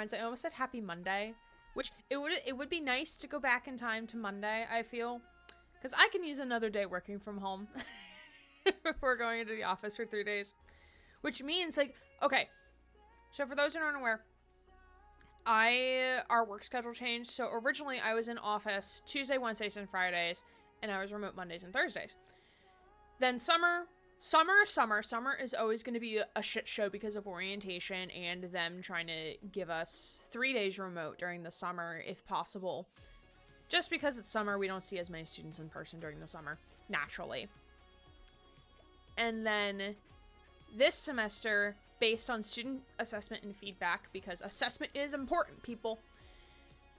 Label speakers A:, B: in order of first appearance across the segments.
A: friends. I almost said happy Monday, which it would be nice to go back in time to Monday, I feel. Because I can use another day working from home before going into the office for 3 days. Which means, like, okay. So for those who aren't aware, our work schedule changed. So originally I was in office Tuesday, Wednesdays, and Fridays. And I was remote Mondays and Thursdays. Then summer is always going to be a shit show because of orientation and them trying to give us 3 days remote during the summer if possible. Just because it's summer, we don't see as many students in person during the summer, naturally. And then this semester, based on student assessment and feedback, because assessment is important, people,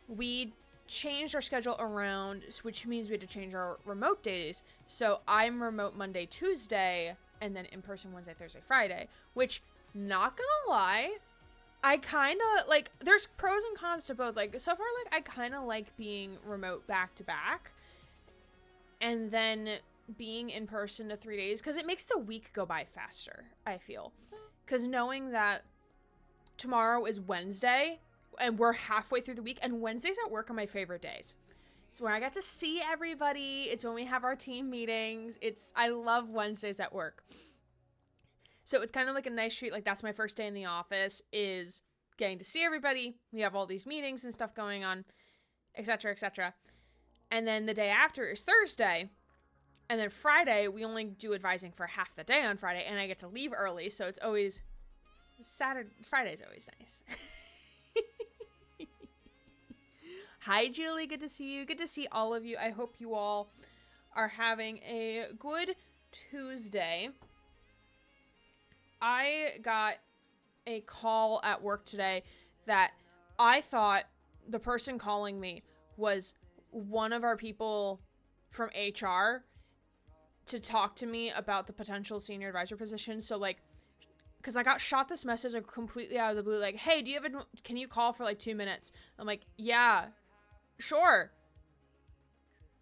A: we changed our schedule around, which means we had to change our remote days. So I'm remote Monday, Tuesday, and then in person Wednesday, Thursday, Friday, which, not gonna lie, I kind of, like, there's pros and cons to both. Like, so far, like, I kind of like being remote back to back and then being in person to 3 days because it makes the week go by faster, I feel. Because knowing that tomorrow is Wednesday and we're halfway through the week, and Wednesdays at work are my favorite days. It's where I get to see everybody. It's when we have our team meetings. I love Wednesdays at work. So it's kind of like a nice treat. Like, that's my first day in the office, is getting to see everybody. We have all these meetings and stuff going on, etc., etc. And then the day after is Thursday. And then Friday, we only do advising for half the day on Friday, and I get to leave early. So it's always Friday's always nice. Hi, Julie. Good to see you. Good to see all of you. I hope you all are having a good Tuesday. I got a call at work today that I thought the person calling me was one of our people from HR to talk to me about the potential senior advisor position. So, like, because I got shot this message like completely out of the blue, like, hey, can you call for like 2 minutes? I'm like, yeah, sure.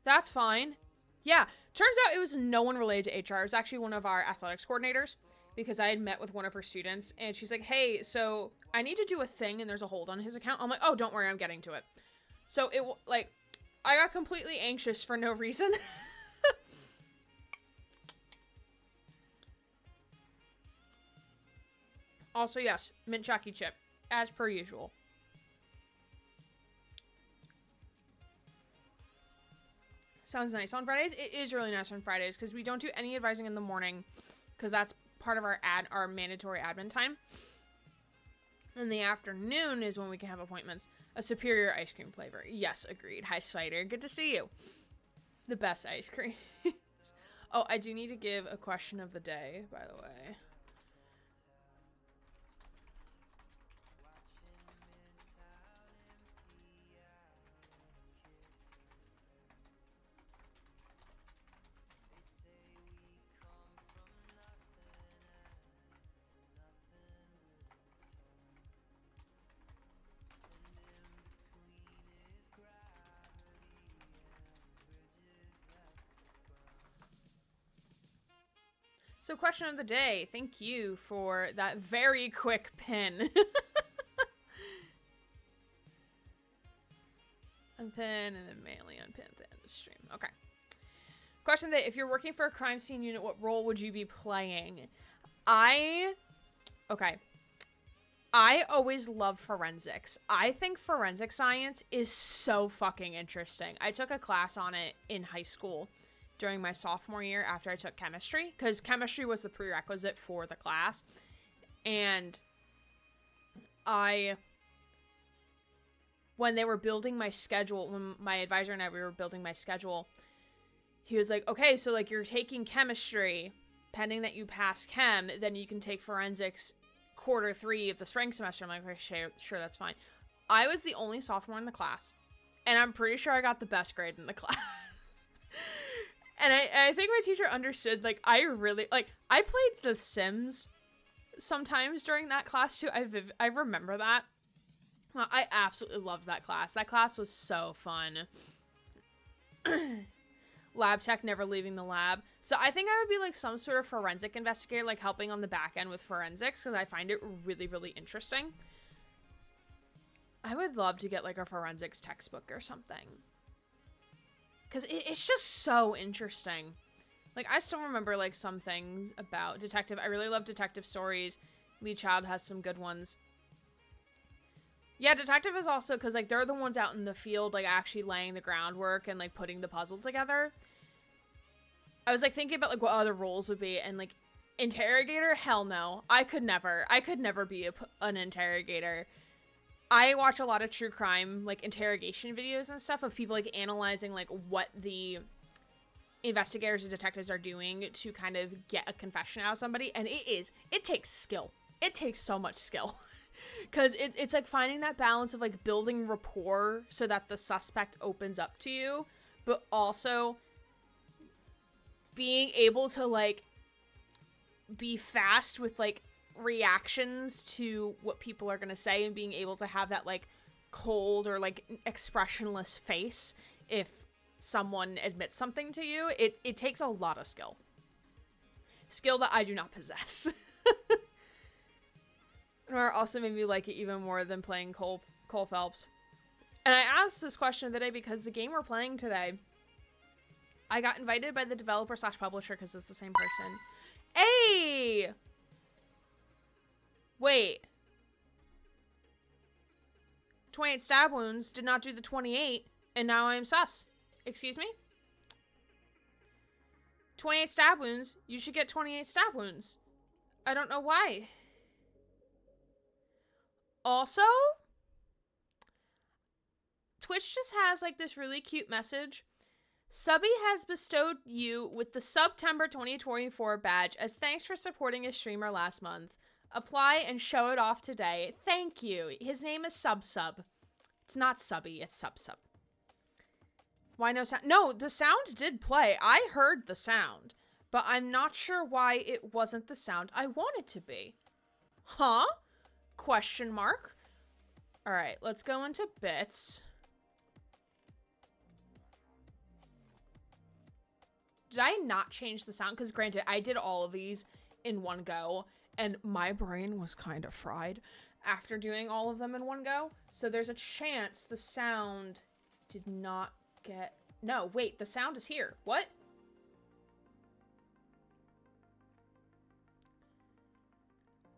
A: That's fine. Yeah. Turns out it was no one related to HR. It was actually one of our athletics coordinators, because I had met with one of her students, and she's like, hey, so I need to do a thing, and there's a hold on his account. I'm like, oh, don't worry, I'm getting to it. So I got completely anxious for no reason. Also, yes, mint chalky chip, as per usual. Sounds nice on Fridays. It is really nice on Fridays, because we don't do any advising in the morning, because that's part of our mandatory admin time. In the afternoon is when we can have appointments. A superior ice cream flavor. Yes, agreed. Hi, Spider. Good to see you. The best ice cream. Oh, I do need to give a question of the day, by the way. So, question of the day. Thank you for that very quick pin. Unpin and then manually unpin at the end of the stream. Okay. Question of the day. If you're working for a crime scene unit, what role would you be playing? I always love forensics. I think forensic science is so fucking interesting. I took a class on it in high school during my sophomore year after I took chemistry, because chemistry was the prerequisite for the class. And when they were building my schedule, when my advisor and we were building my schedule, he was like, okay, so like you're taking chemistry, pending that you pass chem, then you can take forensics quarter 3 of the spring semester. I'm like, okay, sure, that's fine. I was the only sophomore in the class, and I'm pretty sure I got the best grade in the class. And I think my teacher understood, like, I played The Sims sometimes during that class, too. I remember that. Well, I absolutely loved that class. That class was so fun. Lab tech, never leaving the lab. So I think I would be, like, some sort of forensic investigator, like, helping on the back end with forensics, because I find it really, really interesting. I would love to get like a forensics textbook or something. Because it's just so interesting. Like, I still remember like some things about detective. I really love detective stories. Lee Child has some good ones. Yeah, detective is also, because like they're the ones out in the field like actually laying the groundwork and like putting the puzzle together. I was like thinking about like what other roles would be, and like interrogator, hell no. I could never be an interrogator. I watch a lot of true crime like interrogation videos and stuff of people like analyzing like what the investigators and detectives are doing to kind of get a confession out of somebody, and it takes skill. It takes so much skill. Because it's like finding that balance of like building rapport so that the suspect opens up to you, but also being able to like be fast with like reactions to what people are going to say, and being able to have that like cold or like expressionless face if someone admits something to you. It takes a lot of skill that I do not possess. Or also made me like it even more than playing Cole Phelps. And I asked this question of the day because the game we're playing today, I got invited by the developer / publisher because it's the same person. Hey! Wait. 28 stab wounds did not do the 28, and now I'm sus. Excuse me? 28 stab wounds, you should get 28 stab wounds. I don't know why. Also, Twitch just has like this really cute message. Subby has bestowed you with the September 2024 badge as thanks for supporting a streamer last month. Apply and show it off today. Thank you. His name is Sub. It's not Subby, it's Sub. Why no sound? No, the sound did play. I heard the sound, but I'm not sure why it wasn't the sound I want it to be. Huh? Question mark. All right, let's go into bits. Did I not change the sound? Because granted, I did all of these in one go, and my brain was kind of fried after doing all of them in one go. So there's a chance the sound did not get... No, wait, the sound is here. What?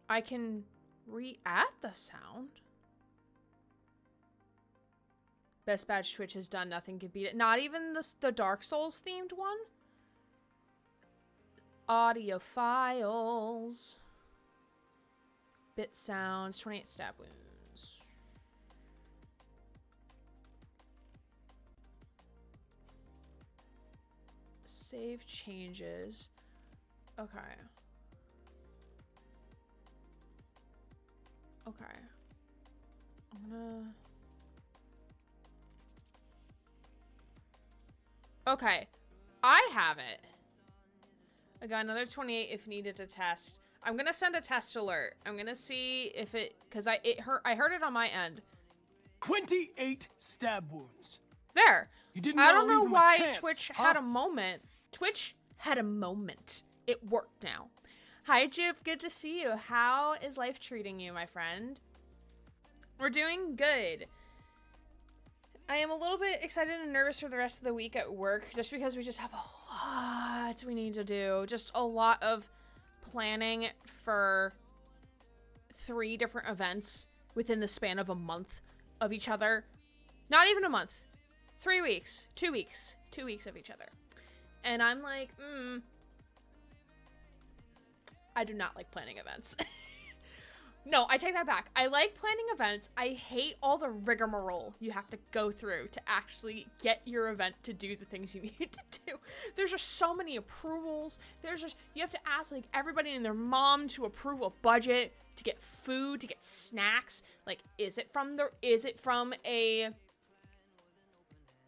A: I can re-add the sound. Best badge Twitch has done, nothing can beat it. Not even the Dark Souls themed one? Audio files. Bit sounds, 28 stab wounds. Save changes. Okay. Okay. I'm gonna... Okay. I have it. I got another 28 if needed to test. I'm gonna send a test alert. I'm gonna see if it... Because I heard it on my end.
B: 28 stab wounds.
A: There.
B: You didn't
A: I don't know why
B: chance,
A: Twitch
B: huh?
A: had a moment. Twitch had a moment. It worked now. Hi, Jip. Good to see you. How is life treating you, my friend? We're doing good. I am a little bit excited and nervous for the rest of the week at work, just because we just have a lot we need to do. Just a lot of planning for 3 different events within the span of a month of each other. Not even a month. 3 weeks. 2 weeks. 2 weeks of each other. And I'm like, I do not like planning events. No, I take that back. I like planning events. I hate all the rigmarole you have to go through to actually get your event to do the things you need to do. There's just so many approvals. You have to ask like everybody and their mom to approve a budget, to get food, to get snacks. Like, is it from an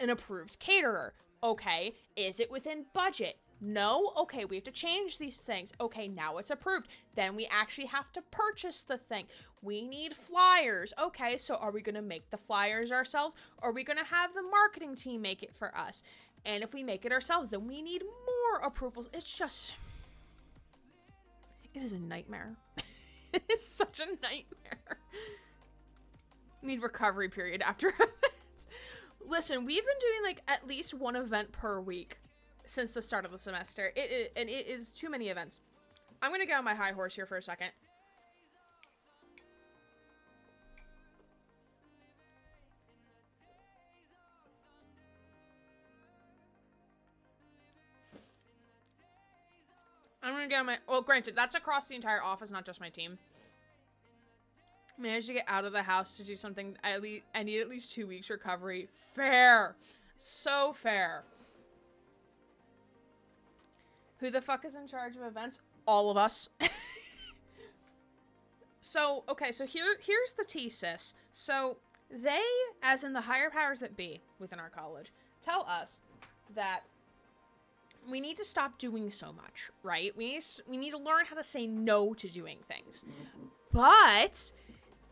A: approved caterer? Okay. Is it within budget? No? Okay, we have to change these things. Okay, now it's approved. Then we actually have to purchase the thing. We need flyers. Okay, so are we going to make the flyers ourselves? Or are we going to have the marketing team make it for us? And if we make it ourselves, then we need more approvals. It is a nightmare. It is such a nightmare. Need recovery period after events. Listen, we've been doing like at least one event per week since the start of the semester. It is too many events. I'm gonna get on my high horse here for a second. I'm gonna get on my, well, granted, that's across the entire office, not just my team. Managed to get out of the house to do something. I need at least 2 weeks recovery. Fair. So fair. Who the fuck is in charge of events? All of us. So, okay, so here's the tea, sis. So, they, as in the higher powers that be within our college, tell us that we need to stop doing so much, right? We need to learn how to say no to doing things. But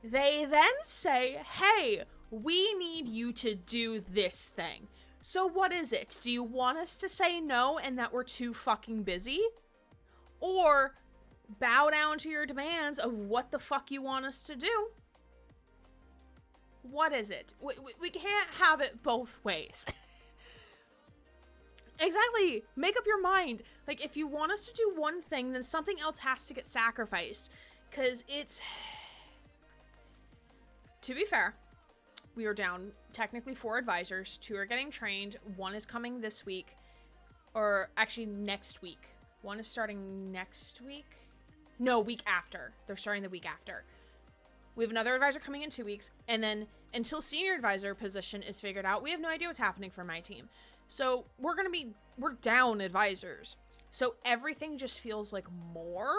A: they then say, hey, we need you to do this thing. So what is it? Do you want us to say no and that we're too fucking busy? Or bow down to your demands of what the fuck you want us to do? What is it? We can't have it both ways. Exactly. Make up your mind. Like, if you want us to do one thing, then something else has to get sacrificed. Because it's... To be fair, we are down technically 4 advisors. 2 are getting trained. 1 is coming this week. Or actually next week. 1 is starting next week? No, week after. They're starting the week after. We have another advisor coming in 2 weeks. And then until senior advisor position is figured out, we have no idea what's happening for my team. So we're down advisors. So everything just feels like more.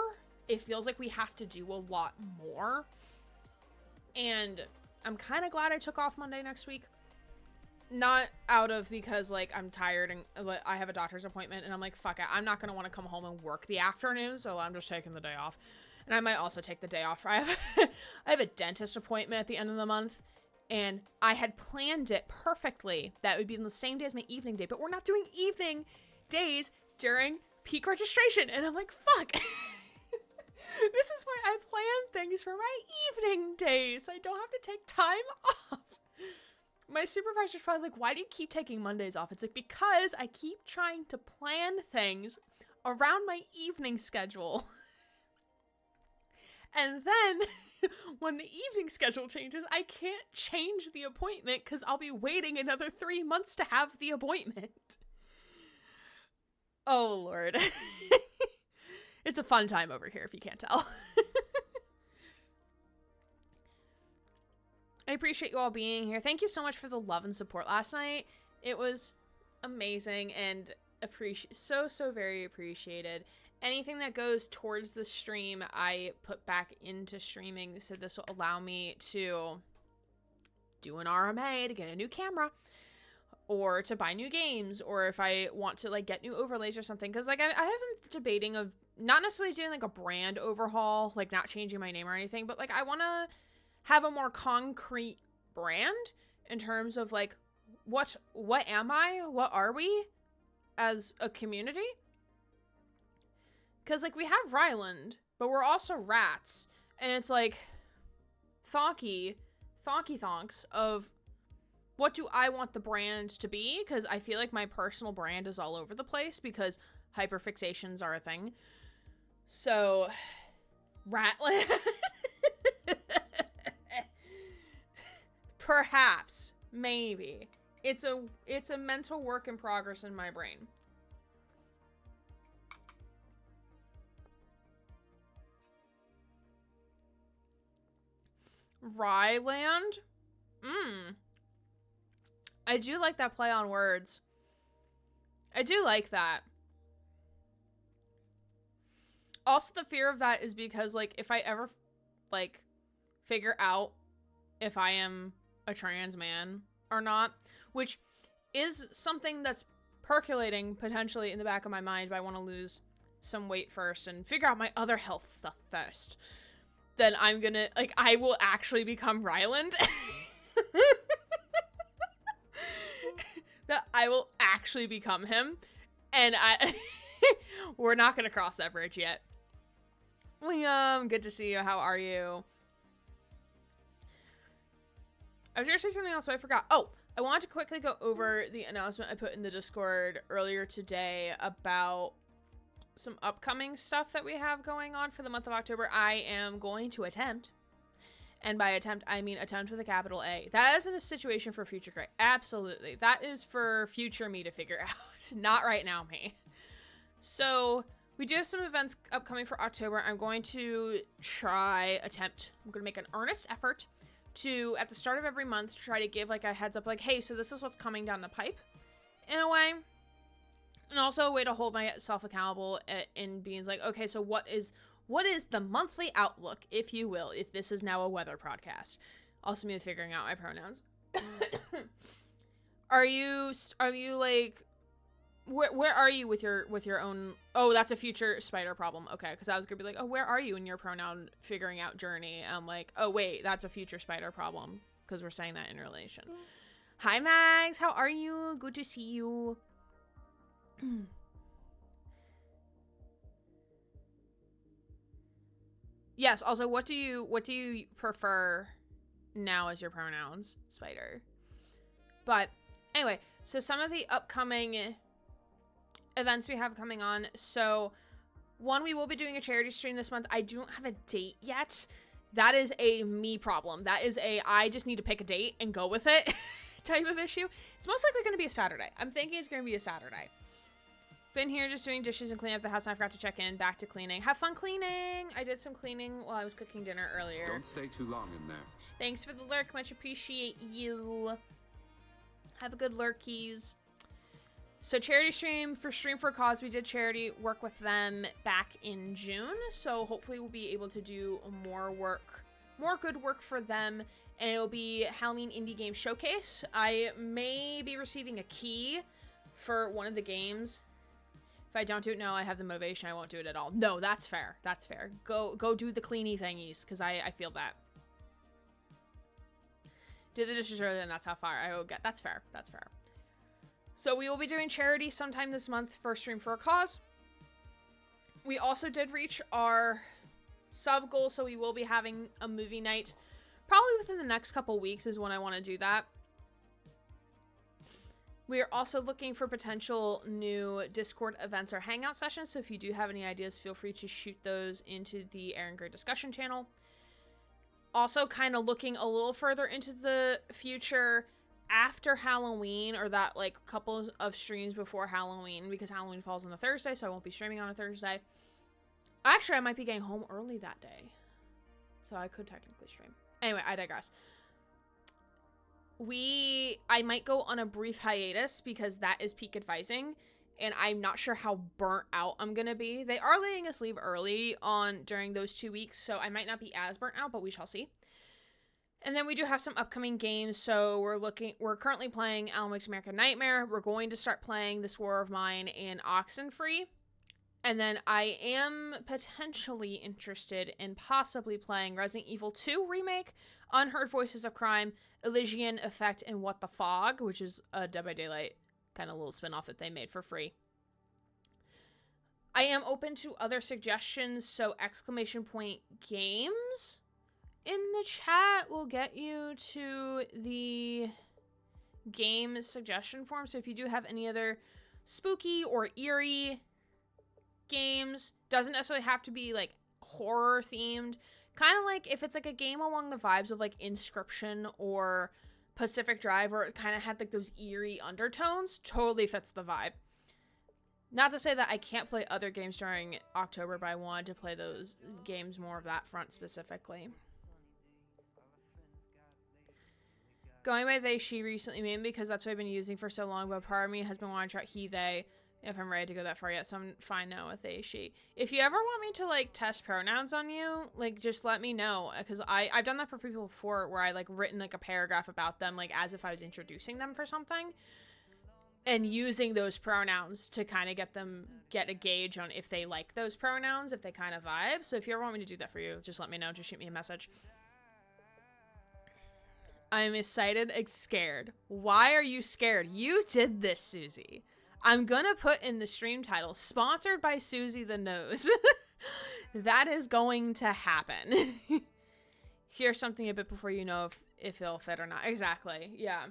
A: It feels like we have to do a lot more. And I'm kind of glad I took off Monday next week. Not out of because like I'm tired and I have a doctor's appointment and I'm like, fuck it. I'm not going to want to come home and work the afternoon. So I'm just taking the day off. And I might also take the day off. I have a dentist appointment at the end of the month. And I had planned it perfectly. That would be on the same day as my evening day. But we're not doing evening days during peak registration. And I'm like, fuck. This is why I plan things for my evening days. So I don't have to take time off. My supervisor's probably like, why do you keep taking Mondays off? It's like, because I keep trying to plan things around my evening schedule. And then... when the evening schedule changes, I can't change the appointment because I'll be waiting another 3 months to have the appointment. Oh, Lord. It's a fun time over here, if you can't tell. I appreciate you all being here. Thank you so much for the love and support last night. It was amazing and so very appreciated. Anything that goes towards the stream, I put back into streaming. So this will allow me to do an RMA to get a new camera or to buy new games. Or if I want to like get new overlays or something. Cause like I have been debating of not necessarily doing like a brand overhaul, like not changing my name or anything, but like I want to have a more concrete brand in terms of like, what am I? What are we as a community? Because, like, we have Ryland, but we're also rats. And it's, like, thonky thonks of what do I want the brand to be? Because I feel like my personal brand is all over the place because hyperfixations are a thing. So, Ratland. Perhaps. Maybe. It's a mental work in progress in my brain. Ryland? I do like that play on words. I do like that. Also, the fear of that is because, like, if I ever, like, figure out if I am a trans man or not, which is something that's percolating potentially in the back of my mind, but I want to lose some weight first and figure out my other health stuff first. Then I'm gonna, like, I will actually become Ryland. That I will actually become him. And we're not gonna cross that bridge yet. Liam, good to see you. How are you? I was going to say something else, but I forgot. Oh, I wanted to quickly go over the announcement I put in the Discord earlier today about some upcoming stuff that we have going on for the month of October. I am going to attempt, and by attempt, I mean attempt with a capital A. That isn't a situation for future Craig. Absolutely. That is for future me to figure out, not right now me. So we do have some events upcoming for October. I'm going to I'm going to make an earnest effort to, at the start of every month, try to give like a heads up, like, hey, so this is what's coming down the pipe, in a way. And also a way to hold myself accountable in being like, okay, so what is the monthly outlook, if you will, if this is now a weather podcast. Also me figuring out my pronouns. Are you like, where are you with your own, oh, that's a future spider problem. Okay, because I was gonna be like, oh, where are you in your pronoun figuring out journey? I'm like, oh wait, that's a future spider problem, because we're saying that in relation. Hi Mags, how are you? Good to see you. Yes, also what do you prefer now as your pronouns, spider? But anyway, so some of the upcoming events we have coming on. So one, we will be doing a charity stream this month. I don't have a date yet. That is a me problem. That is I just need to pick a date and go with it type of issue. It's most likely going to be a Saturday. I'm thinking it's going to be a Saturday. Been here just doing dishes and cleaning up the house, and I forgot to check in. Back to cleaning. Have fun cleaning. I did some cleaning while I was cooking dinner earlier.
C: Don't stay too long in there.
A: Thanks for the lurk. Much appreciate you. Have a good lurkies. So charity stream for Stream for a Cause. We did charity work with them back in June. So hopefully we'll be able to do more good work for them. And it'll be Halloween Indie Game Showcase. I may be receiving a key for one of the games. If I don't do it now, I have the motivation. I won't do it at all. No, that's fair. That's fair. Go do the cleany thingies, because I feel that. Do the dishes earlier, and that's how far I will get. That's fair. That's fair. So we will be doing charity sometime this month for Stream for a Cause. We also did reach our sub goal, so we will be having a movie night. Probably within the next couple weeks is when I want to do that. We are also looking for potential new Discord events or hangout sessions, so if you do have any ideas, feel free to shoot those into the Aaron Gray discussion channel. Also kind of looking a little further into the future after Halloween, or that like couple of streams before Halloween, because Halloween falls on a Thursday, so I won't be streaming on a Thursday. Actually, I might be getting home early that day, so I could technically stream. Anyway, I digress. I might go on a brief hiatus because that is peak advising, and I'm not sure how burnt out I'm gonna be. They are letting us leave early during those 2 weeks, so I might not be as burnt out, but we shall see. And then we do have some upcoming games, so we're currently playing Alan Wake's American Nightmare. We're going to start playing This War of Mine and Oxenfree. And then I am potentially interested in possibly playing Resident Evil 2 Remake, Unheard Voices of Crime, Elysian Effect, and What the Fog, which is a Dead by Daylight kind of little spin-off that they made for free. I am open to other suggestions, so !games in the chat will get you to the game suggestion form. So if you do have any other spooky or eerie games, doesn't necessarily have to be like horror themed, kind of like if it's like a game along the vibes of like Inscription or Pacific Drive, where it kind of had like those eerie undertones, totally fits the vibe. Not to say that I can't play other games during October, but I wanted to play those games more of that front specifically. Going by they, she recently made because that's what I've been using for so long, but part of me has been wanting to try he, they, if I'm ready to go that far yet, so I'm fine now with they, she. If you ever want me to, like, test pronouns on you, like, just let me know, because I've done that for people before, where I, like, written, like, a paragraph about them, like, as if I was introducing them for something, and using those pronouns to kind of get a gauge on if they like those pronouns, if they kind of vibe. So if you ever want me to do that for you, just let me know, just shoot me a message. I'm excited and scared. Why are you scared? You did this, Susie. I'm gonna put in the stream title, sponsored by Susie the Nose. That is going to happen. Here's something a bit before you know if it'll fit or not. Exactly. Yeah.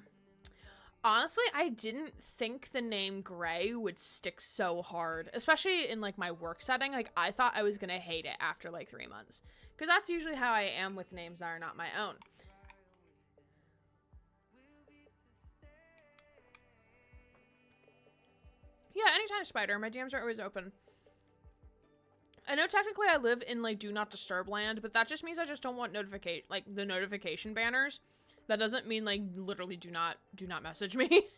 A: Honestly, I didn't think the name Gray would stick so hard, especially in like my work setting. Like I thought I was gonna hate it after like 3 months, because that's usually how I am with names that are not my own. Yeah, anytime, Spider. My DMs are always open. I know technically I live in like do not disturb land, but that just means I just don't want the notification banners. That doesn't mean like literally do not message me.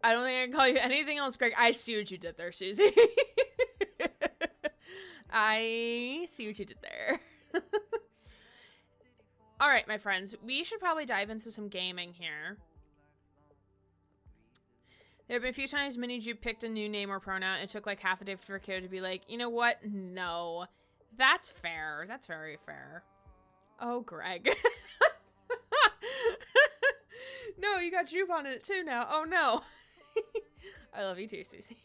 A: I don't think I can call you anything else, Greg. I see what you did there, Susie. I see what you did there. All right, my friends, we should probably dive into some gaming here. There have been a few times Mini Juke picked a new name or pronoun. It took like half a day for Kyo to be like, you know what? No. That's fair. That's very fair. Oh, Greg. No, you got Jupe on it too now. Oh, no. I love you too, Susie.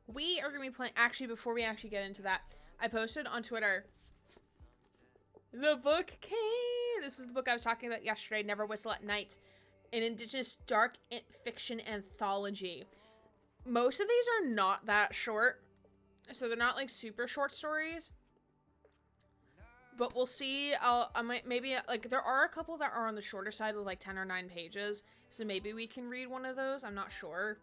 A: We are going to be playing... Actually, before we actually get into that, I posted on Twitter... The book came! This is the book I was talking about yesterday, Never Whistle at Night. An Indigenous dark fiction anthology. Most of these are not that short, so they're not like super short stories. But we'll see. I might maybe like there are a couple that are on the shorter side of like 10 or 9 pages, so maybe we can read one of those. I'm not sure.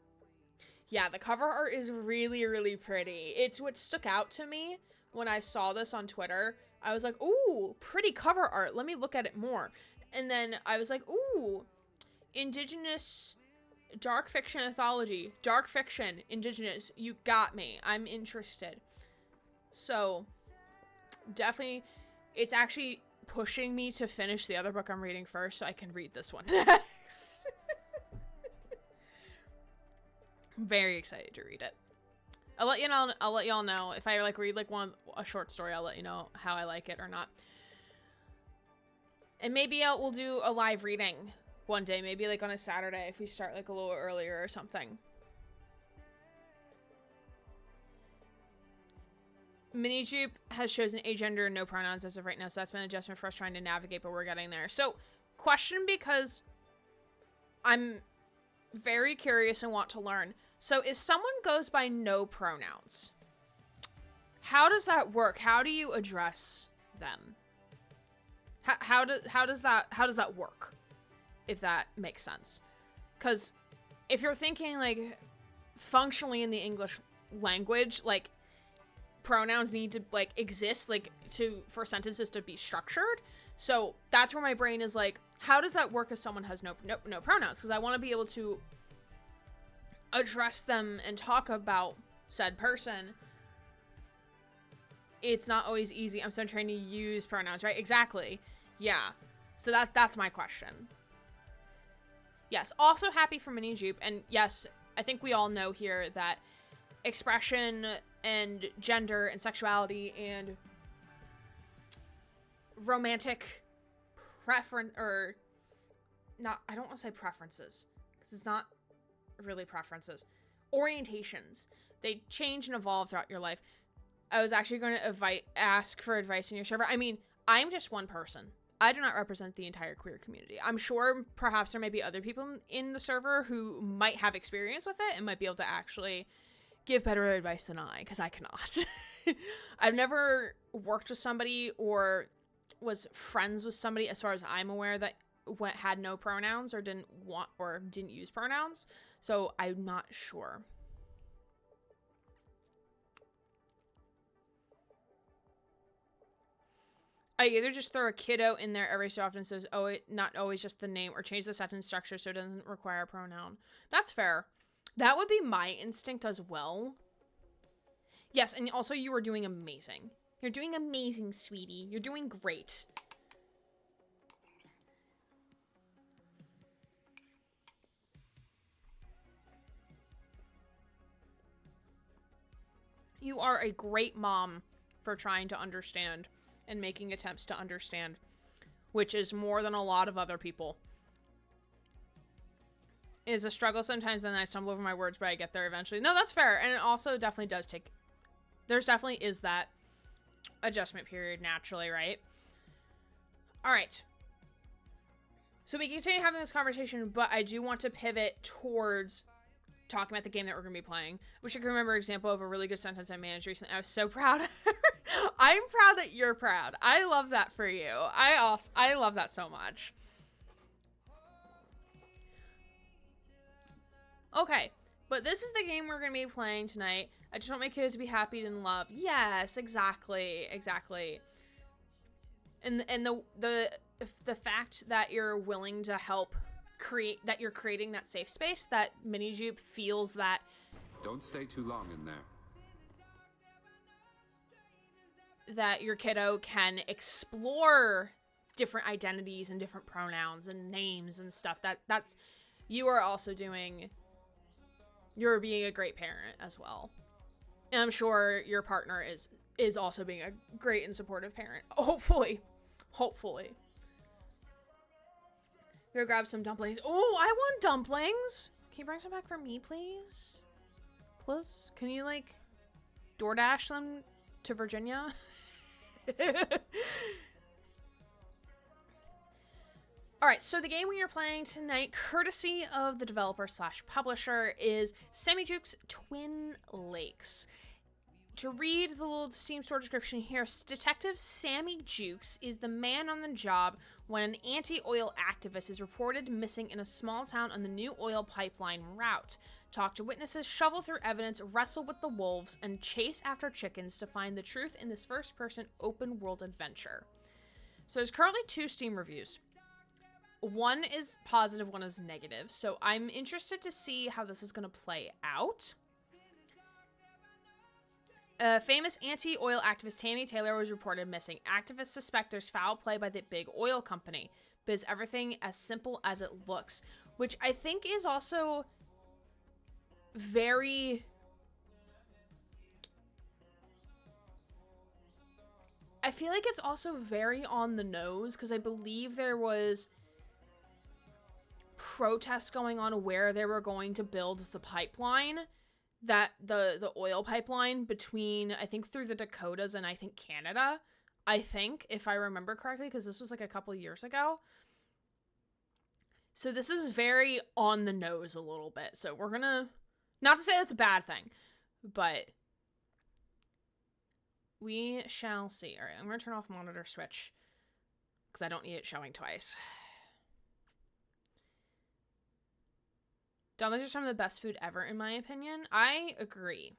A: Yeah, the cover art is really, really pretty. It's what stuck out to me when I saw this on Twitter. I was like, ooh, pretty cover art. Let me look at it more. And then I was like, ooh. Indigenous dark fiction anthology. Dark fiction. Indigenous. You got me. I'm interested. So, definitely, it's actually pushing me to finish the other book I'm reading first so I can read this one next. I'm very excited to read it. I'll let y'all know if I like read like a short story. I'll let you know how I like it or not. And maybe we'll do a live reading one day, maybe like on a Saturday if we start like a little earlier or something. Mini Jupe has chosen agender, no pronouns as of right now, so that's been an adjustment for us trying to navigate, but we're getting there. So, question, because I'm very curious and want to learn. So, if someone goes by no pronouns, how does that work? How do you address them? How does that work? If that makes sense. Because if you're thinking like functionally in the English language, like pronouns need to like exist like for sentences to be structured. So that's where my brain is like, how does that work if someone has no pronouns? Because I want to be able to address them and talk about said person. It's not always easy. I'm still trying to use pronouns, right? Exactly. Yeah. So that's my question. Yes, also happy for Mini Jupe, and yes, I think we all know here that expression and gender and sexuality and romantic preference, or not, I don't want to say preferences, because it's not really preferences, orientations, they change and evolve throughout your life. I was actually going to ask for advice in your server. I mean, I'm just one person. I do not represent the entire queer community. I'm sure perhaps there may be other people in the server who might have experience with it and might be able to actually give better advice than I, because I cannot. I've never worked with somebody or was friends with somebody, as far as I'm aware, that had no pronouns or didn't use pronouns. So I'm not sure. I either just throw a kiddo in there every so often, so not always just the name, or change the sentence structure so it doesn't require a pronoun. That's fair. That would be my instinct as well. Yes, and also you are doing amazing. You're doing amazing, sweetie. You're doing great. You are a great mom for trying to understand and making attempts to understand, which is more than a lot of other people. It is a struggle sometimes, and I stumble over my words, but I get there eventually. No, that's fair, and it also definitely does take... There's definitely is that. adjustment period naturally, right? All right. So we continue having this conversation, but I do want to pivot towards talking about the game that we're going to be playing, which I can remember an example of a really good sentence I managed recently. I was so proud of her. I'm proud that you're proud. I love that for you. I love that so much. Okay, but this is the game we're going to be playing tonight. I just want my kids to be happy and loved. Yes, exactly. And the fact that you're willing to help create, that you're creating that safe space, that Mini Jupe feels that.
C: Don't stay too long in there.
A: That your kiddo can explore different identities and different pronouns and names and stuff. That's you are also doing. You're being a great parent as well. And I'm sure your partner is also being a great and supportive parent. Hopefully. Go grab some dumplings. Oh, I want dumplings. Can you bring some back for me, please? Please? Can you, like, DoorDash them to Virginia? Alright, so the game we are playing tonight, courtesy of the developer/publisher, is Sammy Jukes Twin Lakes. To read the little Steam store description here, Detective Sammy Jukes is the man on the job when an anti-oil activist is reported missing in a small town on the new oil pipeline route. Talk to witnesses, shovel through evidence, wrestle with the wolves, and chase after chickens to find the truth in this first-person open-world adventure. So there's currently 2 Steam reviews. One is positive, one is negative. So I'm interested to see how this is going to play out. Famous anti-oil activist Tammy Taylor was reported missing. Activists suspect there's foul play by the big oil company, but is everything as simple as it looks? Which I think is also very... I feel like it's also very on the nose, because I believe there was protests going on where they were going to build the pipeline, that the oil pipeline between, I think, through the Dakotas and I think Canada, I think, if I remember correctly, because this was like a couple years ago. So this is very on the nose a little bit. So we're gonna, not to say that's a bad thing, but we shall see. All right, I'm gonna turn off monitor switch because I don't need it showing twice. Dumplings are some of the best food ever, in my opinion. I agree.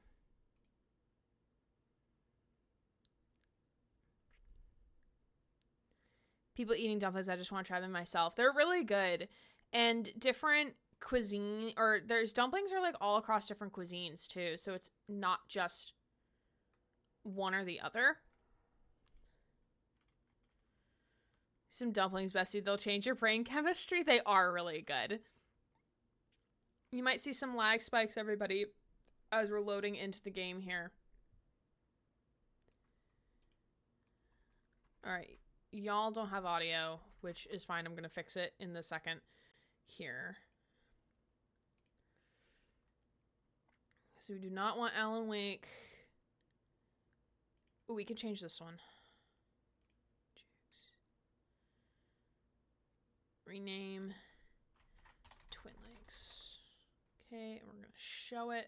A: People eating dumplings, I just want to try them myself. They're really good. And different cuisine, or there's dumplings are like all across different cuisines too. So it's not just one or the other. Some dumplings, bestie. They'll change your brain chemistry. They are really good. You might see some lag spikes, everybody, as we're loading into the game here. Alright, y'all don't have audio, which is fine. I'm going to fix it in the second here. So we do not want Alan Wake. Ooh, we can change this one. Rename Twin Lakes. Okay, and we're going to show it.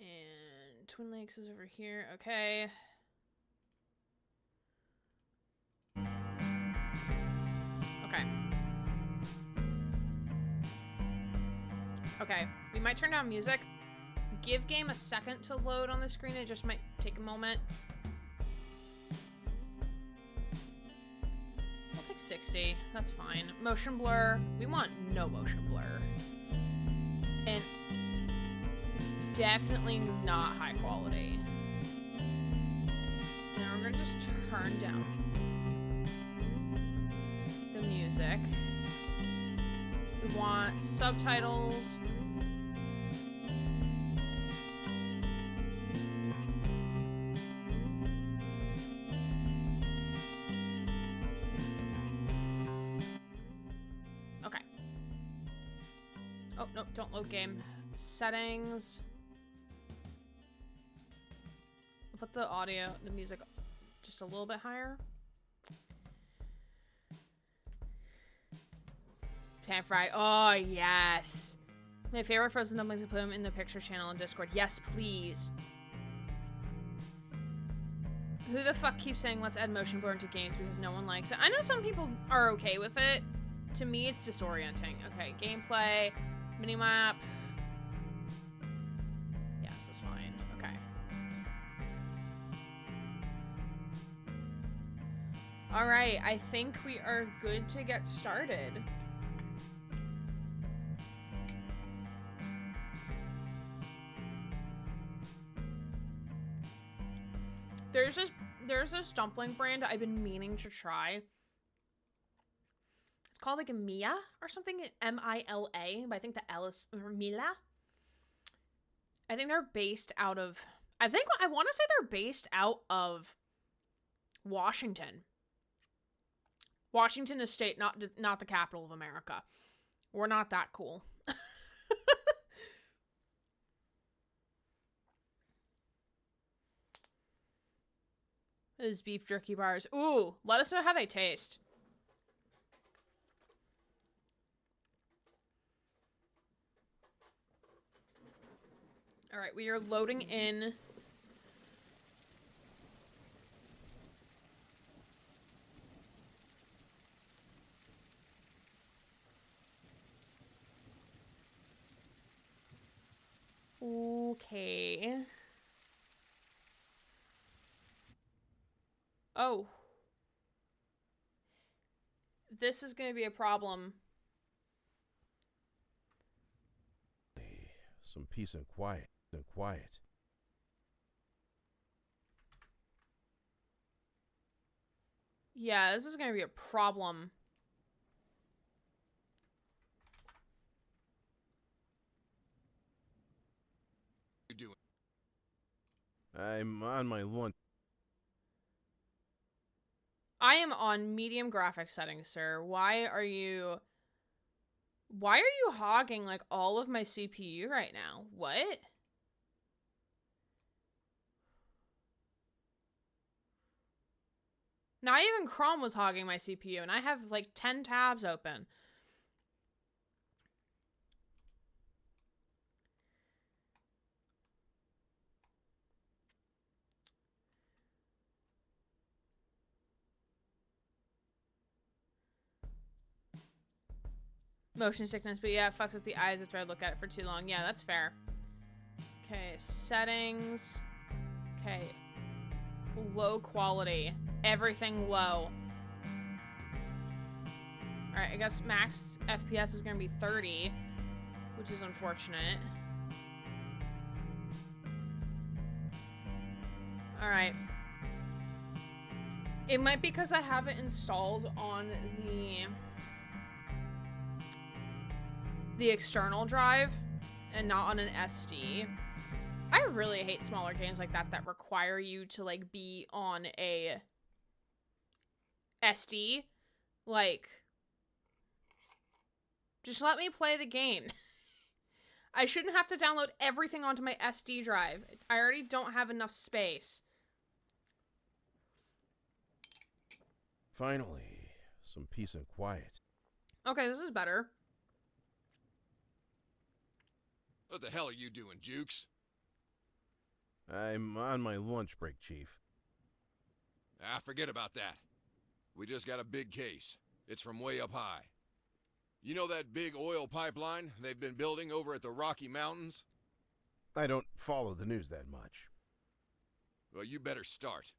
A: And Twin Lakes is over here. Okay. Okay. Okay, we might turn down music. Give game a second to load on the screen. It just might take a moment. I'll take 60. That's fine. Motion blur. We want no motion blur. And definitely not high quality. And we're gonna just turn down the music. We want subtitles. Okay. Oh, no, don't load game. Settings. I'll put the audio, the music just a little bit higher. Pan fried. Oh, yes. My favorite frozen dumplings, to put them in the picture channel on Discord. Yes, please. Who the fuck keeps saying let's add motion blur into games because no one likes it? I know some people are okay with it. To me, it's disorienting. Okay, gameplay, minimap. Yeah, this is fine. Okay. All right, I think we are good to get started. There's this dumpling brand I've been meaning to try. It's called like a Mia or something, M-I-L-A, but I think the L is Mila. I think they're based out of, I want to say they're based out of Washington. Washington is state, not the capital of America. We're not that cool. Those beef jerky bars. Ooh, let us know how they taste. All right, we are loading in. Okay. Oh. This is going to be a problem.
D: Some peace and quiet.
A: Yeah, this is going to be a problem.
D: You doing? I'm on my lunch.
A: I am on medium graphics settings, sir. Why are you hogging like all of my CPU right now? What? Not even Chrome was hogging my CPU, and I have like 10 tabs open. Motion sickness, but yeah, it fucks with the eyes after I look at it for too long. Yeah, that's fair. Okay, settings. Okay. Low quality. Everything low. Alright, I guess max FPS is gonna be 30, which is unfortunate. Alright. It might be because I have it installed on the external drive and not on an SD. I really hate smaller games like that require you to like be on a SD. Like, just let me play the game. I shouldn't have to download everything onto my SD drive. I already don't have enough space.
D: Finally, some peace and quiet.
A: Okay, this is better.
E: What the hell are you doing, Jukes?
D: I'm on my lunch break, Chief.
E: Ah, forget about that. We just got a big case. It's from way up high. You know that big oil pipeline they've been building over at the Rocky Mountains?
D: I don't follow the news that much.
E: Well, you better start.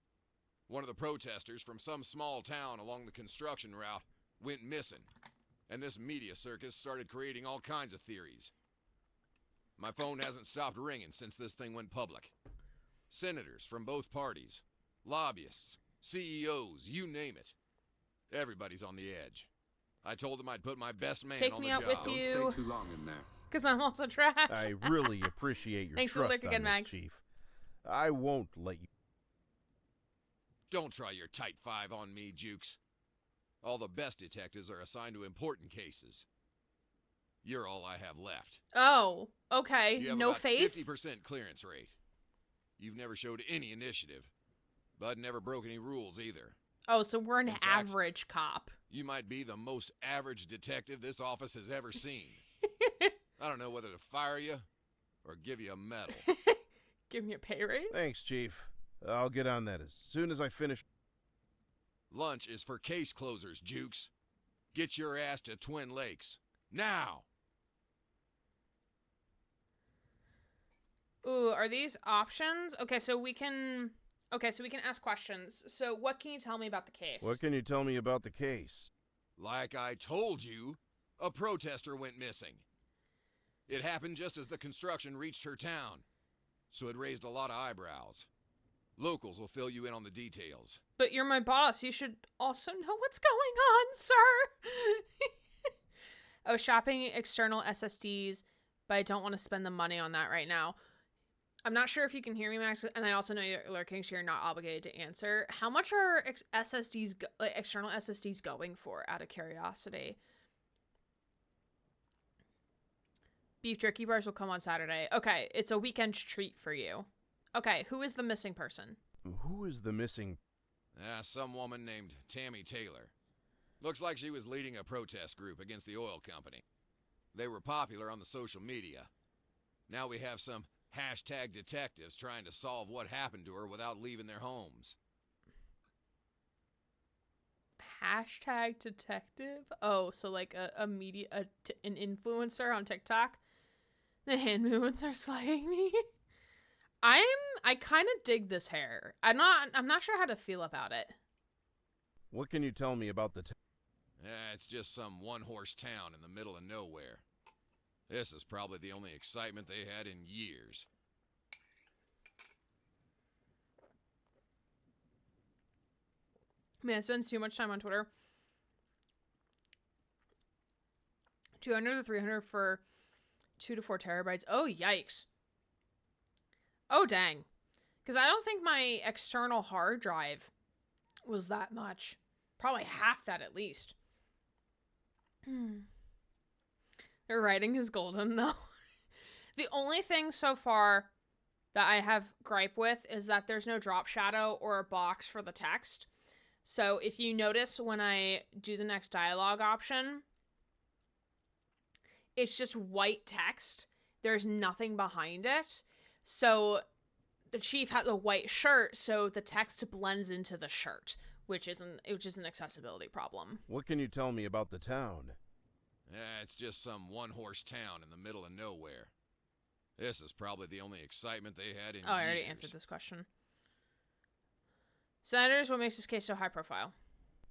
E: One of the protesters from some small town along the construction route went missing, and this media circus started creating all kinds of theories. My phone hasn't stopped ringing since this thing went public. Senators from both parties, lobbyists, CEOs, you name it. Everybody's on the edge. I told them I'd put my best man
A: Take
E: on
A: me
E: the
A: out
E: job.
A: with you.
C: Don't stay too long in there.
A: Because I'm also trash.
D: I really appreciate your
A: Thanks for the
D: trust
A: lurk again,
D: on this,
A: Max.
D: Chief. I won't let you...
E: Don't try your tight five on me, Jukes. All the best detectives are assigned to important cases. You're all I have left.
A: Oh, okay.
E: You have
A: No
E: about
A: faith?
E: 50% clearance rate. You've never showed any initiative. Bud never broke any rules either.
A: Oh, so we're an
E: In fact,
A: average cop.
E: You might be the most average detective this office has ever seen. I don't know whether to fire you or give you a medal.
A: Give me a pay raise?
D: Thanks, Chief. I'll get on that as soon as I finish.
E: Lunch is for case closers, Jukes. Get your ass to Twin Lakes. Now!
A: Ooh, are these options? Okay, so we can ask questions. So what can you tell me about the case?
D: What can you tell me about the case?
E: Like I told you, a protester went missing. It happened just as the construction reached her town, so it raised a lot of eyebrows. Locals will fill you in on the details.
A: But you're my boss. You should also know what's going on, sir. Oh, shopping external SSDs, but I don't want to spend the money on that right now. I'm not sure if you can hear me, Max, and I also know you're lurking, so you're not obligated to answer. How much are external SSDs going for, out of curiosity? Beef jerky bars will come on Saturday. Okay, it's a weekend treat for you. Okay, who is the missing person?
D: Who is the missing...
E: Some woman named Tammy Taylor. Looks like she was leading a protest group against the oil company. They were popular on the social media. Now we have some hashtag detectives trying to solve what happened to her without leaving their homes.
A: Hashtag detective? Oh, so like an influencer on TikTok? The hand movements are slaying me. I kind of dig this hair. I'm not sure how to feel about it.
D: What can you tell me about the...
E: It's just some one-horse town in the middle of nowhere. This is probably the only excitement they had in years.
A: Man, I spend too much time on Twitter. 200 to 300 for 2 to 4 terabytes. Oh, yikes. Oh, dang. Because I don't think my external hard drive was that much. Probably half that at least. Their writing is golden, though. The only thing so far that I have gripe with is that there's no drop shadow or a box for the text. So if you notice when I do the next dialogue option, it's just white text. There's nothing behind it. So the chief has a white shirt, so the text blends into the shirt, which is an accessibility problem.
D: What can you tell me about the town?
E: It's just some one-horse town in the middle of nowhere. This is probably the only excitement they had in years.
A: I already answered this question. Senators, what makes this case so high profile?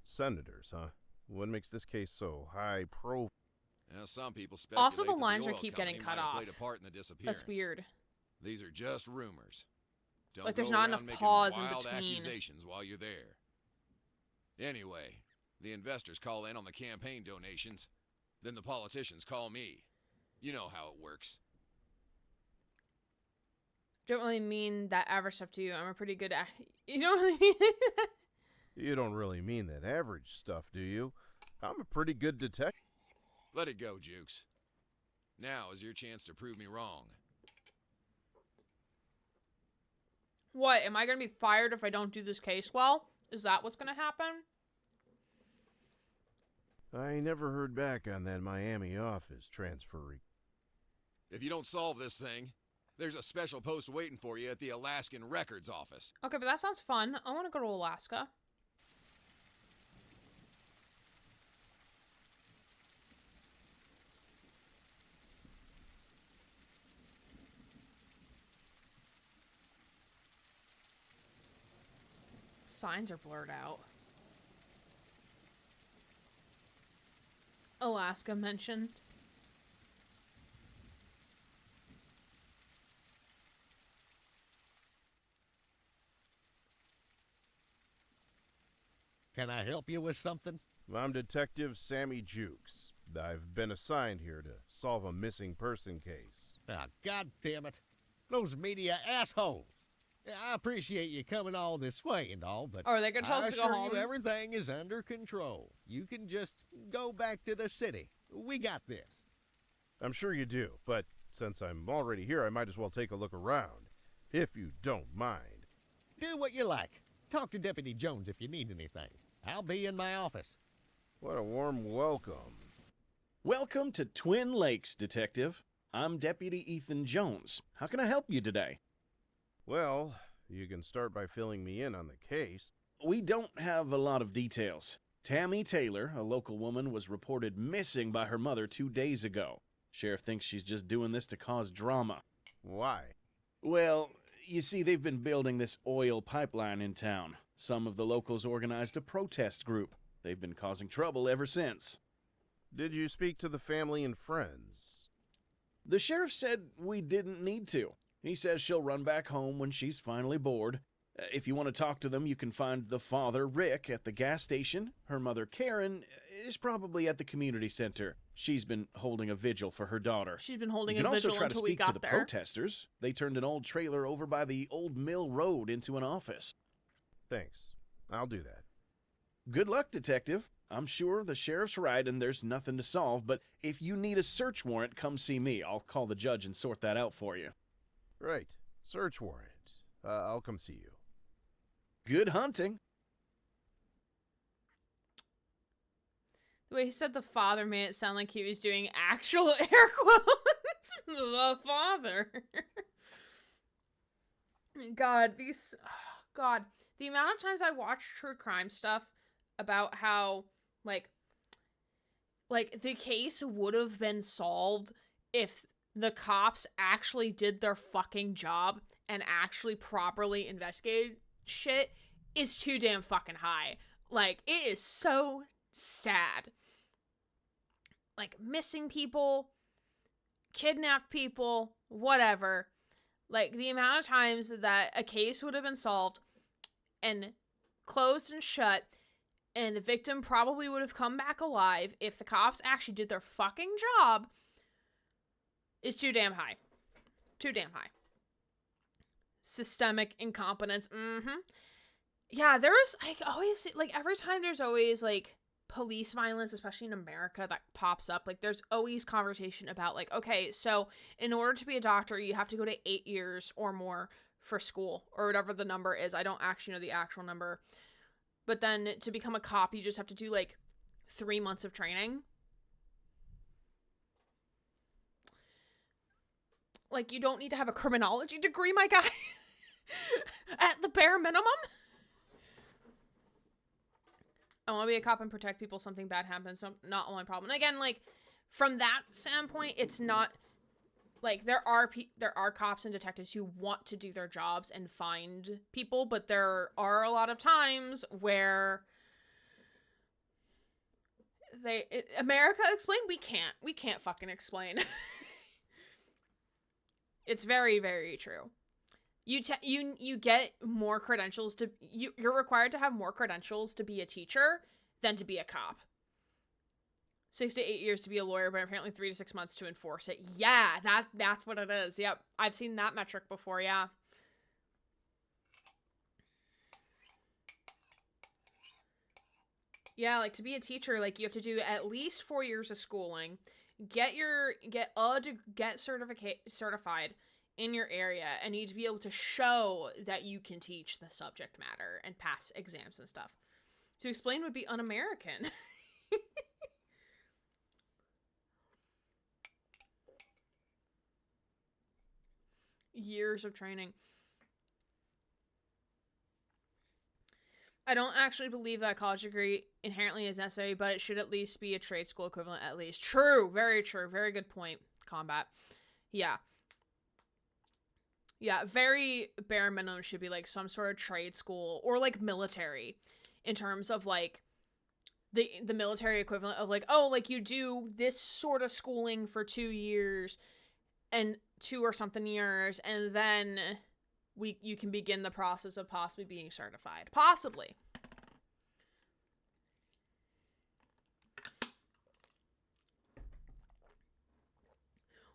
D: Senators, huh? What makes this case so high profile?
E: Some people speculate
A: Also, the
E: that
A: lines
E: oil
A: keep
E: company
A: getting cut
E: might have
A: off.
E: played a part in the disappearance.
A: That's weird.
E: These are just rumors. Don't
A: Like, there's
E: go
A: not
E: around
A: enough
E: making
A: pause in
E: wild
A: between.
E: accusations while you're there. Anyway, the investors call in on the campaign donations. Then the politicians call me. You know how it works.
A: Don't really mean that average stuff to you. I'm a pretty good You don't really mean that.
D: You don't really mean that average stuff, do you? I'm a pretty good detective.
E: Let it go, Jukes. Now is your chance to prove me wrong.
A: What? Am I going to be fired if I don't do this case well? Is that what's going to happen?
D: I never heard back on that Miami office transfer.
E: If you don't solve this thing, there's a special post waiting for you at the Alaskan Records office.
A: Okay, but that sounds fun. I want to go to Alaska. Signs are blurred out. Alaska mentioned.
F: Can I help you with something?
D: I'm Detective Sammy Jukes. I've been assigned here to solve a missing person case.
F: Ah, God damn it. Those media assholes. I appreciate you coming all this way and all, but
A: Oh, are they gonna tell
F: I
A: us to go
F: assure
A: home?
F: you everything is under control. You can just go back to the city. We got this.
D: I'm sure you do, but since I'm already here, I might as well take a look around. if you don't mind.
F: Do what you like. Talk to Deputy Jones if you need anything. I'll be in my office.
D: What a warm welcome.
G: Welcome to Twin Lakes, Detective. I'm Deputy Ethan Jones. How can I help you today?
D: Well, you can start by filling me in on the case.
G: We don't have a lot of details. Tammy Taylor, a local woman, was reported missing by her mother 2 days ago. Sheriff thinks she's just doing this to cause drama.
D: Why?
G: Well, you see, they've been building this oil pipeline in town. Some of the locals organized a protest group. They've been causing trouble ever since.
D: Did you speak to the family and friends?
G: The sheriff said we didn't need to. He says she'll run back home when she's finally bored. If you want to talk to them, you can find the father, Rick, at the gas station. Her mother, Karen, is probably at the community center. She's been holding a vigil for her daughter.
A: She's been holding
G: You
A: a
G: can also
A: vigil
G: try to
A: until we
G: speak to
A: got
G: the
A: there.
G: protesters. They turned an old trailer over by the old mill road into an office.
D: Thanks. I'll do that.
G: Good luck, Detective. I'm sure the sheriff's right and there's nothing to solve, but if you need a search warrant, come see me. I'll call the judge and sort that out for you.
D: Right. Search warrant. I'll come see you.
G: Good hunting.
A: The way he said the father made it sound like he was doing actual air quotes. The father. God, God, the amount of times I watch true crime stuff about how, like the case would have been solved if the cops actually did their fucking job and actually properly investigated shit is too damn fucking high. Like, it is so sad. Like, missing people, kidnapped people, whatever. Like, the amount of times that a case would have been solved and closed and shut, and the victim probably would have come back alive if the cops actually did their fucking job, is too damn high. Too damn high. Systemic incompetence. Yeah, there's, like, always, like, every time there's always, like, police violence, especially in America, that pops up, like, there's always conversation about, like, okay, so in order to be a doctor, you have to go to 8 years or more for school, or whatever the number is. I don't actually know the actual number. But then to become a cop, you just have to do, like, 3 months of training. Like, you don't need to have a criminology degree, my guy. At the bare minimum. I want to be a cop and protect people. Something bad happens. So not my problem. And again, like, from that standpoint, it's not, like, there are cops and detectives who want to do their jobs and find people, but there are a lot of times where America explain, we can't fucking explain. It's very, very true. You get more credentials to, you're required to have more credentials to be a teacher than to be a cop. 6 to 8 years to be a lawyer, but apparently 3 to 6 months to enforce it. Yeah, that's what it is. Yep, I've seen that metric before, yeah. Yeah, like, to be a teacher, like, you have to do at least 4 years of schooling, get certified in your area, and you need to be able to show that you can teach the subject matter and pass exams and stuff. To explain would be un-American. Years of training. I don't actually believe that a college degree inherently is necessary, but it should at least be a trade school equivalent at least. True. Very true. Very good point. Combat. Yeah. Yeah, very bare minimum should be, like, some sort of trade school or, like, military in terms of, like, the military equivalent of, like, oh, like, you do this sort of schooling for 2 years and 2 or something years, and then you can begin the process of possibly being certified. Possibly.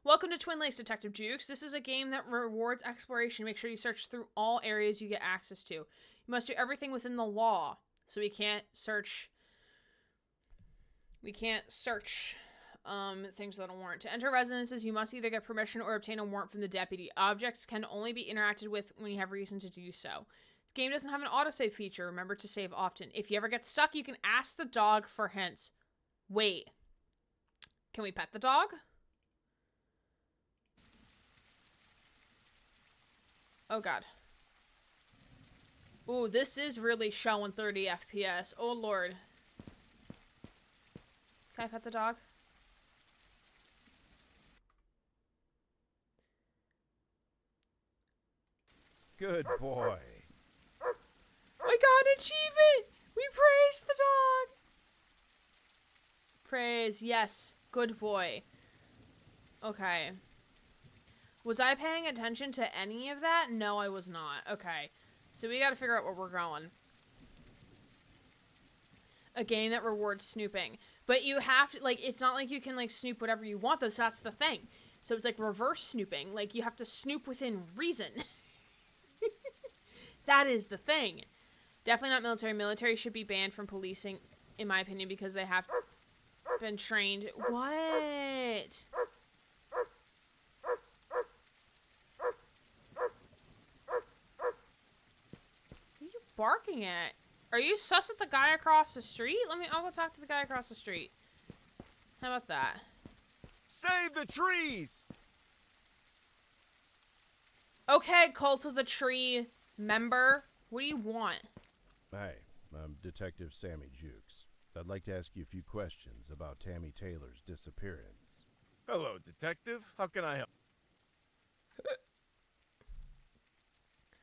A: Welcome to Twin Lakes, Detective Jukes. This is a game that rewards exploration. Make sure you search through all areas you get access to. You must do everything within the law. So we can't search things without a warrant. To enter residences, you must either get permission or obtain a warrant from the deputy. Objects can only be interacted with when you have reason to do so. The game doesn't have an autosave feature. Remember to save often. If you ever get stuck, you can ask the dog for hints. Wait. Can we pet the dog? Oh, God. Ooh, this is really showing 30 FPS. Oh, Lord. Can I pet the dog?
D: Good boy.
A: I got an achievement! We praised the dog! Praise, yes. Good boy. Okay. Was I paying attention to any of that? No, I was not. Okay. So we gotta figure out where we're going. A game that rewards snooping. But you have to, like, it's not like you can, like, snoop whatever you want, though, so that's the thing. So it's like reverse snooping. Like, you have to snoop within reason. That is the thing. Definitely not military. Military should be banned from policing, in my opinion, because they have been trained. What? What are you barking at? Are you sus at the guy across the street? I'll go talk to the guy across the street. How about that?
F: Save the trees!
A: Okay, Cult of the Tree member. What do you want?
D: Hi, I'm Detective Sammy Jukes. I'd like to ask you a few questions about Tammy Taylor's disappearance.
H: Hello, Detective. How can I help?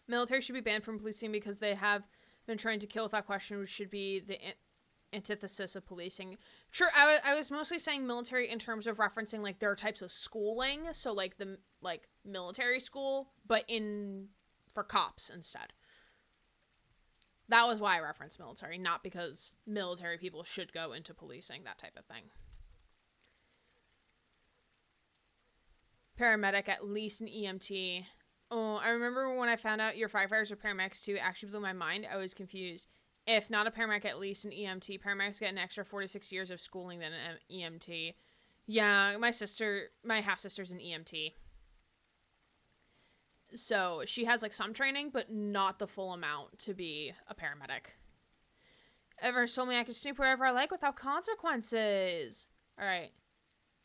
A: Military should be banned from policing because they have been trained to kill without question, which should be the antithesis of policing. Sure, I was mostly saying military in terms of referencing, like, there are types of schooling, so, like, the, like, military school, but for cops instead. That was why I referenced military, not because military people should go into policing, that type of thing. Paramedic, at least an EMT. Oh, I remember when I found out your firefighters are paramedics too, it actually blew my mind. I was confused. If not a paramedic, at least an EMT. Paramedics get an extra 46 years of schooling than an EMT. Yeah, my half-sister's an EMT. So she has, like, some training, but not the full amount to be a paramedic. Ever told me I could snoop wherever I like without consequences. All right.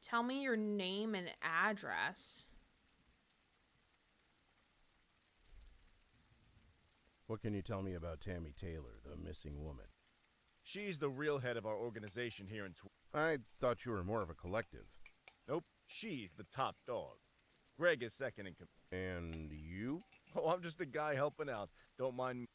A: Tell me your name and address.
D: What can you tell me about Tammy Taylor, the missing woman?
H: She's the real head of our organization here in
D: I thought you were more of a collective.
H: Nope, she's the top dog. Greg is second in command.
D: And you?
H: Oh, I'm just a guy helping out. Don't mind me.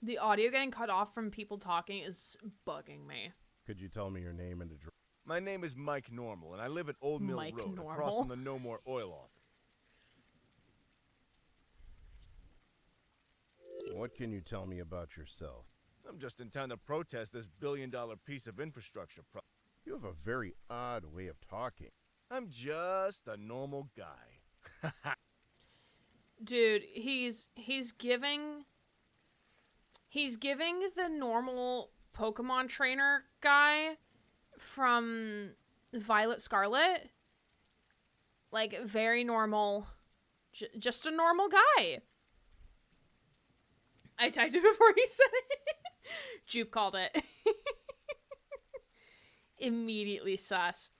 A: The audio getting cut off from people talking is bugging me.
D: Could you tell me your name and address?
H: My name is Mike Normal, and I live at Old Mill
A: Mike
H: Road,
A: Normal.
H: across from the No More Oil office.
D: What can you tell me about yourself?
H: I'm just in town to protest this billion-dollar piece of infrastructure
D: You have a very odd way of talking.
H: I'm just a normal guy.
A: Dude, he's giving the normal Pokemon trainer guy from Violet Scarlet, like, very normal, just a normal guy. I typed it before he said it. Jupe called it. Immediately sus.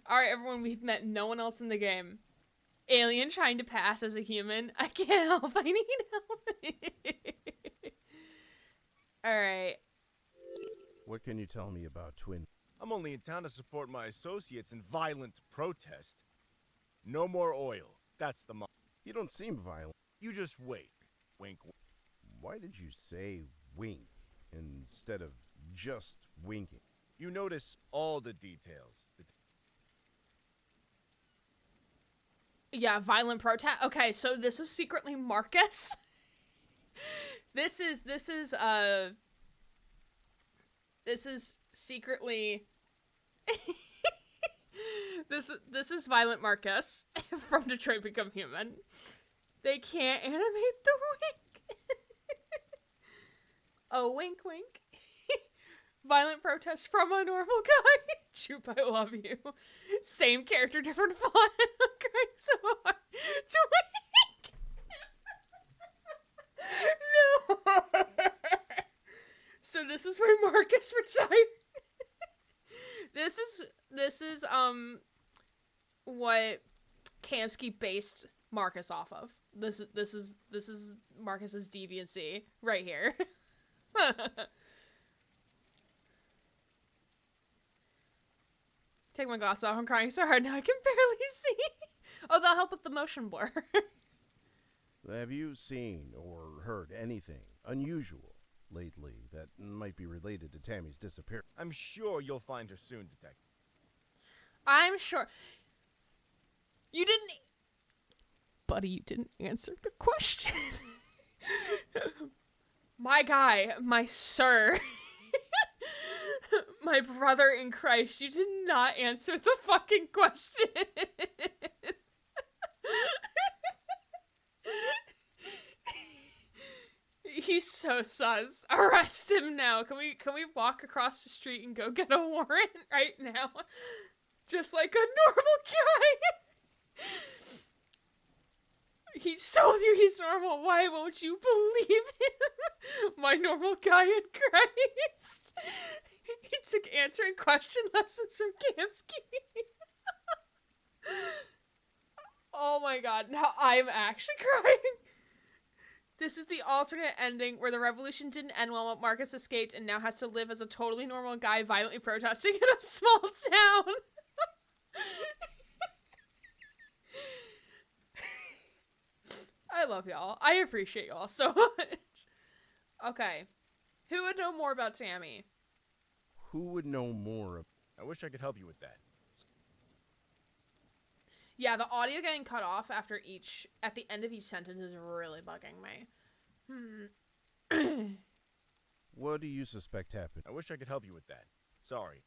A: Alright, everyone, we've met no one else in the game. Alien trying to pass as a human. I can't help. I need help. Alright.
D: What can you tell me about Twin?
H: I'm only in town to support my associates in violent protest. No more oil. That's the motto.
D: You don't seem violent.
H: You just wait. Wink, wink.
D: Why did you say wink instead of just winking?
H: You notice all the details.
A: Yeah, violent protest. Okay, so this is secretly Marcus. This is secretly this is Violent Marcus from Detroit Become Human. They can't animate the wink. Oh, wink wink. Violent protest from a normal guy. Troop, I love you. Same character, different font. I'm crying so hard. No. So this is where Marcus retired. This is what Kamsky based Marcus off of. This is Marcus's deviancy right here. Take my glasses off. I'm crying so hard now I can barely see. Oh, that'll help with the motion blur.
D: Have you seen or heard anything unusual lately that might be related to Tammy's disappearance?
H: I'm sure you'll find her soon, Detective.
A: I'm sure. You didn't... Buddy, you didn't answer the question. My guy, my sir, my brother in Christ, you did not answer the fucking question. He's so sus. Arrest him now. Can we walk across the street and go get a warrant right now? Just like a normal guy. He told you he's normal. Why won't you believe him? My normal guy in Christ. He took answering question lessons from Kamsky. Oh my god, now I'm actually crying. This is the alternate ending where the revolution didn't end well, but Marcus escaped and now has to live as a totally normal guy violently protesting in a small town. I love y'all. I appreciate y'all so much. Okay. Who would know more about Tammy?
D: Who would know more?
H: I wish I could help you with that.
A: Yeah, the audio getting cut off at the end of each sentence is really bugging me.
D: What do you suspect happened?
H: I wish I could help you with that. Sorry.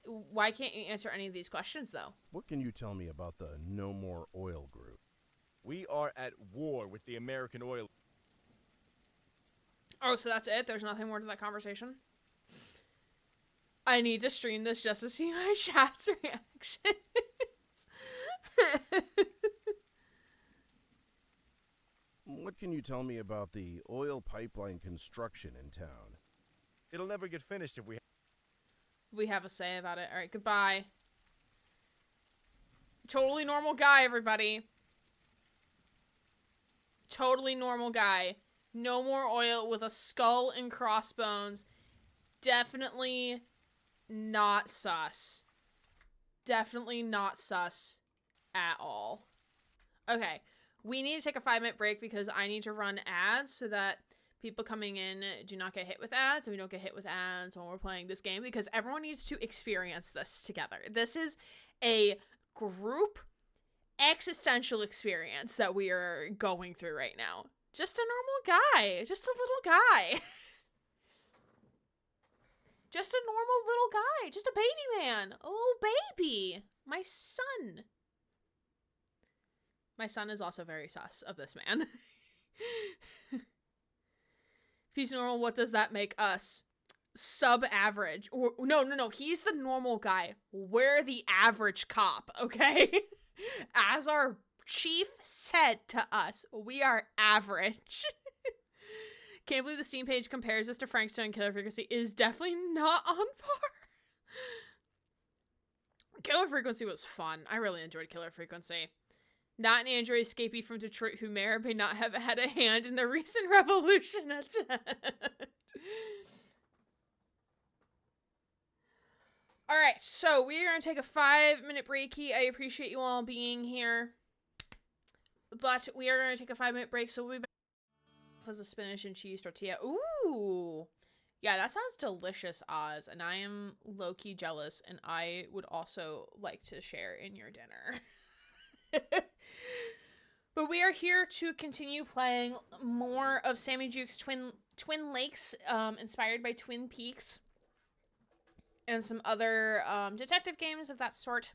A: Why can't you answer any of these questions, though?
D: What can you tell me about the No More Oil group?
H: We are at war with the American oil.
A: Oh, so that's it? There's nothing more to that conversation? I need to stream this just to see my chat's reactions.
D: What can you tell me about the oil pipeline construction in town?
H: It'll never get finished if
A: We have a say about it. Alright, goodbye. Totally normal guy, everybody. Totally normal guy. No more oil with a skull and crossbones. Definitely not sus. Definitely not sus at all. Okay, we need to take a 5-minute break because I need to run ads so that people coming in do not get hit with ads, and we don't get hit with ads when we're playing this game, because everyone needs to experience this together. This is a group existential experience that we are going through right now. Just a normal guy. Just a little guy. Just a normal little guy. Just a baby man. A little baby. My son. My son is also very sus of this man. If he's normal, what does that make us? Sub-average. Or no. He's the normal guy. We're the average cop, okay? As our chief said to us, we are average. Can't believe the Steam page compares this to Frankstone. Killer Frequency is definitely not on par. Killer Frequency was fun. I really enjoyed Killer Frequency. Not an android escapee from Detroit who may or may not have had a hand in the recent revolution attempt. Alright, so we're going to take a 5-minute breaky. I appreciate you all being here. But we are going to take a 5-minute break, so we'll be back with a spinach and cheese tortilla. Ooh! Yeah, that sounds delicious, Oz. And I am low-key jealous, and I would also like to share in your dinner. But we are here to continue playing more of Sammy Jukes' Twin Lakes, inspired by Twin Peaks. And some other detective games of that sort.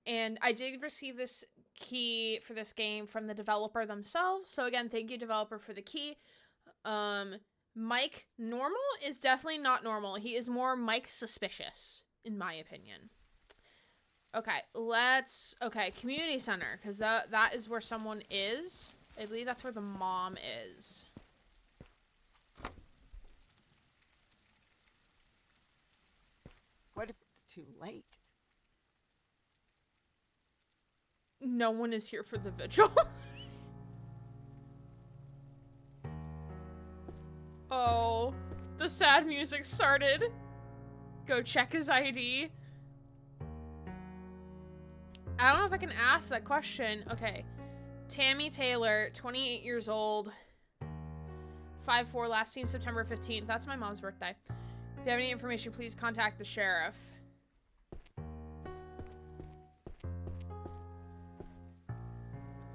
A: And I did receive this key for this game from the developer themselves. So again, thank you, developer, for the key. Mike normal is definitely not normal. He is more Mike suspicious, in my opinion. Okay, okay, community center, because that is where someone is. I believe that's where the mom is.
I: What if it's too late?
A: No one is here for the vigil. Oh, the sad music started. Go check his ID. I don't know if I can ask that question. Okay. Tammy Taylor, 28 years old. 5'4", last seen September 15th. That's my mom's birthday. If you have any information, please contact the sheriff.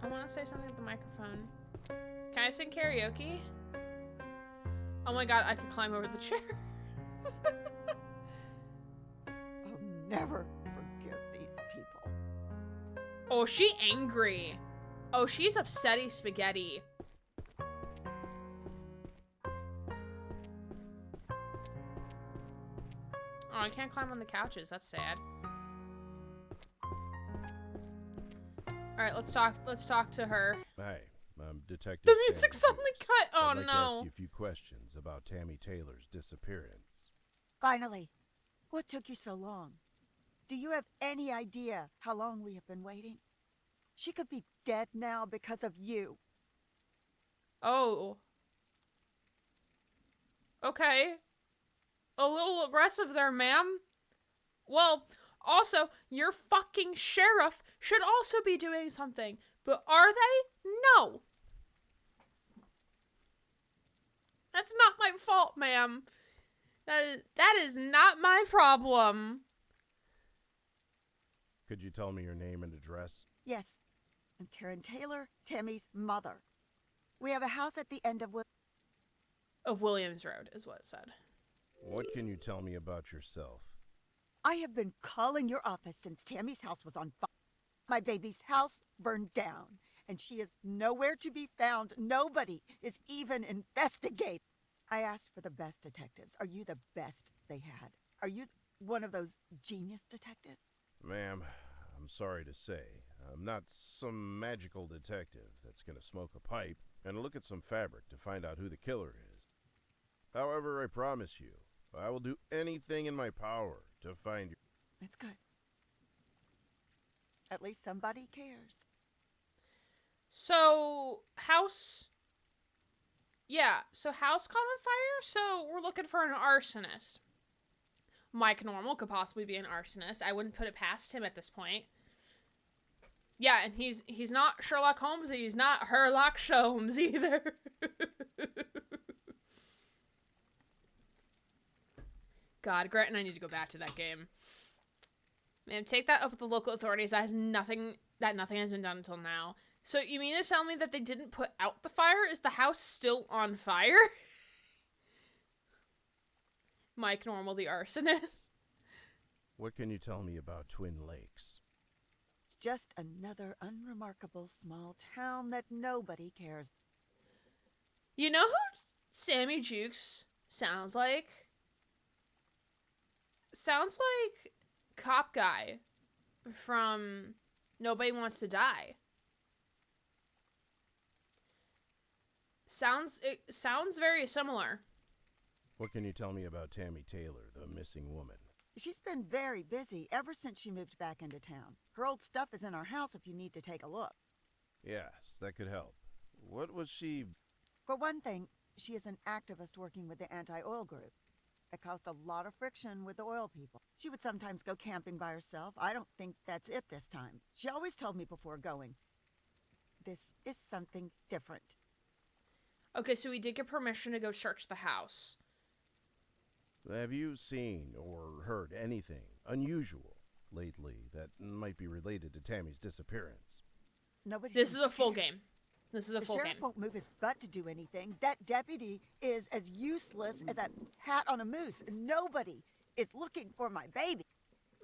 A: I want to say something at the microphone. Can I sing karaoke? Oh my god, I can climb over the chair.
I: I'll never forgive these people.
A: Oh, she angry. Oh, she's upsetty spaghetti. Oh, I can't climb on the couches. That's sad. Alright, let's talk to her.
D: Hi, I'm Detective
A: The music
D: Sammy
A: suddenly
D: Jukes.
A: cut. Oh
D: I'd like to
A: no.
D: ask you a few questions about Tammy Taylor's disappearance.
I: Finally, what took you so long? Do you have any idea how long we have been waiting? She could be dead now because of you.
A: Oh. Okay. A little aggressive there, ma'am. Well, also, your fucking sheriff should also be doing something. But are they? No. That's not my fault, ma'am. That is not my problem.
D: Could you tell me your name and address?
I: Yes, I'm Karen Taylor, Tammy's mother. We have a house at the end
A: Of Williams Road, is what it said.
D: What can you tell me about yourself?
I: I have been calling your office since Tammy's house was on fire. My baby's house burned down, and she is nowhere to be found. Nobody is even investigating. I asked for the best detectives. Are you the best they had? Are you one of those genius detectives?
D: Ma'am, I'm sorry to say, I'm not some magical detective that's gonna smoke a pipe and look at some fabric to find out who the killer is. However, I promise you, I will do anything in my power to find you.
I: That's good. At least somebody cares.
A: So, house caught on fire, so we're looking for an arsonist. Mike Normal could possibly be an arsonist. I wouldn't put it past him at this point. Yeah, and he's not Sherlock Holmes, he's not Herlock Sholmes either. God, Grant and I need to go back to that game. Man, take that up with the local authorities. Nothing has been done until now. So you mean to tell me that they didn't put out the fire? Is the house still on fire? Mike Normal, the arsonist.
D: What can you tell me about Twin Lakes?
I: It's just another unremarkable small town that nobody cares.
A: You know who Sammy Jukes sounds like? Sounds like Cop Guy from Nobody Wants to Die. It sounds very similar.
D: What can you tell me about Tammy Taylor, the missing woman?
I: She's been very busy ever since she moved back into town. Her old stuff is in our house if you need to take a look.
D: Yes, that could help. What was she...
I: For one thing, she is an activist working with the anti-oil group. It caused a lot of friction with the oil people. She would sometimes go camping by herself. I don't think that's it this time. She always told me before going, this is something different.
A: Okay, so we did get permission to go search the house.
D: Have you seen or heard anything unusual lately that might be related to Tammy's disappearance?
I: Nobody.
A: This is a full game. This is a full
I: The
A: game.
I: sheriff won't move his butt to do anything. That deputy is as useless as a hat on a moose. Nobody is looking for my baby.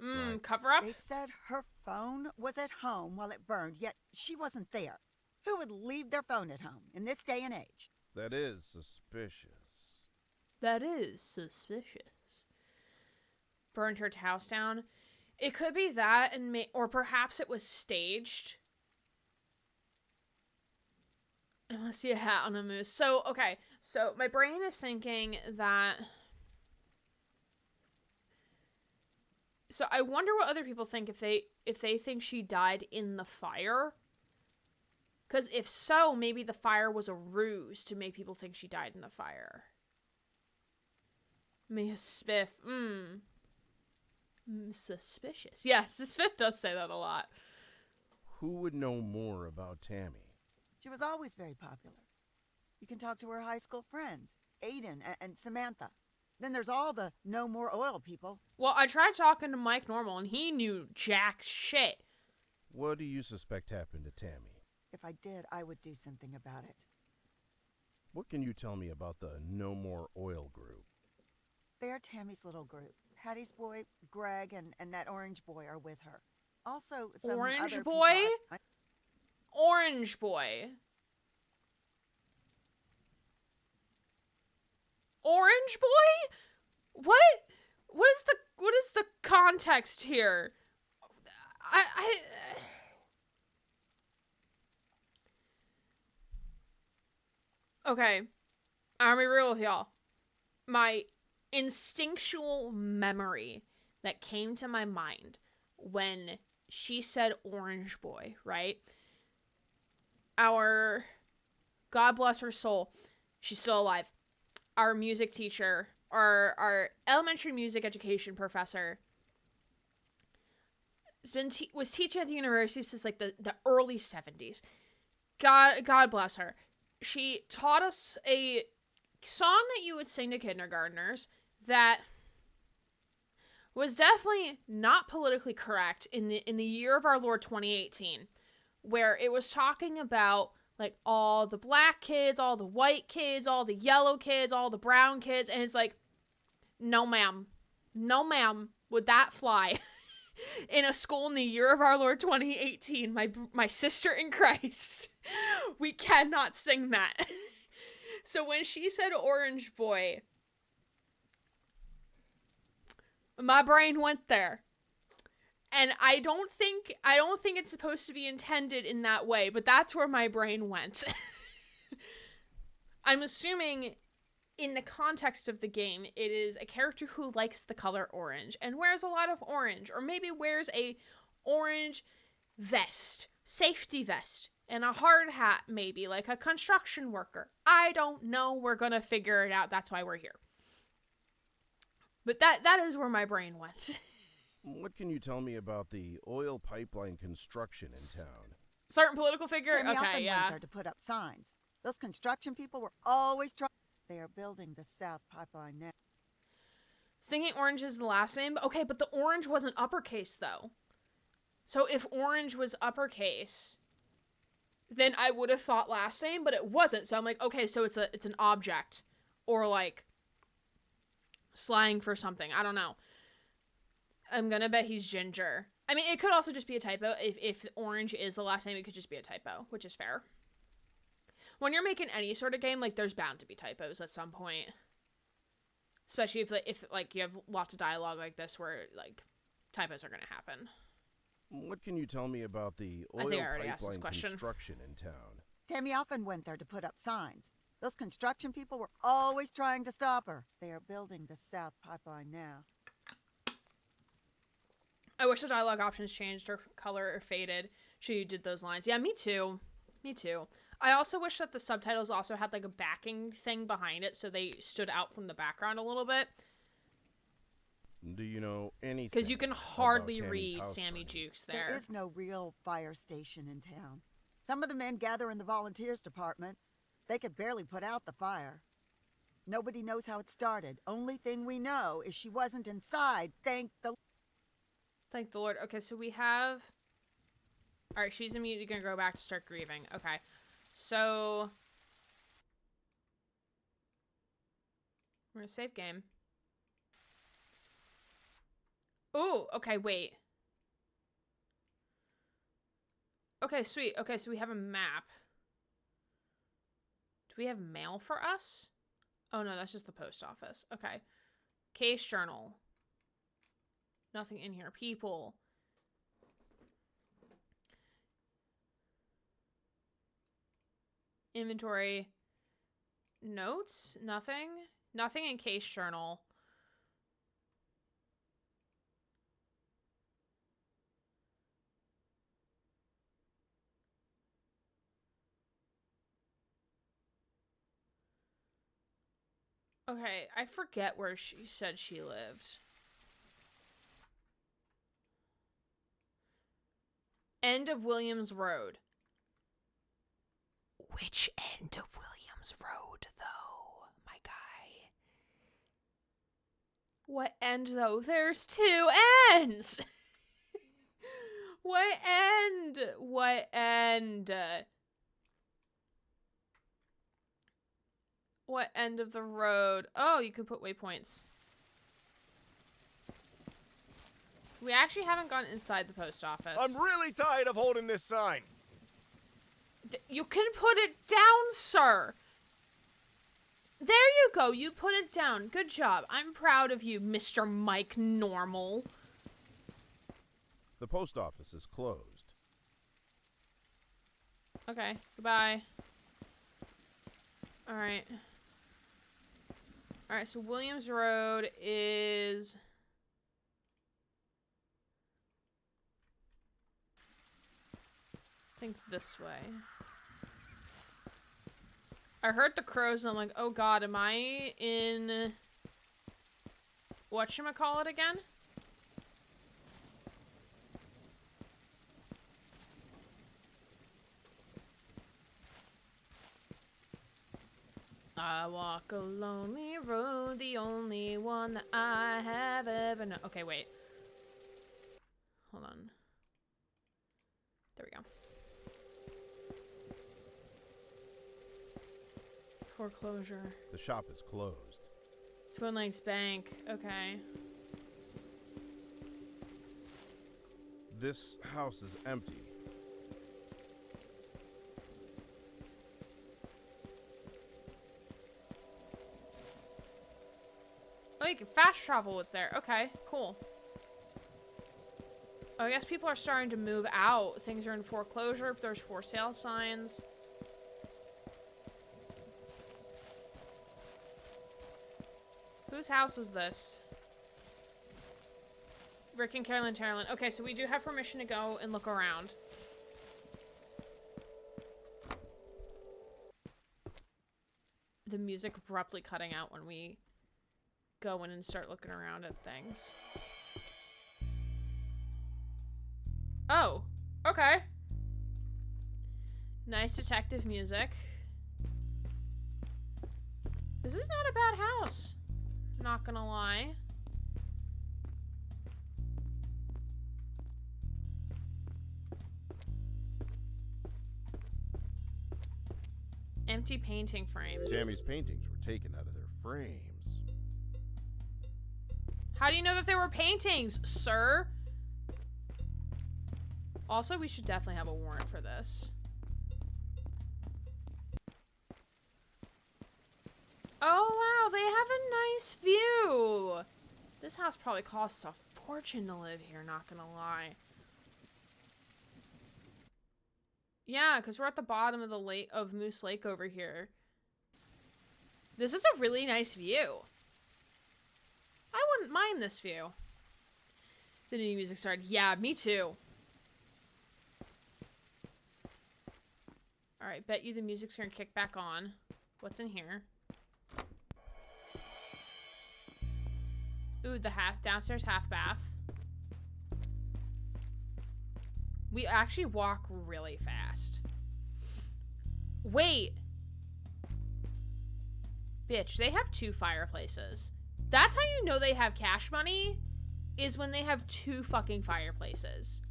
D: Right.
A: Cover up?
I: They said her phone was at home while it burned, yet she wasn't there. Who would leave their phone at home in this day and age?
D: That is suspicious.
A: That is suspicious. Burned her house down. It could be that, or perhaps it was staged. I want to see a hat on a moose. So, okay. So, my brain is thinking that... So, I wonder what other people think if they think she died in the fire. Because if so, maybe the fire was a ruse to make people think she died in the fire. Mia Spiff. Suspicious. Yes, Spiff does say that a lot.
D: Who would know more about Tammy?
I: She was always very popular. You can talk to her high school friends, Aiden and Samantha. Then there's all the no more oil people.
A: Well, I tried talking to Mike Normal, and he knew jack shit.
D: What do you suspect happened to Tammy?
I: If I did, I would do something about it.
D: What can you tell me about the No More Oil group?
I: They are Tammy's little group. Hattie's boy, Greg, and that orange boy are with her. Also, some
A: Orange
I: other
A: boy?
I: people
A: Orange boy. Orange boy? What is the context here? Okay. I'm gonna be real with y'all. My instinctual memory that came to my mind when she said orange boy, right? Our, God bless her soul, she's still alive. Our music teacher, our elementary music education professor, was teaching at the university since like the early 70s. God bless her. She taught us a song that you would sing to kindergartners that was definitely not politically correct in the year of our Lord 2018, where it was talking about like all the black kids, all the white kids, all the yellow kids, all the brown kids, and it's like, no ma'am, would that fly? In a school in the year of our Lord 2018, my sister in Christ, we cannot sing that. So when she said orange boy, my brain went there. And I don't think it's supposed to be intended in that way, but that's where my brain went. I'm assuming in the context of the game, it is a character who likes the color orange and wears a lot of orange, or maybe wears a orange vest, safety vest, and a hard hat, maybe like a construction worker. I don't know. We're gonna figure it out. That's why we're here. But that is where my brain went.
D: What can you tell me about the oil pipeline construction in town?
A: Certain political figure?
I: Tammy
A: Okay,
I: often
A: yeah.
I: went there to put up signs. Those construction people were always trying. They are building the South Pipeline now.
A: I was thinking orange is the last name. Okay, but the orange wasn't uppercase, though. So if orange was uppercase, then I would have thought last name, but it wasn't. So I'm like, okay, so it's an object. Or, like, slang for something. I don't know. I'm gonna bet he's Ginger. I mean, it could also just be a typo. If orange is the last name, it could just be a typo, which is fair. When you're making any sort of game, like, there's bound to be typos at some point. Especially if you have lots of dialogue like this where, like, typos are going to happen.
D: What can you tell me about the oil
A: I think I already asked this
D: pipeline
A: question.
D: construction in town?
I: Tammy often went there to put up signs. Those construction people were always trying to stop her. They are building the South Pipeline now.
A: I wish the dialogue options changed or color or faded. She did those lines. Yeah, me too. Me too. I also wish that the subtitles also had like a backing thing behind it so they stood out from the background a little bit.
D: Do you know anything?
A: Because you can hardly read Sammy Jukes there.
I: There is no real fire station in town. Some of the men gather in the volunteers department. They could barely put out the fire. Nobody knows how it started. Only thing we know is she wasn't inside. Thank the
A: Lord. Okay, so we have... Alright, she's immediately going to go back to start grieving. Okay. So... We're going to save game. Ooh, okay, wait. Okay, sweet. Okay, so we have a map. Do we have mail for us? Oh no, that's just the post office. Okay. Case journal. Nothing in here. People. Inventory. Notes? Nothing? Nothing in case journal. Okay, I forget where she said she lived. End of Williams Road. Which end of Williams Road, though, my guy? What end, though? There's two ends! What end? What end? What end of the road? Oh, you can put waypoints. We actually haven't gone inside the post office.
H: I'm really tired of holding this sign.
A: You can put it down, sir. There you go. You put it down. Good job. I'm proud of you, Mr. Mike Normal.
D: The post office is closed.
A: Okay. Goodbye. Alright. Alright, so Williams Road is... I think this way. I heard the crows and I'm like, oh god, am I in... whatchamacallit again? I walk a lonely road, the only one that I have ever known. Okay, wait. Hold on. There we go. Foreclosure.
D: The shop is closed.
A: Twin Lakes Bank. Okay.
D: This house is empty.
A: Oh, you can fast travel with there. Okay, cool. Oh, I guess people are starting to move out. Things are in foreclosure. There's for sale signs. Whose house is this? Rick and Carolyn Terrelin. Okay, so we do have permission to go and look around. The music abruptly cutting out when we go in and start looking around at things. Oh, okay. Nice detective music. This is not a bad house. Not gonna lie. Empty painting frames.
D: Tammy's paintings were taken out of their frames.
A: How do you know that they were paintings, sir? Also, we should definitely have a warrant for this. Oh, wow, they have a nice view. This house probably costs a fortune to live here, not gonna lie. Yeah, because we're at the bottom of the lake of Moose Lake over here. This is a really nice view. I wouldn't mind this view. The new music started. Yeah, me too. Alright, bet you the music's gonna kick back on. What's in here? Ooh, the downstairs half bath. We actually walk really fast. Wait. Bitch, they have 2 fireplaces. That's how you know they have cash money, is when they have 2 fucking fireplaces.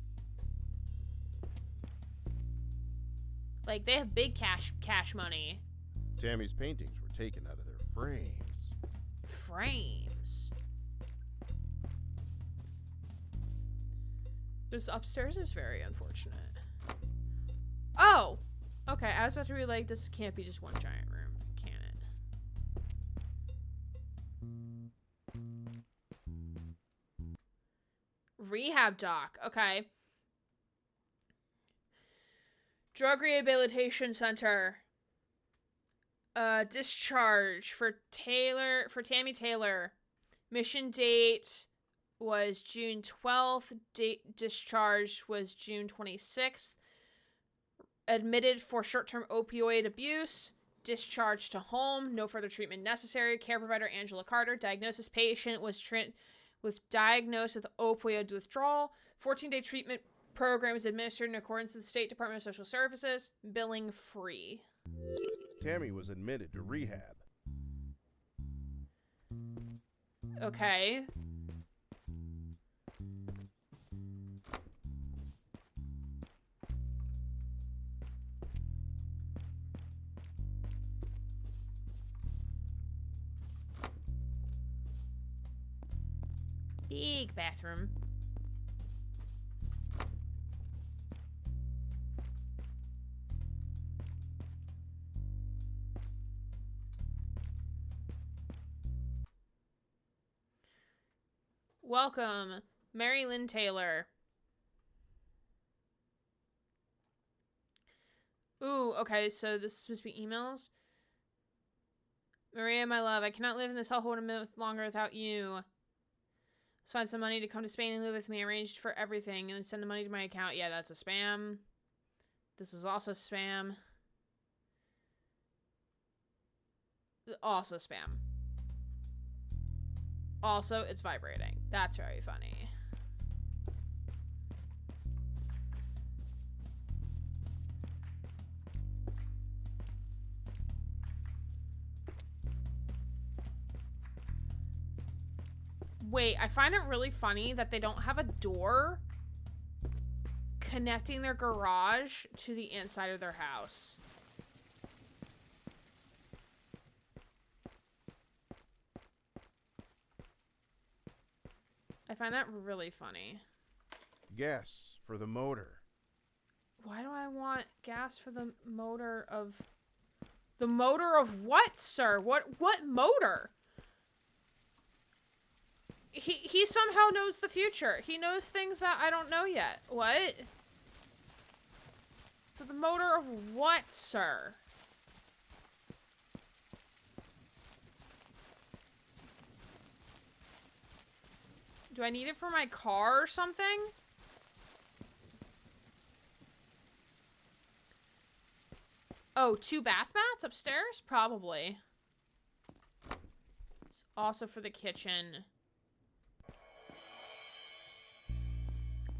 A: Like, they have big cash money.
D: Tammy's paintings were taken out of their frames.
A: Frames. This upstairs is very unfortunate. Oh! Okay, I was about to be like, this can't be just one giant room, can it? Rehab doc. Okay. Drug Rehabilitation Center. Discharge for Tammy Taylor. Mission date was June 12th. Discharge was June 26th. Admitted for short-term opioid abuse. Discharged to home. No further treatment necessary. Care provider Angela Carter. Diagnosis: patient was diagnosed with opioid withdrawal. 14-day treatment program is administered in accordance with the State Department of Social Services. Billing free.
D: Tammy was admitted to rehab.
A: Okay. Big bathroom. Welcome, Mary Lynn Taylor. Ooh, okay, so this is supposed to be emails. Maria, my love, I cannot live in this hellhole a minute longer without you. Let's find some money to come to Spain and live with me. Arranged for everything and send the money to my account. Yeah, that's a spam. This is also spam. Also spam. Also, it's vibrating. That's very funny. Wait, I find it really funny that they don't have a door connecting their garage to the inside of their house. I find that really funny.
D: Gas for the motor.
A: Why do I want gas for the motor of... The motor of what, sir? What motor? He somehow knows the future. He knows things that I don't know yet. What? For the motor of what, sir? Do I need it for my car or something? Oh, 2 bath mats upstairs? Probably. It's also for the kitchen.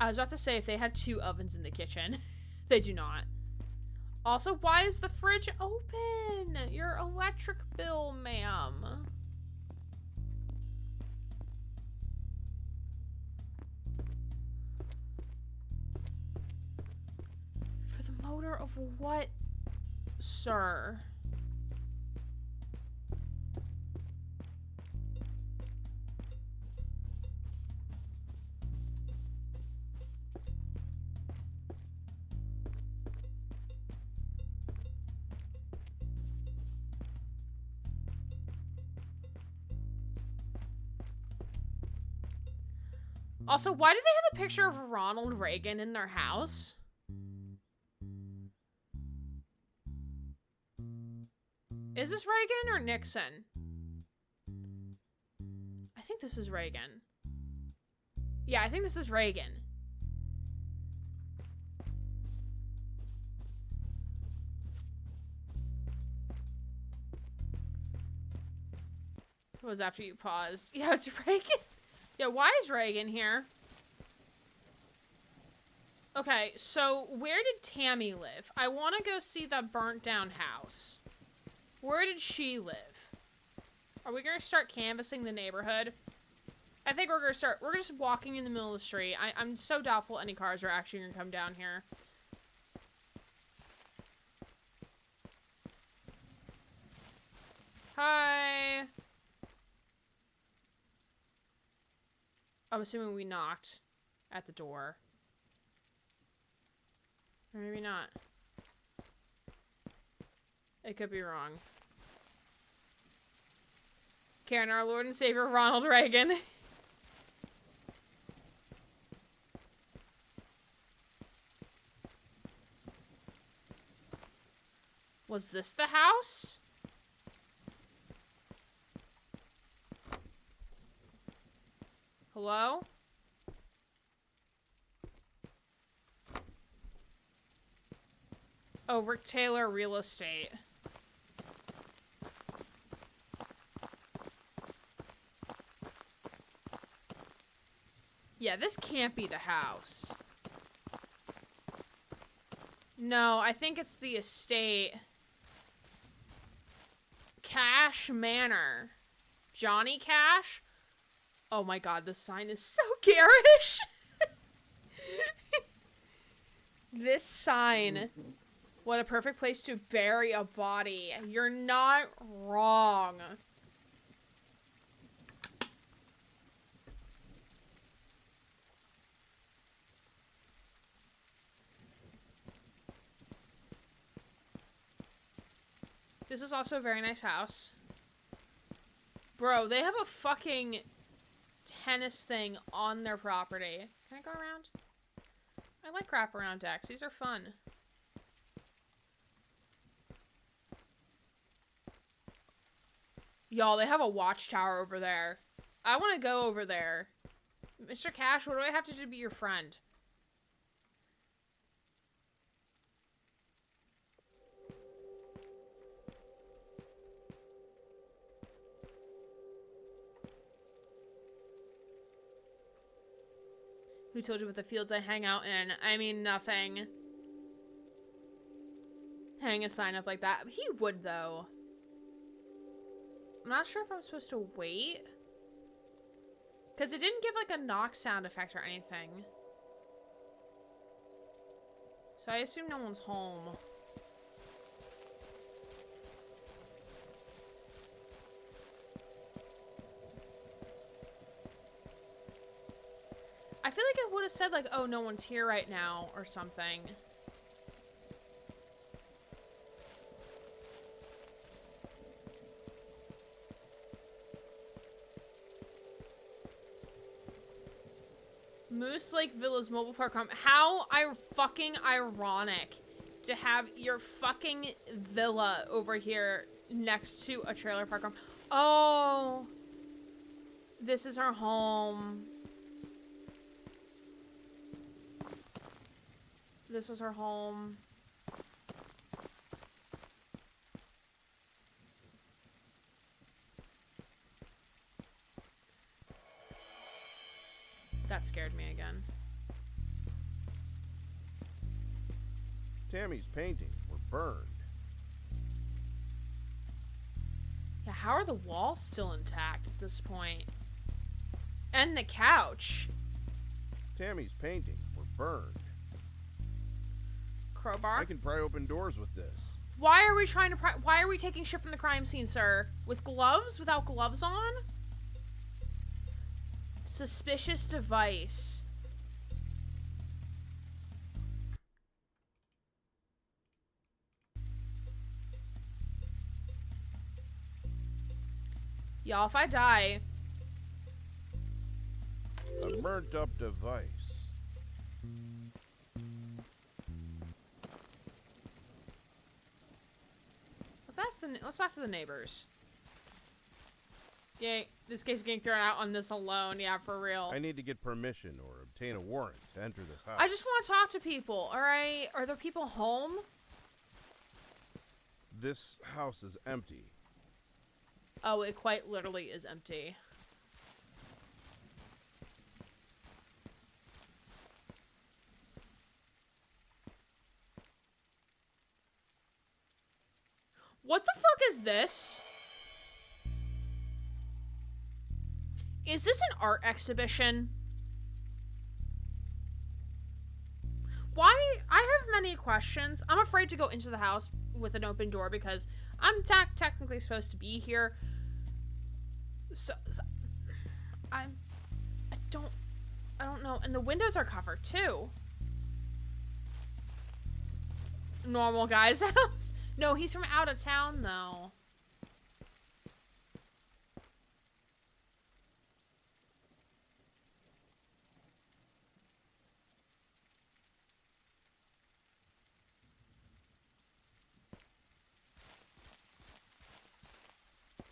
A: I was about to say if they had 2 ovens in the kitchen. They do not. Also, why is the fridge open? Your electric bill, ma'am. For the motor of what, sir? Also, why do they have a picture of Ronald Reagan in their house? Is this Reagan or Nixon? I think this is Reagan. Yeah, I think this is Reagan. What was after you paused? Yeah, it's Reagan. Yeah, why is Reagan here? Okay, so where did Tammy live? I want to go see that burnt down house. Where did she live? Are we going to start canvassing the neighborhood? I think we're just walking in the middle of the street. I'm so doubtful any cars are actually going to come down here. Hi. I'm assuming we knocked at the door. Or maybe not. It could be wrong. Karen, our Lord and Savior, Ronald Reagan. Was this the house? Hello? Oh, Rick Taylor Real Estate. Yeah, this can't be the house. No, I think it's the estate. Cash Manor. Johnny Cash? Oh my god, this sign is so garish. This sign. What a perfect place to bury a body. You're not wrong. This is also a very nice house. Bro, they have a fucking tennis thing on their property. Can I go around? I like wraparound decks. These are fun. Y'all, they have a watchtower over there. I want to go over there. Mr. Cash, what do I have to do to be your friend? Who told you what the fields I hang out in? I mean, nothing. Hang a sign up like that. He would, though. I'm not sure if I'm supposed to wait. Because it didn't give, like, a knock sound effect or anything. So I assume no one's home. I feel like it would have said, like, oh, no one's here right now, or something. Moose Lake Villa's mobile park home. How fucking ironic to have your fucking villa over here next to a trailer park home. Oh, this is our home. This was her home. That scared me again.
D: Tammy's paintings were burned.
A: Yeah, how are the walls still intact at this point? And the couch.
D: Tammy's paintings were burned.
A: Crowbar.
D: I can pry open doors with this.
A: Why are we trying to why are we taking shit from the crime scene, sir? With gloves? Without gloves on? Suspicious device. Y'all, if I die...
D: A burnt up device.
A: Let's talk to the neighbors. Yeah, this case is getting thrown out on this alone. Yeah, for real.
D: I need to get permission or obtain a warrant to enter this house.
A: I just want to talk to people, alright? Are there people home?
D: This house is empty.
A: Oh, it quite literally is empty. What the fuck is this? Is this an art exhibition? Why? I have many questions. I'm afraid to go into the house with an open door because I'm technically supposed to be here. So I don't know. And the windows are covered too. Normal guy's house. No, he's from out of town though.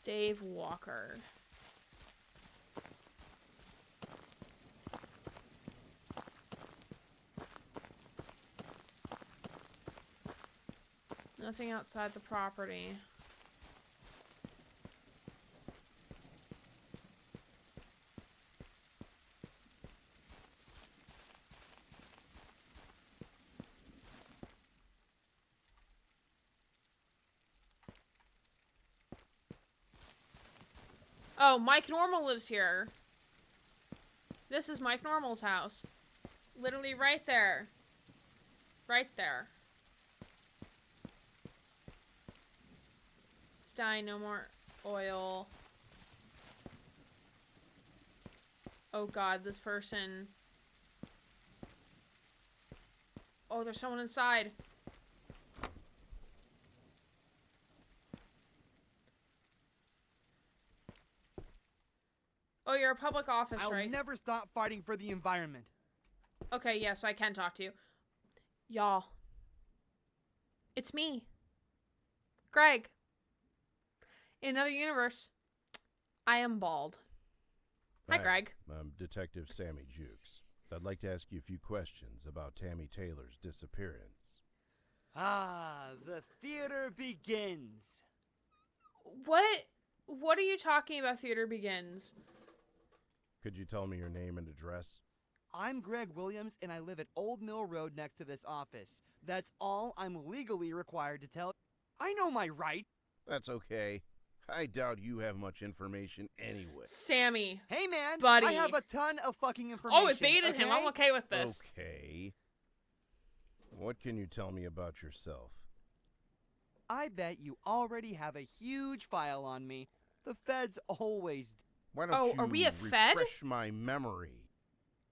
A: Dave Walker. Nothing outside the property. Oh, Mike Normal lives here. This is Mike Normal's house. Literally right there. Right there. It's dying, no more oil. Oh god, this person. Oh, there's someone inside. Oh, you're a public office,
J: I'll
A: right?
J: never stop fighting for the environment.
A: Okay, yeah, so I can talk to you. Y'all. It's me. Greg. In another universe, I am bald. Hi, Greg.
D: I'm Detective Sammy Jukes. I'd like to ask you a few questions about Tammy Taylor's disappearance.
J: Ah, the theater begins.
A: What are you talking about, theater begins?
D: Could you tell me your name and address?
J: I'm Greg Williams, and I live at Old Mill Road next to this office. That's all I'm legally required to tell. I know my right.
D: That's okay. I doubt you have much information anyway.
A: Sammy.
J: Hey, man.
A: Buddy.
J: I have a ton of fucking information.
A: Oh, it baited him. I'm okay with this.
D: Okay. What can you tell me about yourself?
J: I bet you already have a huge file on me. The feds always do.
D: Why don't you
A: are we a Fed?
D: refresh my memory?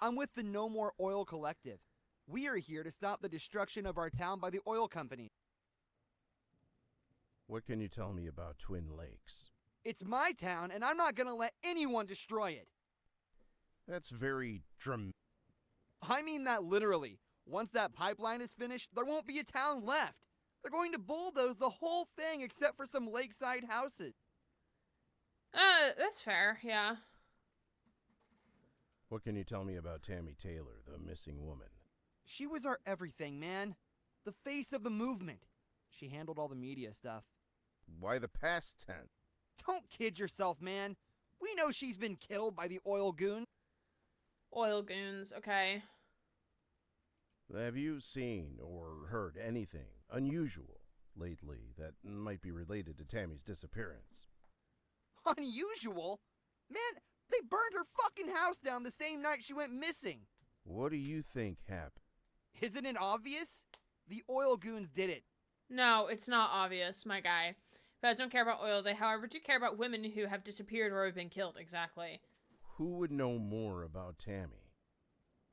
J: I'm with the No More Oil Collective. We are here to stop the destruction of our town by the oil company.
D: What can you tell me about Twin Lakes?
J: It's my town, and I'm not gonna let anyone destroy it.
D: That's very
J: I mean that literally. Once that pipeline is finished, there won't be a town left. They're going to bulldoze the whole thing except for some lakeside houses.
A: That's fair, yeah.
D: What can you tell me about Tammy Taylor, the missing woman?
J: She was our everything, man. The face of the movement. She handled all the media stuff.
D: Why the past tense?
J: Don't kid yourself, man. We know she's been killed by the oil goon.
A: Oil goons, okay.
D: Have you seen or heard anything unusual lately that might be related to Tammy's disappearance?
J: Unusual? Man, they burned her fucking house down the same night she went missing.
D: What do you think happened?
J: Isn't it obvious? The oil goons did it.
A: No, it's not obvious, my guy. Feds don't care about oil. They, however, do care about women who have disappeared or have been killed. Exactly.
D: Who would know more about Tammy?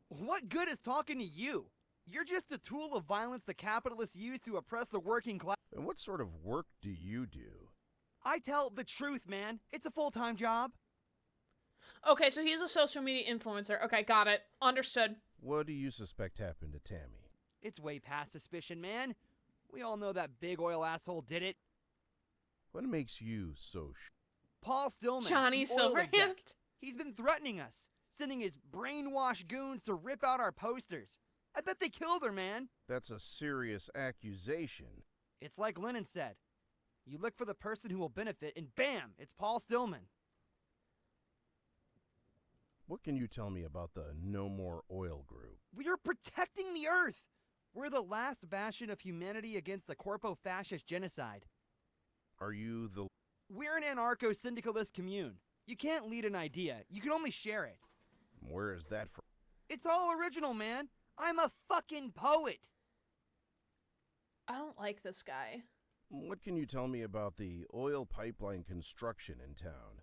J: What good is talking to you? You're just a tool of violence the capitalists use to oppress the working class.
D: And what sort of work do you do?
J: I tell the truth, man. It's a full-time job.
A: Okay, so he's a social media influencer. Okay, got it. Understood.
D: What do you suspect happened to Tammy?
J: It's way past suspicion, man. We all know that big oil asshole did it.
D: What makes you so
J: Paul Stillman.
A: Johnny
J: the oil exec.
A: Silverhand?
J: He's been threatening us, sending his brainwashed goons to rip out our posters. I bet they killed her, man.
D: That's a serious accusation.
J: It's like Lennon said. You look for the person who will benefit, and bam, it's Paul Stillman.
D: What can you tell me about the No More Oil Group?
J: We are protecting the Earth. We're the last bastion of humanity against the corpo-fascist genocide.
D: Are you the...
J: We're an anarcho-syndicalist commune. You can't lead an idea. You can only share it.
D: Where is that from?
J: It's all original, man. I'm a fucking poet.
A: I don't like this guy.
D: What can you tell me about the oil pipeline construction in town?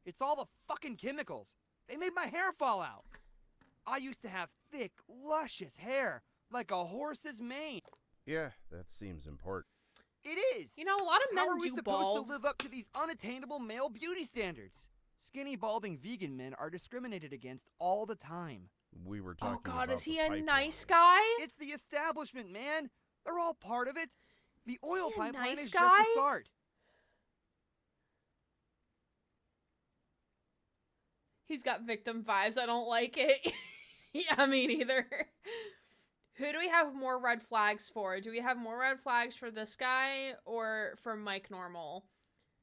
J: It's all the fucking chemicals. They made my hair fall out. I used to have thick, luscious hair, like a horse's mane.
D: Yeah, that seems important.
J: It is.
A: You know, a lot of men
J: How are we
A: do
J: supposed
A: bald.
J: to live up to these unattainable male beauty standards? Skinny, balding vegan men are discriminated against all the time.
D: We were talking
A: Oh god,
D: about
A: is he
D: the
A: a
D: pipeline.
A: nice guy?
J: It's the establishment, man. They're all part of it. The
A: Is
J: oil
A: he a
J: pipeline
A: nice
J: is
A: guy?
J: just the start.
A: He's got victim vibes. I don't like it. Yeah, me neither. Who do we have more red flags for? Do we have more red flags for this guy or for Mike Normal?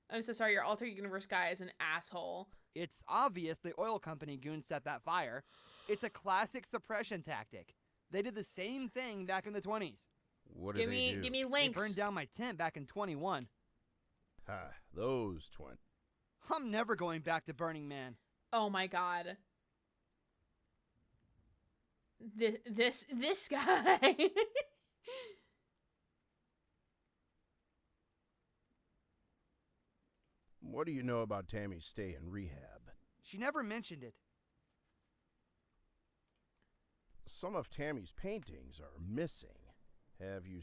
A: I'm so sorry, your alter universe guy is an asshole.
J: It's obvious the oil company goons set that fire. It's a classic suppression tactic. They did the same thing back in the 20s.
D: What did they do?
A: Give me
J: They
A: links.
J: burned down my tent back in 21.
D: Ha, those 20.
J: I'm never going back to Burning Man.
A: Oh my god. This guy.
D: What do you know about Tammy's stay in rehab?
J: She never mentioned it.
D: Some of Tammy's paintings are missing. Have you...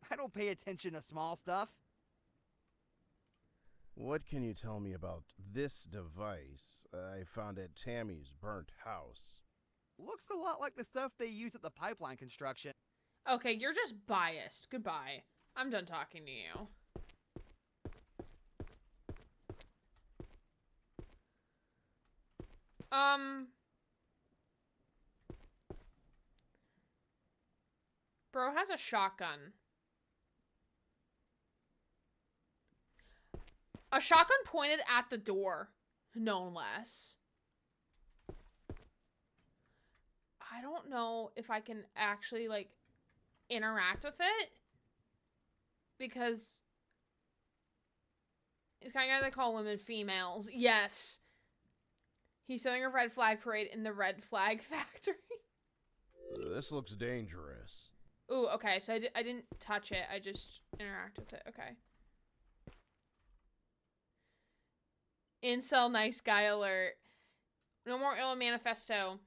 J: I don't pay attention to small stuff.
D: What can you tell me about this device I found at Tammy's burnt house?
J: Looks a lot like the stuff they use at the pipeline construction.
A: Okay, you're just biased. Goodbye. I'm done talking to you. Bro has a shotgun. A shotgun pointed at the door, no less. I don't know if I can actually, like, interact with it. Because it's kind of guy they call women females. Yes. He's throwing a red flag parade in the red flag factory.
D: This looks dangerous.
A: Ooh, okay, so I didn't touch it. I just interact with it. Okay. Incel nice guy alert. No more oil manifesto.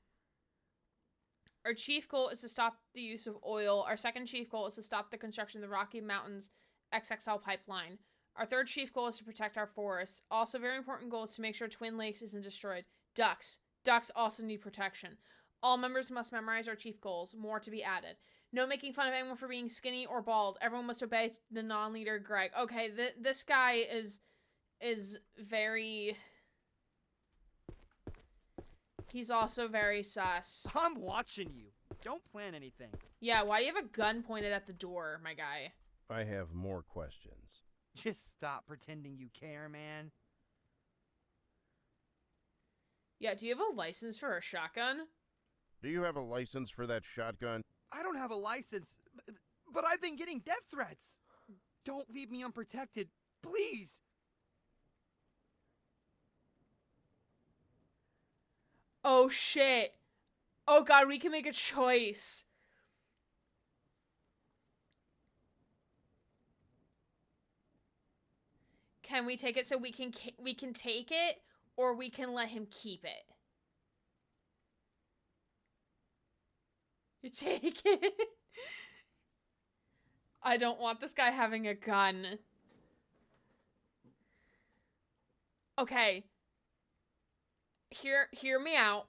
A: Our chief goal is to stop the use of oil. Our second chief goal is to stop the construction of the Rocky Mountains XXL pipeline. Our third chief goal is to protect our forests. Also, very important goal is to make sure Twin Lakes isn't destroyed. Ducks. Ducks also need protection. All members must memorize our chief goals. More to be added. No making fun of anyone for being skinny or bald. Everyone must obey the non-leader Greg. Okay, this guy is very... He's also very sus.
J: I'm watching you. Don't plan anything.
A: Yeah, why do you have a gun pointed at the door, my guy?
D: I have more questions.
J: Just stop pretending you care, man.
A: Yeah, do you have a license for a shotgun?
D: Do you have a license for that shotgun?
J: I don't have a license, but I've been getting death threats. Don't leave me unprotected, please.
A: Oh, shit. Oh, God, we can make a choice. Can we take it so we can take it, or we can let him keep it? You take it? I don't want this guy having a gun. Okay. Hear me out.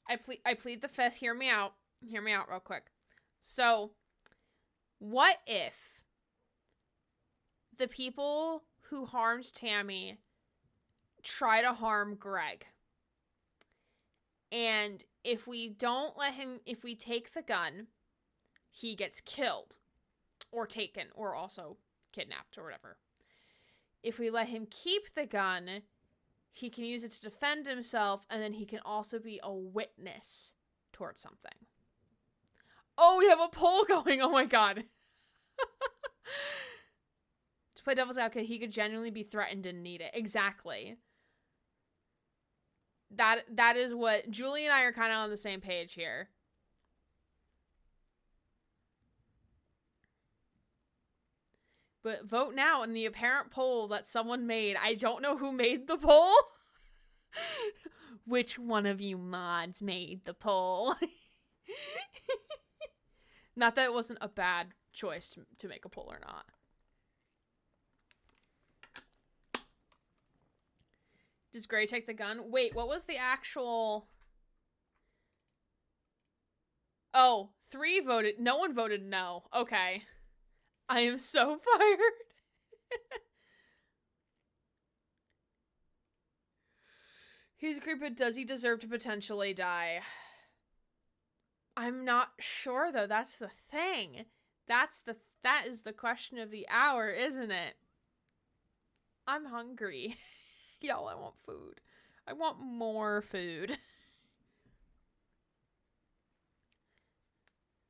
A: I plead the fifth. Hear me out. Hear me out real quick. So, what if the people who harmed Tammy try to harm Greg? And if we don't let him, if we take the gun, he gets killed or taken or also kidnapped or whatever. If we let him keep the gun, he can use it to defend himself, and then he can also be a witness towards something. Oh, we have a poll going. Oh my god. To play devil's advocate, he could genuinely be threatened and need it. Exactly. That is what Julie and I are kind of on the same page here. But vote now in the apparent poll that someone made. I don't know who made the poll. Which one of you mods made the poll? Not that it wasn't a bad choice to make a poll or not. Does Gray take the gun? Wait, what was the actual... Oh, 3 voted. No one voted no. Okay. I am so fired. He's a creep, but does he deserve to potentially die? I'm not sure, though. That's the thing. That is the question of the hour, isn't it? I'm hungry. Y'all, I want food. I want more food.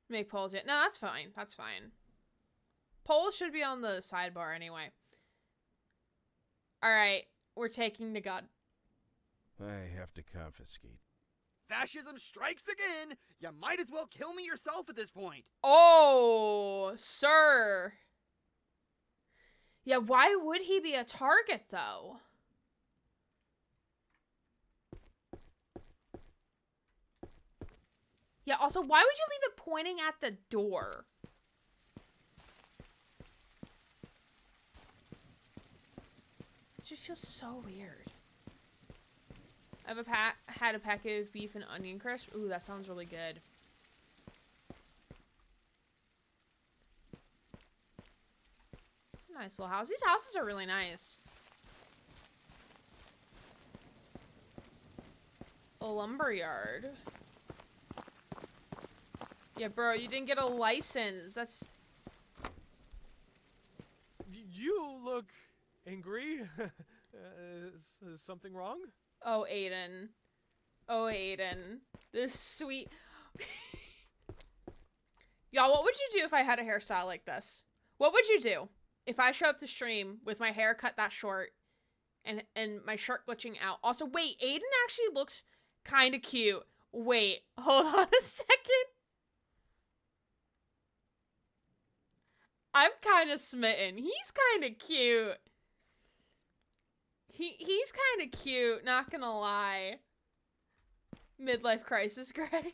A: Make polls yet? No, that's fine. That's fine. Polls should be on the sidebar anyway. Alright, we're taking the gun.
D: I have to confiscate.
J: Fascism strikes again! You might as well kill me yourself at this point!
A: Oh, sir. Yeah, why would he be a target, though? Yeah, also, why would you leave it pointing at the door? It just feels so weird. I've had a packet of beef and onion crisp. Ooh, that sounds really good. It's a nice little house. These houses are really nice. A lumberyard. Yeah, bro, you didn't get a license. That's...
K: You look angry. Is something wrong?
A: Oh, Aiden. Oh, Aiden. This sweet... Y'all, what would you do if I had a hairstyle like this? What would you do if I show up to stream with my hair cut that short and my shirt glitching out? Also, wait, Aiden actually looks kind of cute. Wait, hold on a second. I'm kind of smitten. He's kind of cute. He's kind of cute, not gonna lie. Midlife crisis, Gray.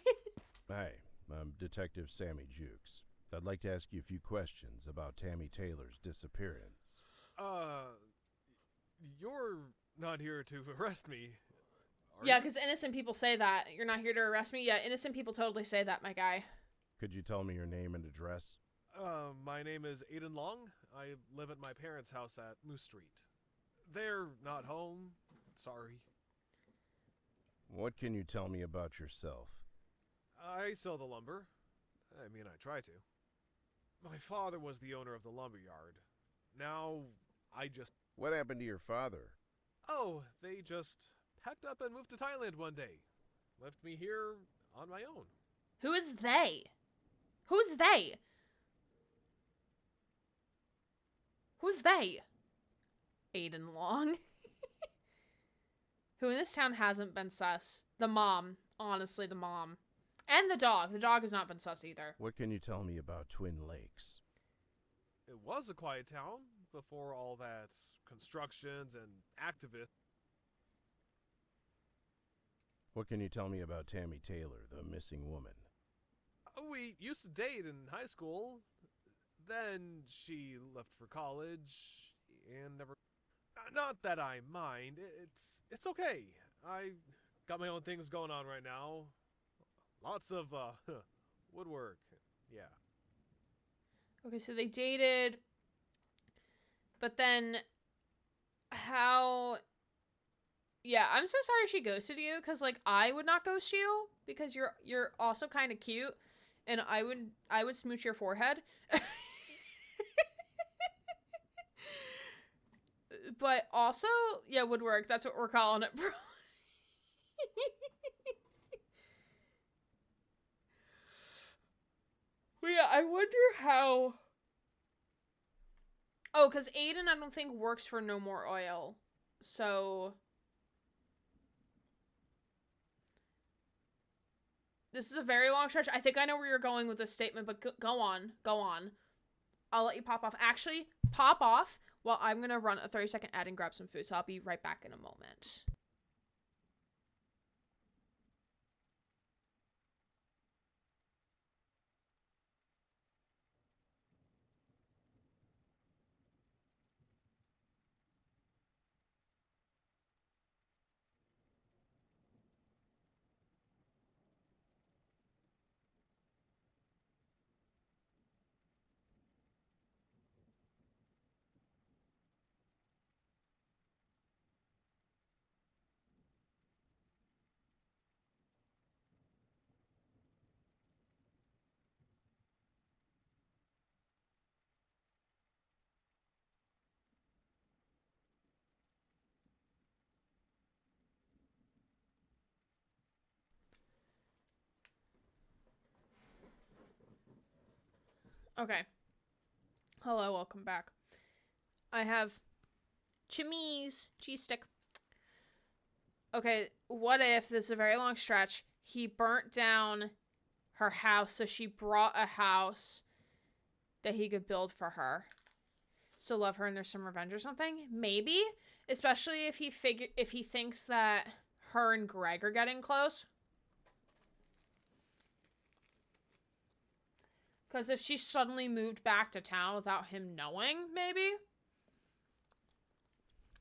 D: Hi, I'm Detective Sammy Jukes. I'd like to ask you a few questions about Tammy Taylor's disappearance.
K: You're not here to arrest me, are
A: Yeah,
K: you?
A: because innocent people say that. You're not here to arrest me? Yeah, innocent people totally say that, my guy.
D: Could you tell me your name and address?
K: My name is Aiden Long. I live at my parents' house at Moose Street. They're not home. Sorry.
D: What can you tell me about yourself?
K: I sell the lumber. I mean, I try to. My father was the owner of the lumber yard. Now, I just...
D: What happened to your father?
K: Oh, they just packed up and moved to Thailand one day. Left me here on my own.
A: Who is they? Who's they? Who's they? Aiden Long. Who in this town hasn't been sus? The mom. Honestly, the mom. And the dog. The dog has not been sus either.
D: What can you tell me about Twin Lakes?
K: It was a quiet town before all that constructions and activists.
D: What can you tell me about Tammy Taylor, the missing woman?
K: We used to date in high school. Then she left for college and never... Not that I mind. It's okay. I got my own things going on right now. Lots of woodwork. Yeah.
A: Okay, so they dated. But then how... Yeah, I'm so sorry she ghosted you, because like I would not ghost you because you're also kind of cute, and I would smooch your forehead. But also, yeah, woodwork, that's what we're calling it, bro. But yeah, I wonder how... Oh, because Aiden, I don't think, works for No More Oil. So... This is a very long stretch. I think I know where you're going with this statement, but go on. Go on. I'll let you pop off. Actually, pop off while I'm going to run a 30-second ad and grab some food. So I'll be right back in a moment. Okay. Hello, welcome back. I have cheese stick. Okay, what if, this is a very long stretch, he burnt down her house, so she brought a house that he could build for her. So love her and there's some revenge or something? Maybe. Especially if he thinks that her and Greg are getting close. Because if she suddenly moved back to town without him knowing, maybe?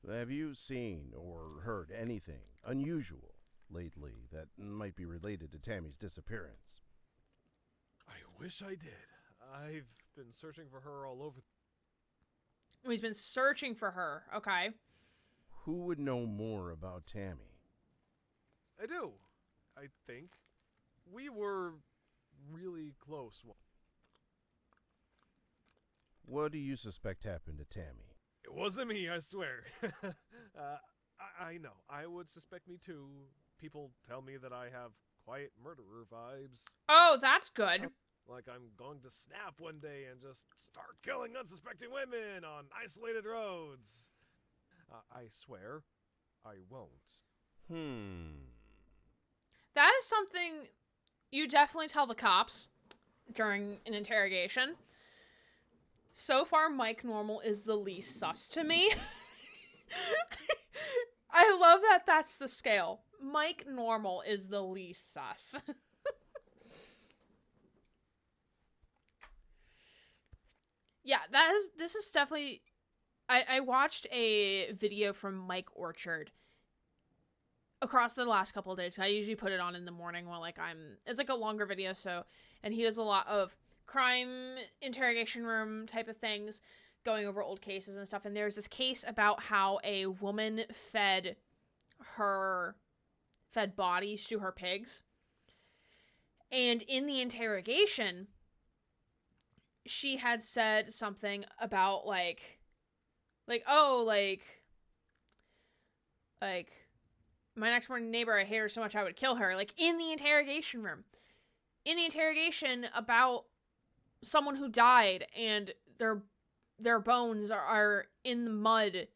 D: Have you seen or heard anything unusual lately that might be related to Tammy's disappearance?
K: I wish I did. I've been searching for her all over.
A: He's been searching for her. Okay.
D: Who would know more about Tammy?
K: I do. I think. We were really close.
D: What do you suspect happened to Tammy?
K: It wasn't me, I swear. I know. I would suspect me too. People tell me that I have quiet murderer vibes.
A: Oh, that's good.
K: Like I'm going to snap one day and just start killing unsuspecting women on isolated roads. I swear, I won't.
A: That is something you definitely tell the cops during an interrogation. So far, Mike Normal is the least sus to me. I love that that's the scale. Mike Normal is the least sus. Yeah, this is definitely... I watched a video from Mike Orchard across the last couple of days. I usually put it on in the morning while it's like a longer video, so, and he does a lot of crime interrogation room type of things, going over old cases and stuff. And there's this case about how a woman fed bodies to her pigs. And in the interrogation, she had said something about like my next door neighbor, I hate her so much I would kill her. Like in the interrogation room. In the interrogation about someone who died and their bones are in the mud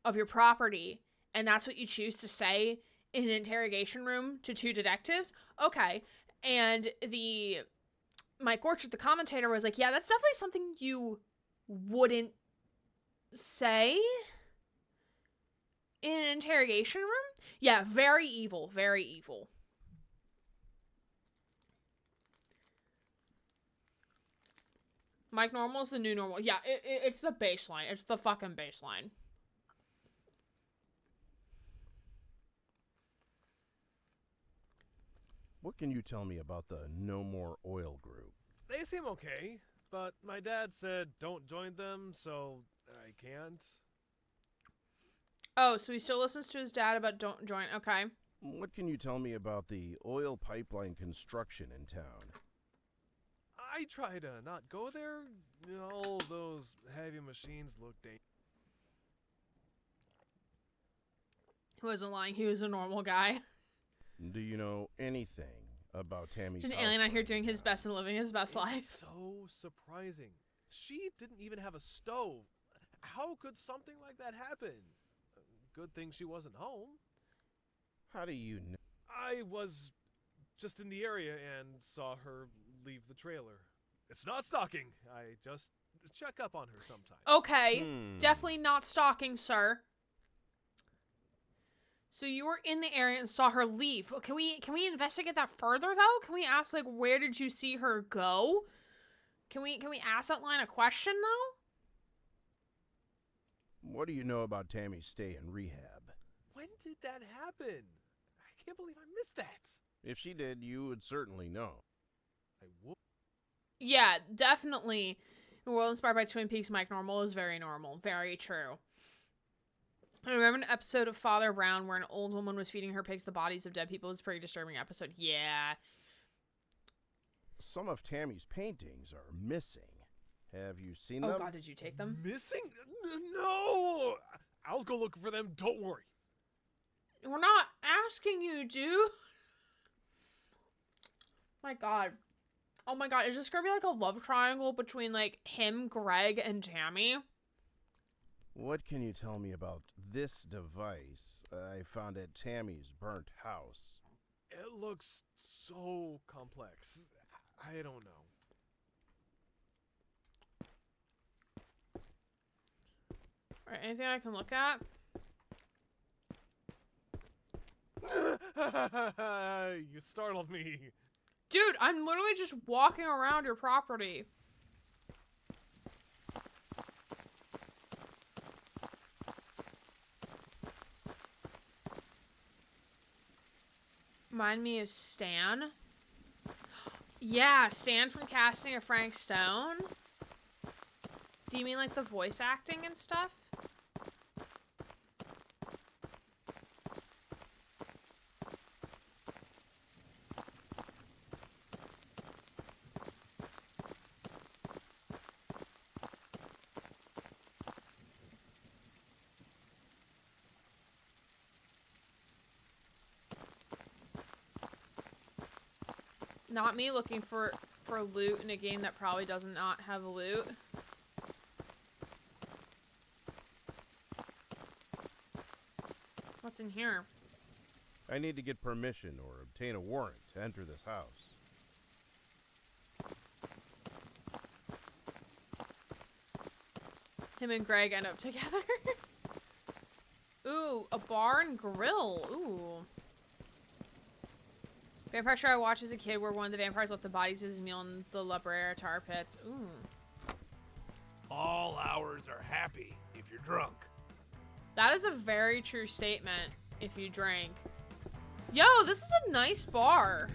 A: of your property, and that's what you choose to say in an interrogation room to two detectives. Okay. And Mike Orchard, the commentator, was like, yeah, that's definitely something you wouldn't say in an interrogation room. Yeah, very evil, very evil. Mike Normal's the new normal. Yeah, it's the baseline. It's the fucking baseline.
D: What can you tell me about the No More Oil group?
K: They seem okay, but my dad said don't join them, so I can't.
A: Oh, so he still listens to his dad about don't join. Okay.
D: What can you tell me about the oil pipeline construction in town?
K: I try to not go there. All those heavy machines look dangerous.
A: He wasn't lying. He was a normal guy.
D: Do you know anything about Tammy's
A: Just an
D: house
A: alien out here
D: burning
A: doing his
D: down?
A: best and living his best life.
K: It's so surprising. She didn't even have a stove. How could something like that happen? Good thing she wasn't home.
D: How do you know?
K: I was just in the area and saw her leave the trailer. It's not stalking. I just check up on her sometimes.
A: Okay. Definitely not stalking, sir. So you were in the area and saw her leave. Can we investigate that further though? Can we ask like where did you see her go? Can we ask that line of question though?
D: What do you know about Tammy's stay in rehab?
K: When did that happen? I can't believe I missed that.
D: If she did, you would certainly know.
K: I would.
A: Yeah, definitely. The world inspired by Twin Peaks Mike Normal is very normal. Very true. I remember an episode of Father Brown where an old woman was feeding her pigs the bodies of dead people. It was a pretty disturbing episode. Yeah.
D: Some of Tammy's paintings are missing. Have you seen
A: Oh
D: them?
A: god, did you take them?
K: Missing? No! I'll go look for them. Don't worry.
A: We're not asking you, dude. My god. Oh my god, is this gonna be like a love triangle between like him, Greg, and Tammy?
D: What can you tell me about this device I found at Tammy's burnt house?
K: It looks so complex. I don't know.
A: Alright, anything I can look at?
K: You startled me.
A: Dude, I'm literally just walking around your property. Remind me of Stan. Yeah, Stan from Casting of Frank Stone. Do you mean like the voice acting and stuff? Not me looking for loot in a game that probably does not have loot. What's in here?
D: I need to get permission or obtain a warrant to enter this house.
A: Him and Greg end up together. Ooh, a bar and grill. Ooh. Vampire show I watched as a kid where one of the vampires left the bodies of his meal in the La Brea tar pits. Ooh.
L: All hours are happy if you're drunk.
A: That is a very true statement if you drink. Yo, this is a nice bar.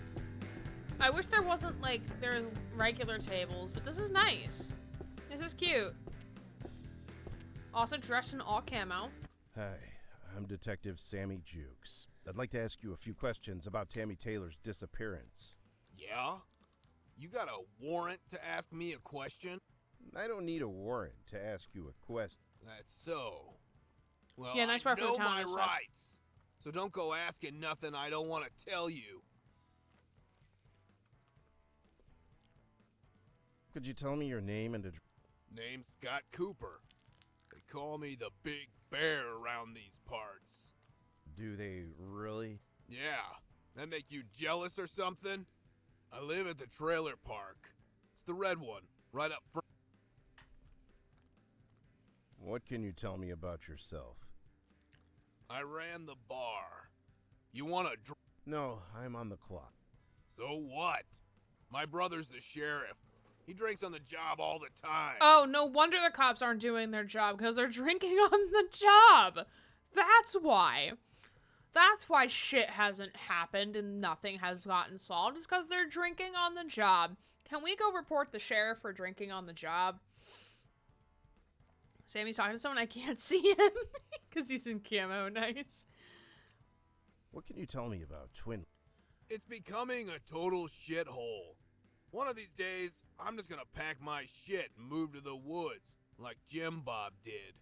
A: I wish there wasn't like, there's regular tables, but this is nice. This is cute. Also dressed in all camo.
D: Hi, I'm Detective Sammy Jukes. I'd like to ask you a few questions about Tammy Taylor's disappearance.
L: Yeah? You got a warrant to ask me a question?
D: I don't need a warrant to ask you a question.
L: That's so. Well,
A: Yeah, nice
L: I
A: bar for the
L: know
A: town,
L: my
A: this says.
L: rights. So don't go asking nothing I don't want to tell you.
D: Could you tell me your name and address?
L: Name's Scott Cooper. They call me the Big Bear around these parts.
D: Do they really?
L: Yeah. That make you jealous or something? I live at the trailer park. It's the red one, right up front.
D: What can you tell me about yourself?
L: I ran the bar. You want to
D: No, I'm on the clock.
L: So what? My brother's the sheriff. He drinks on the job all the time.
A: Oh, no wonder the cops aren't doing their job, because they're drinking on the job. That's why. That's why shit hasn't happened and nothing has gotten solved, is because they're drinking on the job. Can we go report the sheriff for drinking on the job? Sammy's talking to someone, I can't see him, because he's in camo, nice.
D: What can you tell me about Twin?
L: It's becoming a total shithole. One of these days, I'm just gonna pack my shit and move to the woods, like Jim Bob did.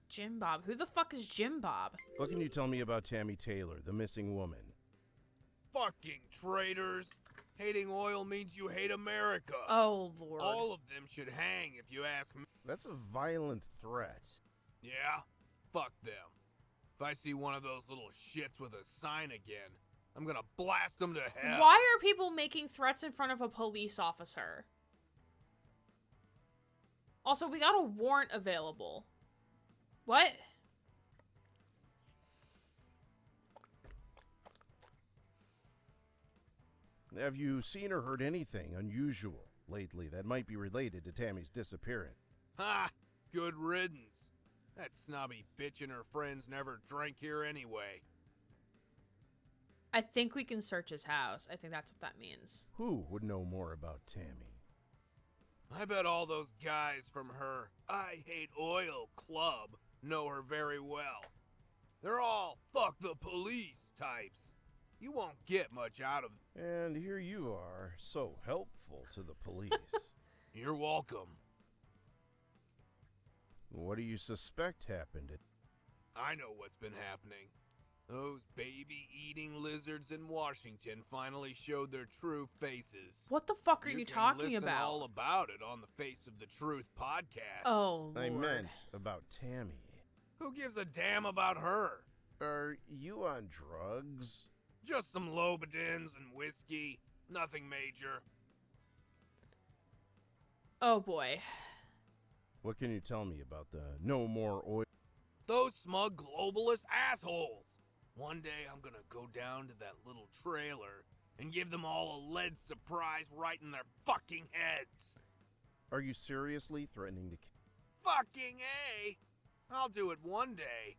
A: Jim Bob. Who the fuck is Jim Bob?
D: What can you tell me about Tammy Taylor, the missing woman?
L: Fucking traitors. Hating oil means you hate America.
A: Oh, Lord.
L: All of them should hang if you ask me.
D: That's a violent threat.
L: Yeah? Fuck them. If I see one of those little shits with a sign again, I'm gonna blast them to hell.
A: Why are people making threats in front of a police officer? Also, we got a warrant available. What?
D: Have you seen or heard anything unusual lately that might be related to Tammy's disappearance?
L: Ha! Good riddance. That snobby bitch and her friends never drank here anyway.
A: I think we can search his house. I think that's what that means.
D: Who would know more about Tammy?
L: I bet all those guys from her I Hate Oil club know her very well. They're all fuck the police types. You won't get much out of them.
D: And here you are, so helpful to the police.
L: You're welcome.
D: What do you suspect happened?
L: I know what's been happening. Those baby meat-eating lizards in Washington finally showed their true faces.
A: What the fuck are you
L: can
A: talking
L: listen
A: about?
L: all about it on the Face of the Truth podcast.
A: Oh, Lord.
D: I meant about Tammy.
L: Who gives a damn about her?
D: Are you on drugs?
L: Just some Lobodins and whiskey. Nothing major.
A: Oh, boy.
D: What can you tell me about the no more oil?
L: Those smug globalist assholes. One day I'm gonna go down to that little trailer and give them all a lead surprise right in their fucking heads.
D: Are you seriously threatening to
L: Fucking A! I'll do it one day.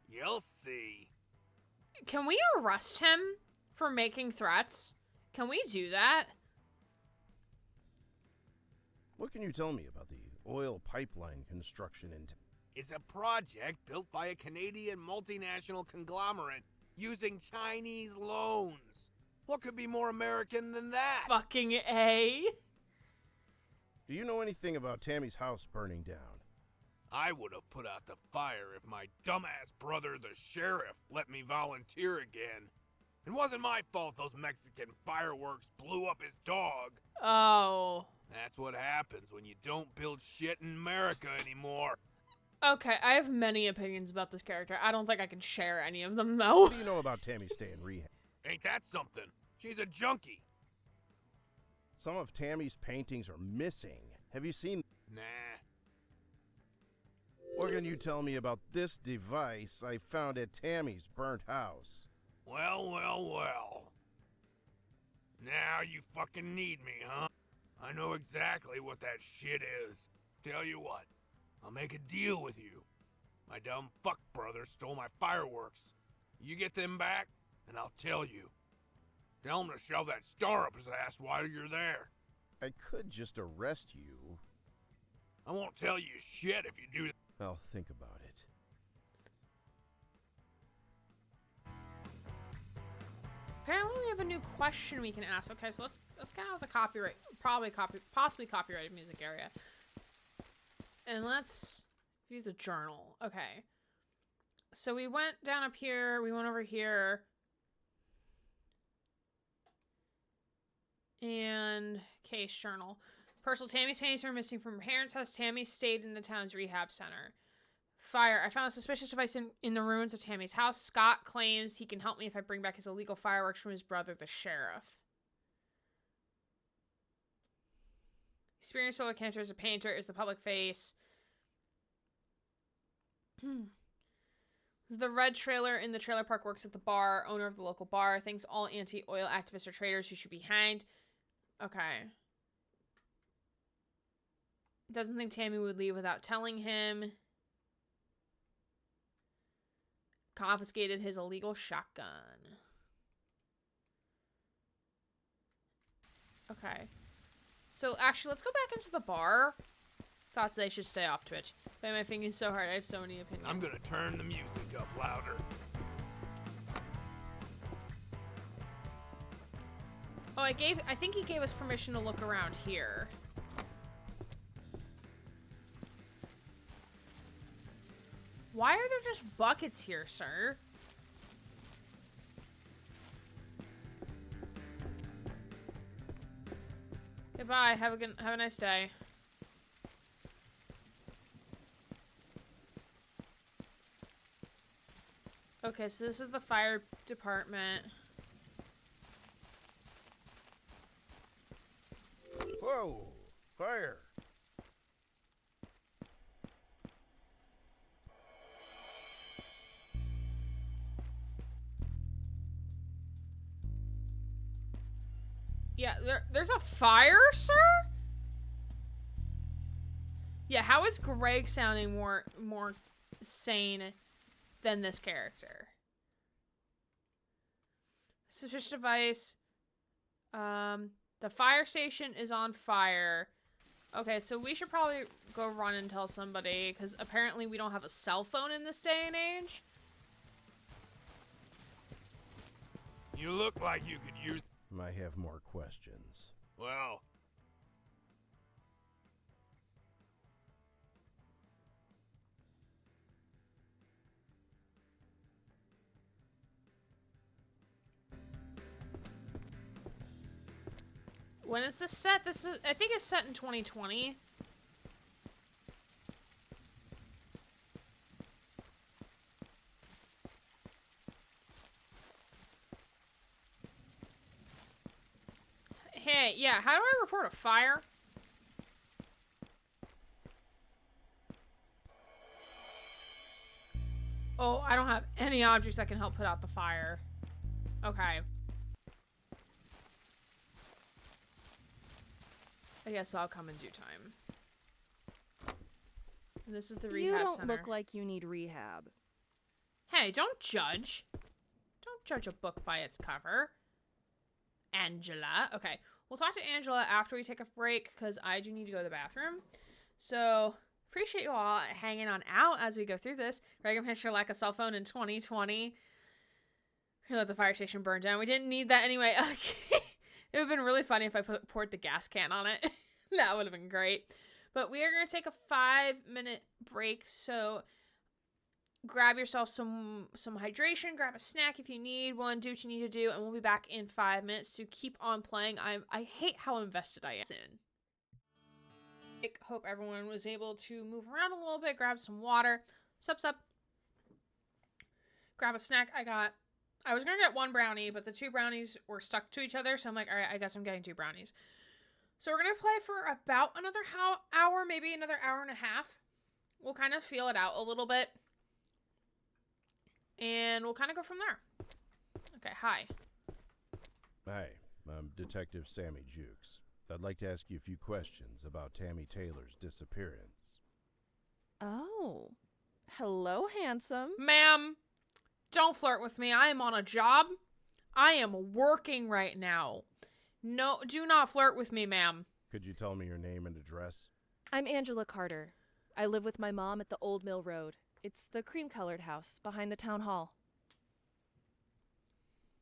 L: You'll see.
A: Can we arrest him for making threats? Can we do that?
D: What can you tell me about the oil pipeline construction in
L: It's a project built by a Canadian multinational conglomerate using Chinese loans. What could be more American than that?
A: Fucking A.
D: Do you know anything about Tammy's house burning down?
L: I would have put out the fire if my dumbass brother, the sheriff, let me volunteer again. It wasn't my fault those Mexican fireworks blew up his dog.
A: Oh.
L: That's what happens when you don't build shit in America anymore.
A: Okay, I have many opinions about this character. I don't think I can share any of them, though.
D: What do you know about Tammy's stay in rehab?
L: Ain't that something? She's a junkie.
D: Some of Tammy's paintings are missing. Have you seen?
L: Nah.
D: What can you tell me about this device I found at Tammy's burnt house?
L: Well, well, well. Now you fucking need me, huh? I know exactly what that shit is. Tell you what, I'll make a deal with you. My dumb fuck brother stole my fireworks. You get them back, and I'll tell you. Tell him to shove that star up his ass while you're there.
D: I could just arrest you.
L: I won't tell you shit if you do that.
D: I'll think about it.
A: Apparently we have a new question we can ask. Okay, so let's get out of the copyright, possibly copyrighted music area. And let's view the journal. Okay. So we went down up here, we went over here. And case journal. Personal, Tammy's paintings are missing from her parents' house. Tammy stayed in the town's rehab center. Fire. I found a suspicious device in the ruins of Tammy's house. Scott claims he can help me if I bring back his illegal fireworks from his brother, the sheriff. Experienced solo cantor as a painter is the public face. The red trailer in the trailer park works at the bar. Owner of the local bar thinks all anti-oil activists are traitors who should be hanged. Okay. Doesn't think Tammy would leave without telling him. Confiscated his illegal shotgun. Okay. So, actually, let's go back into the bar. Thoughts they should stay off Twitch. But my fingers so hard, I have so many opinions.
L: I'm gonna turn the music up louder.
A: Oh, I think he gave us permission to look around here. Why are there just buckets here, sir? Goodbye. Have a nice day. Okay, so this is the fire department.
D: Whoa! Fire!
A: Yeah, there's a fire, sir? Yeah, how is Greg sounding more sane than this character? Suspicious device. The fire station is on fire. Okay, so we should probably go run and tell somebody, because apparently we don't have a cell phone in this day and age.
L: You look like you could use...
D: I have more questions.
L: Well...
A: When is this set? This is, I think it's set in 2020. Hey, yeah, how do I report a fire? Oh, I don't have any objects that can help put out the fire. Okay. I guess I'll come in due time. And this is the rehab
M: You don't
A: center.
M: look like you need rehab.
A: Hey, don't judge. Don't judge a book by its cover. Angela. Okay, we'll talk to Angela after we take a break because I do need to go to the bathroom. So, appreciate you all hanging on out as we go through this. Reagan Fisher lack a cell phone in 2020. We let the fire station burn down. We didn't need that anyway. Okay. It would have been really funny if I poured the gas can on it. That would have been great. But we are going to take a 5-minute break. So grab yourself some hydration. Grab a snack if you need one. Do what you need to do. And we'll be back in 5 minutes. So keep on playing. I hate how invested I am. Soon. Hope everyone was able to move around a little bit. Grab some water. Sup. Grab a snack. I was going to get one brownie, but the 2 brownies were stuck to each other. So I'm like, all right, I guess I'm getting 2 brownies. So we're going to play for about another hour, maybe another hour and a half. We'll kind of feel it out a little bit. And we'll kind of go from there. Okay, hi.
D: Hi, I'm Detective Sammy Jukes. I'd like to ask you a few questions about Tammy Taylor's disappearance.
M: Oh. Hello, handsome.
A: Ma'am, don't flirt with me. I am on a job. I am working right now. No, do not flirt with me, ma'am.
D: Could you tell me your name and address?
M: I'm Angela Carter. I live with my mom at the Old Mill Road. It's the cream-colored house behind the town hall.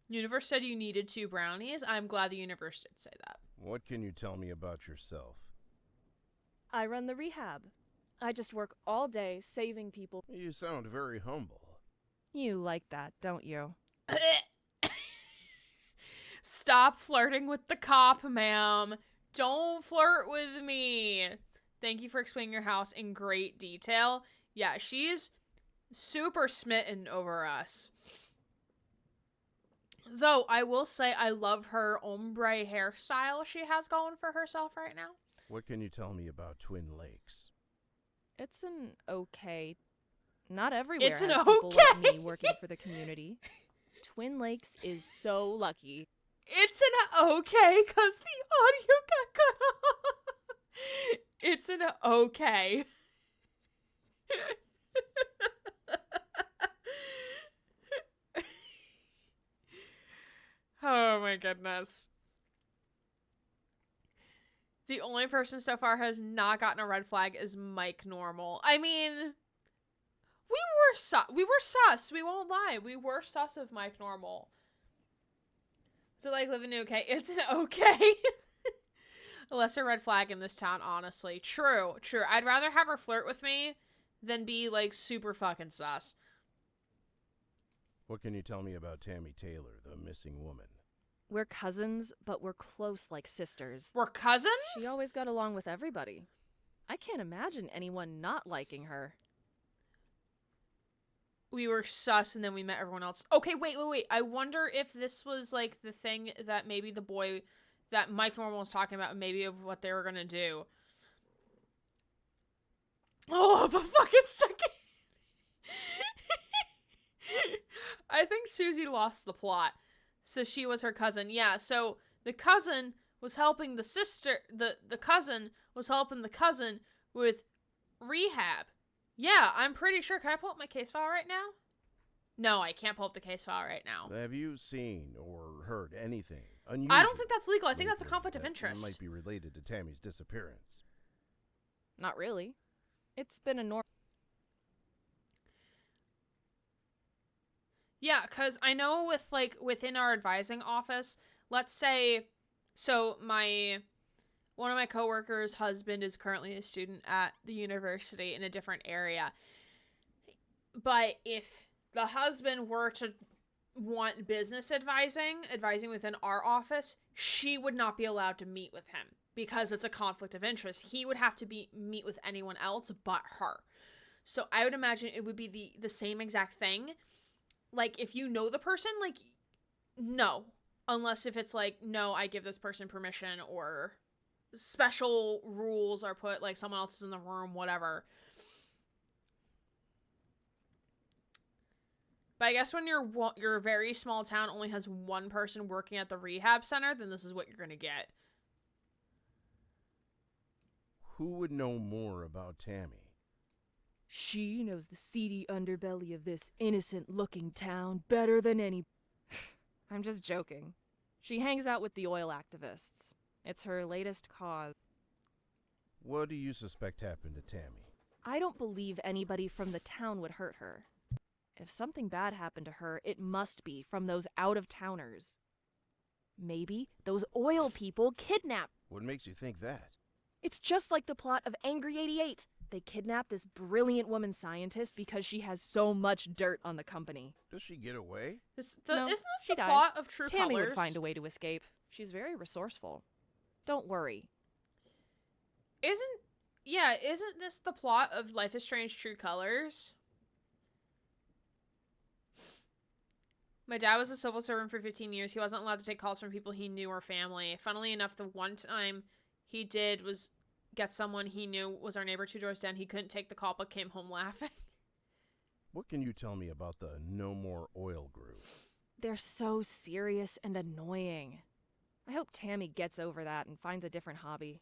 A: Universe said you needed 2 brownies. I'm glad the universe did say that.
D: What can you tell me about yourself?
M: I run the rehab. I just work all day saving people.
D: You sound very humble.
M: You like that, don't you?
A: Stop flirting with the cop, ma'am. Don't flirt with me. Thank you for explaining your house in great detail. Yeah, she's super smitten over us. Though, I will say I love her ombre hairstyle she has going for herself right now.
D: What can you tell me about Twin Lakes?
M: It's an okay. Not everywhere
A: It's an
M: has people
A: okay.
M: like me working for the community. Twin Lakes is so lucky.
A: It's an okay, because the audio got cut off. It's an okay. Oh my goodness. The only person so far has not gotten a red flag is Mike Normal. I mean, we were sus. We won't lie. We were sus of Mike Normal. So like living in okay. It's an okay. A lesser red flag in this town, honestly. True. I'd rather have her flirt with me than be like super fucking sus.
D: What can you tell me about Tammy Taylor, the missing woman?
M: We're cousins, but we're close like sisters.
A: We're cousins?
M: She always got along with everybody. I can't imagine anyone not liking her.
A: We were sus and then we met everyone else. Okay, wait. I wonder if this was like the thing that maybe the boy that Mike Normal was talking about, maybe of what they were gonna do. Oh, but fucking second. I think Susie lost the plot. So she was her cousin. Yeah, so the cousin was helping the sister. The cousin was helping the cousin with rehab. Yeah, I'm pretty sure. Can I pull up my case file right now? No, I can't pull up the case file right now.
D: Have you seen or heard anything unusual?
A: I don't think that's legal. I think that's a conflict of interest.
D: Might be related to Tammy's disappearance.
M: Not really. It's been a normal.
A: Yeah, because I know with, like, within our advising office, let's say, so one of my coworkers' husband is currently a student at the university in a different area. But if the husband were to want business advising within our office, she would not be allowed to meet with him because it's a conflict of interest. He would have to meet with anyone else but her. So I would imagine it would be the same exact thing. Like, if you know the person, like, no. Unless if it's like, no, I give this person permission, or special rules are put, like someone else is in the room, whatever. But I guess when your very small town only has one person working at the rehab center, then this is what you're going to get.
D: Who would know more about Tammy?
M: She knows the seedy underbelly of this innocent-looking town better than any... I'm just joking. She hangs out with the oil activists. It's her latest cause.
D: What do you suspect happened to Tammy?
M: I don't believe anybody from the town would hurt her. If something bad happened to her, it must be from those out-of-towners. Maybe those oil people kidnapped.
D: What makes you think that?
M: It's just like the plot of Angry 88. They kidnapped this brilliant woman scientist because she has so much dirt on the company.
D: Does she get away?
A: Isn't this
M: she
A: the
M: dies.
A: plot of True
M: Tammy
A: Colors?
M: would find a way to escape. She's very resourceful. Don't worry.
A: Isn't this the plot of Life is Strange True Colors? My dad was a civil servant for 15 years. He wasn't allowed to take calls from people he knew or family. Funnily enough, the one time he did was get someone he knew was our neighbor 2 doors down. He couldn't take the call but came home laughing.
D: What can you tell me about the No More Oil group?
M: They're so serious and annoying. I hope Tammy gets over that and finds a different hobby.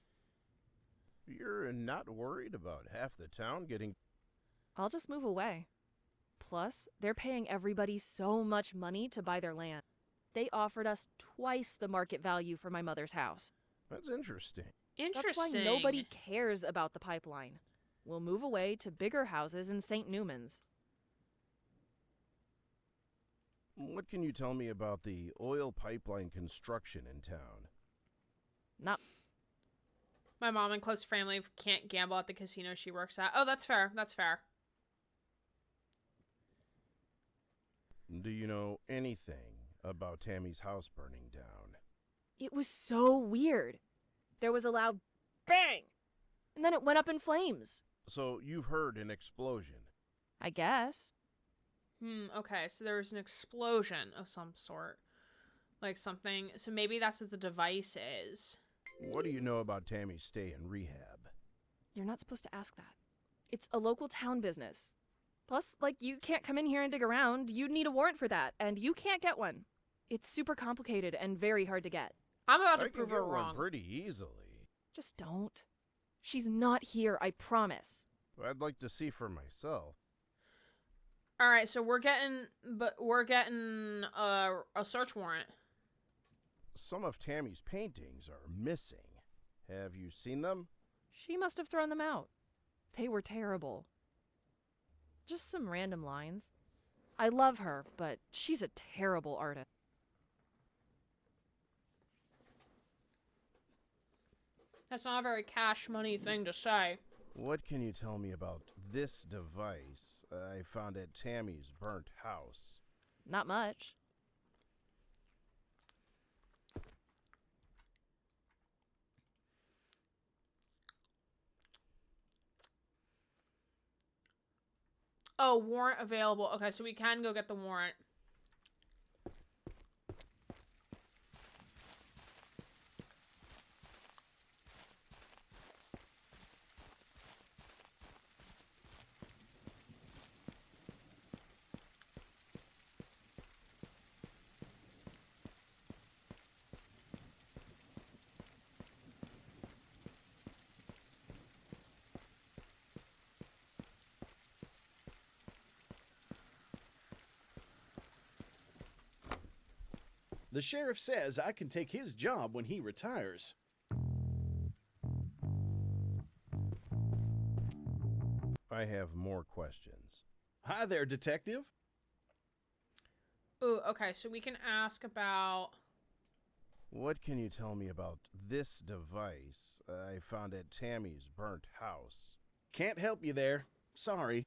D: You're not worried about half the town getting...
M: I'll just move away. Plus, they're paying everybody so much money to buy their land. They offered us twice the market value for my mother's house.
D: That's interesting.
M: That's why nobody cares about the pipeline. We'll move away to bigger houses in St. Newman's.
D: What can you tell me about the oil pipeline construction in town?
M: Not...
A: My mom and close family can't gamble at the casino she works at. Oh, that's fair. That's fair.
D: Do you know anything about Tammy's house burning down?
M: It was so weird. There was a loud bang, and then it went up in flames.
D: So you've heard an explosion?
M: I guess.
A: Okay, so there was an explosion of some sort. Like something, so maybe that's what the device is.
D: What do you know about Tammy's stay in rehab?
M: You're not supposed to ask that. It's a local town business. Plus, like, you can't come in here and dig around. You'd need a warrant for that, and you can't get one. It's super complicated and very hard to get.
A: I'm about to
D: I can
A: prove
D: get
A: her
D: one
A: wrong.
D: pretty easily.
M: Just don't. She's not here, I promise.
D: I'd like to see for myself.
A: All right, so we're getting a search warrant.
D: Some of Tammy's paintings are missing. Have you seen them?
M: She must have thrown them out. They were terrible. Just some random lines. I love her, but she's a terrible artist.
A: That's not a very cash money thing to say.
D: What can you tell me about this device I found at Tammy's burnt house?
M: Not much.
A: Oh, warrant available. Okay, so we can go get the warrant.
G: The sheriff says I can take his job when he retires.
D: I have more questions.
G: Hi there, detective.
A: Ooh, okay, so we can ask about...
D: What can you tell me about this device I found at Tammy's burnt house?
G: Can't help you there. Sorry.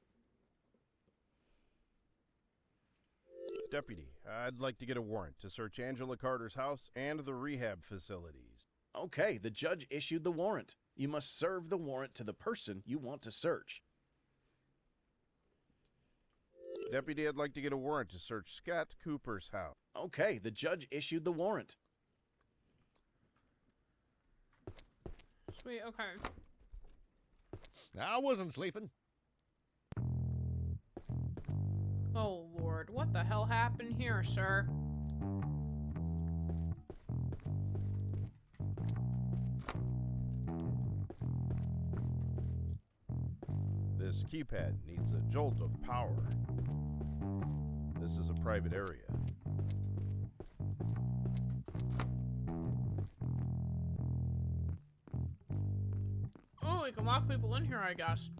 D: Deputy, I'd like to get a warrant to search Angela Carter's house and the rehab facilities.
G: Okay, the judge issued the warrant. You must serve the warrant to the person you want to search.
D: Deputy, I'd like to get a warrant to search Scott Cooper's house.
G: Okay, the judge issued the warrant.
A: Sweet, okay.
F: I wasn't sleeping.
A: Oh, Lord. What the hell happened here, sir?
D: This keypad needs a jolt of power. This is a private area.
A: Oh, we can lock people in here, I guess.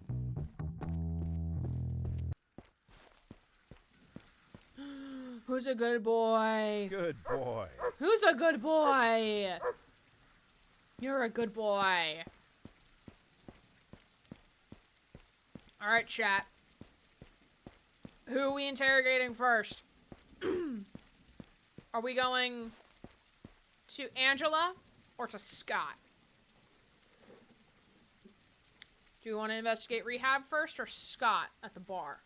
A: Who's a good boy?
D: Good boy.
A: Who's a good boy? You're a good boy. Alright, chat. Who are we interrogating first? Are we going to Angela or to Scott? Do you want to investigate rehab first or Scott at the bar?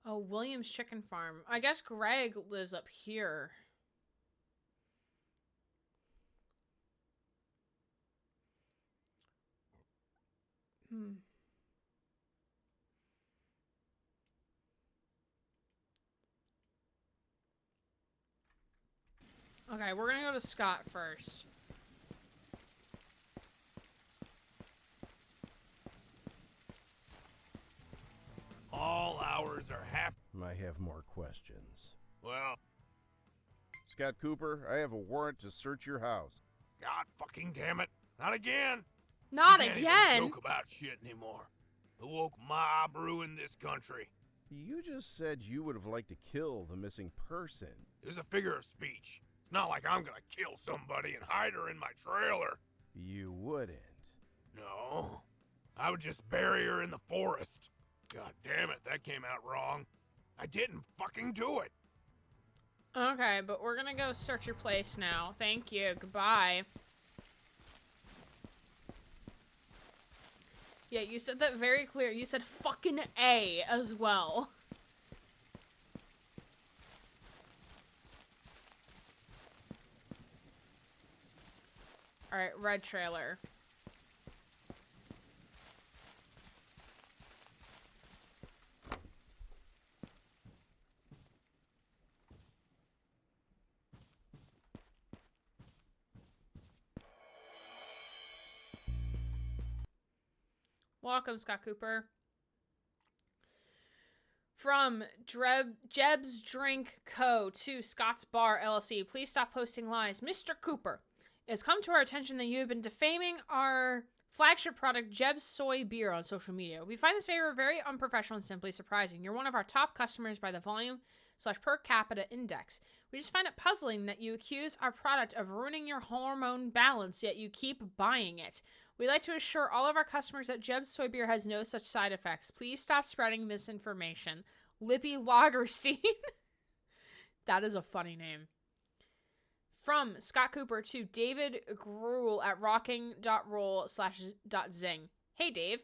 A: Oh, Williams Chicken Farm. I guess Greg lives up here. Okay, we're gonna go to Scott first.
L: All hours are happy.
D: I have more questions.
L: Well,
D: Scott Cooper, I have a warrant to search your house.
L: God fucking damn it. Not again.
A: Not
L: You can't
A: again.
L: even joke about shit anymore. The woke mob ruined this country.
D: You just said you would have liked to kill the missing person.
L: It was a figure of speech. It's not like I'm gonna kill somebody and hide her in my trailer.
D: You wouldn't.
L: No. I would just bury her in the forest. God damn it, that came out wrong. I didn't fucking do it.
A: Okay, but we're gonna go search your place now. Thank you. Goodbye. Yeah, you said that very clear. You said fucking A as well. Alright, red trailer. Welcome, Scott Cooper. From Jeb's Drink Co. to Scott's Bar LLC. Please stop posting lies. Mr. Cooper, it has come to our attention that you have been defaming our flagship product, Jeb's Soy Beer, on social media. We find this favor very unprofessional and simply surprising. You're one of our top customers by the volume/per capita index. We just find it puzzling that you accuse our product of ruining your hormone balance, yet you keep buying it. We'd like to assure all of our customers that Jeb's Soy Beer has no such side effects. Please stop spreading misinformation. Lippy Lagerstein. That is a funny name. From Scott Cooper to David Gruel at rocking.roll/.zing. Hey, Dave.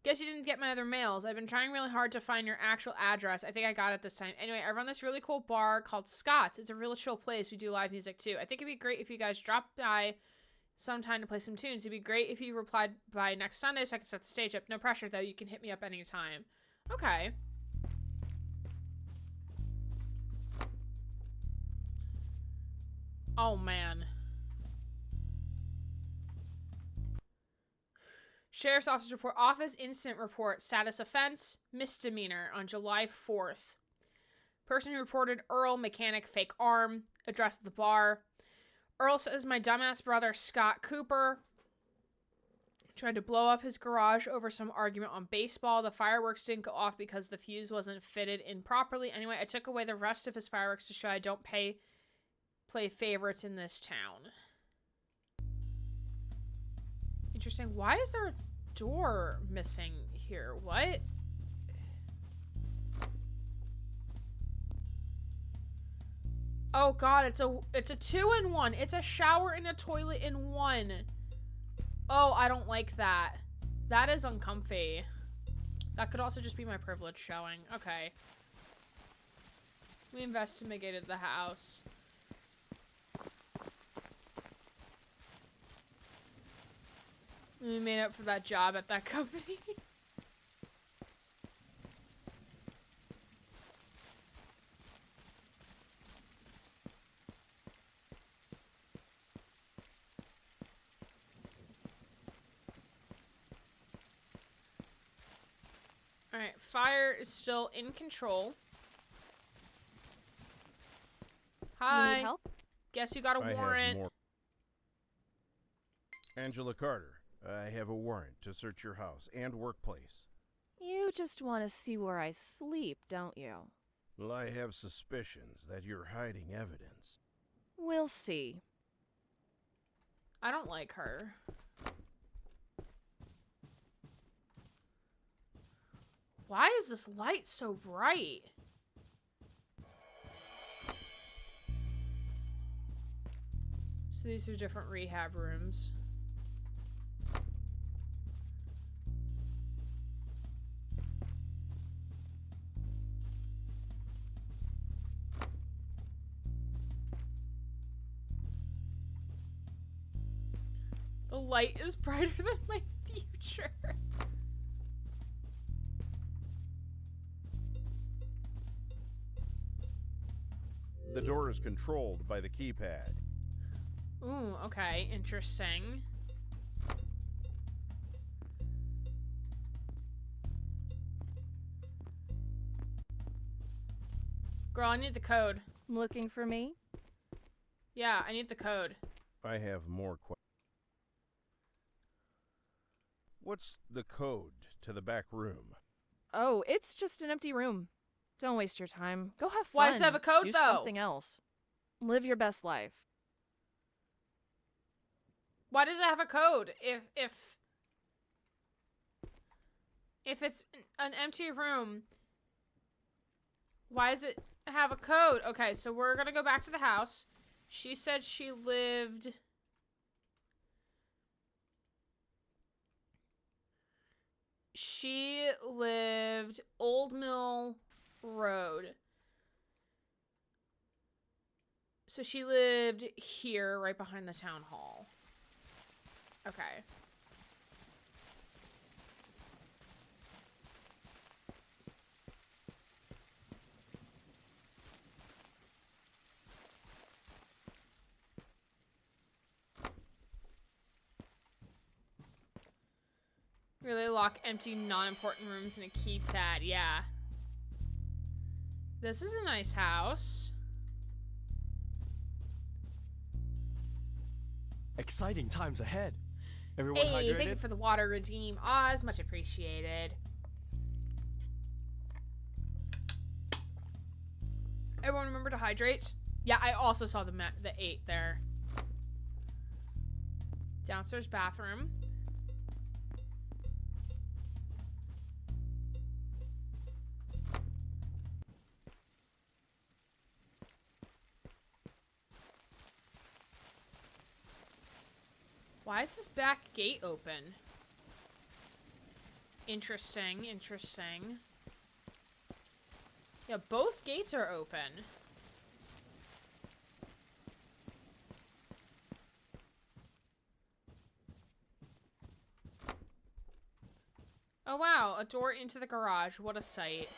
A: Guess you didn't get my other mails. I've been trying really hard to find your actual address. I think I got it this time. Anyway, I run this really cool bar called Scott's. It's a real chill place. We do live music, too. I think it'd be great if you guys dropped by sometime to play some tunes. It'd be great if you replied by next Sunday so I can set the stage up. No pressure, though. You can hit me up anytime. Okay. Oh, man. Sheriff's Office report. Office incident report. Status offense. Misdemeanor on July 4th. Person who reported Earl, mechanic, fake arm. Address at the bar. Earl says my dumbass brother Scott Cooper tried to blow up his garage over some argument on baseball. The fireworks didn't go off because the fuse wasn't fitted in properly. Anyway, I took away the rest of his fireworks to show I don't play favorites in this town. Interesting. Why is there a door missing here? What? Oh god, it's a 2-in-1. It's a shower and a toilet in one. Oh, I don't like that. That is uncomfy. That could also just be my privilege showing. Okay. We investigated the house. We made up for that job at that company. Alright, fire is still in control. Hi.
M: Do you need help?
A: Guess you got a warrant.
D: Angela Carter, I have a warrant to search your house and workplace.
M: You just want to see where I sleep, don't you?
D: Well, I have suspicions that you're hiding evidence.
M: We'll see.
A: I don't like her. Why is this light so bright? So these are different rehab rooms. The light is brighter than my future.
D: The door is controlled by the keypad.
A: Ooh, okay, interesting. Girl, I need the code.
M: Looking for me?
A: Yeah, I need the code.
D: I have more questions. What's the code to the back room?
M: Oh, it's just an empty room. Don't waste your time. Go have fun.
A: Why does it have a code,
M: Do
A: though?
M: something else. Live your best life.
A: Why does it have a code? If it's an empty room, why does it have a code? Okay, so we're gonna go back to the house. She said she lived... She lived Old Mill Road. So she lived here, right behind the town hall. Okay. Really lock empty, non-important rooms in a keypad, yeah. This is a nice house.
B: Exciting times ahead. Everyone
A: Hey,
B: hydrated?
A: thank you for the water, Redeem Oz. Much appreciated. Everyone remember to hydrate? Yeah, I also saw the 8 there. Downstairs bathroom. Why is this back gate open? Interesting, interesting. Yeah, both gates are open. Oh wow, a door into the garage. What a sight.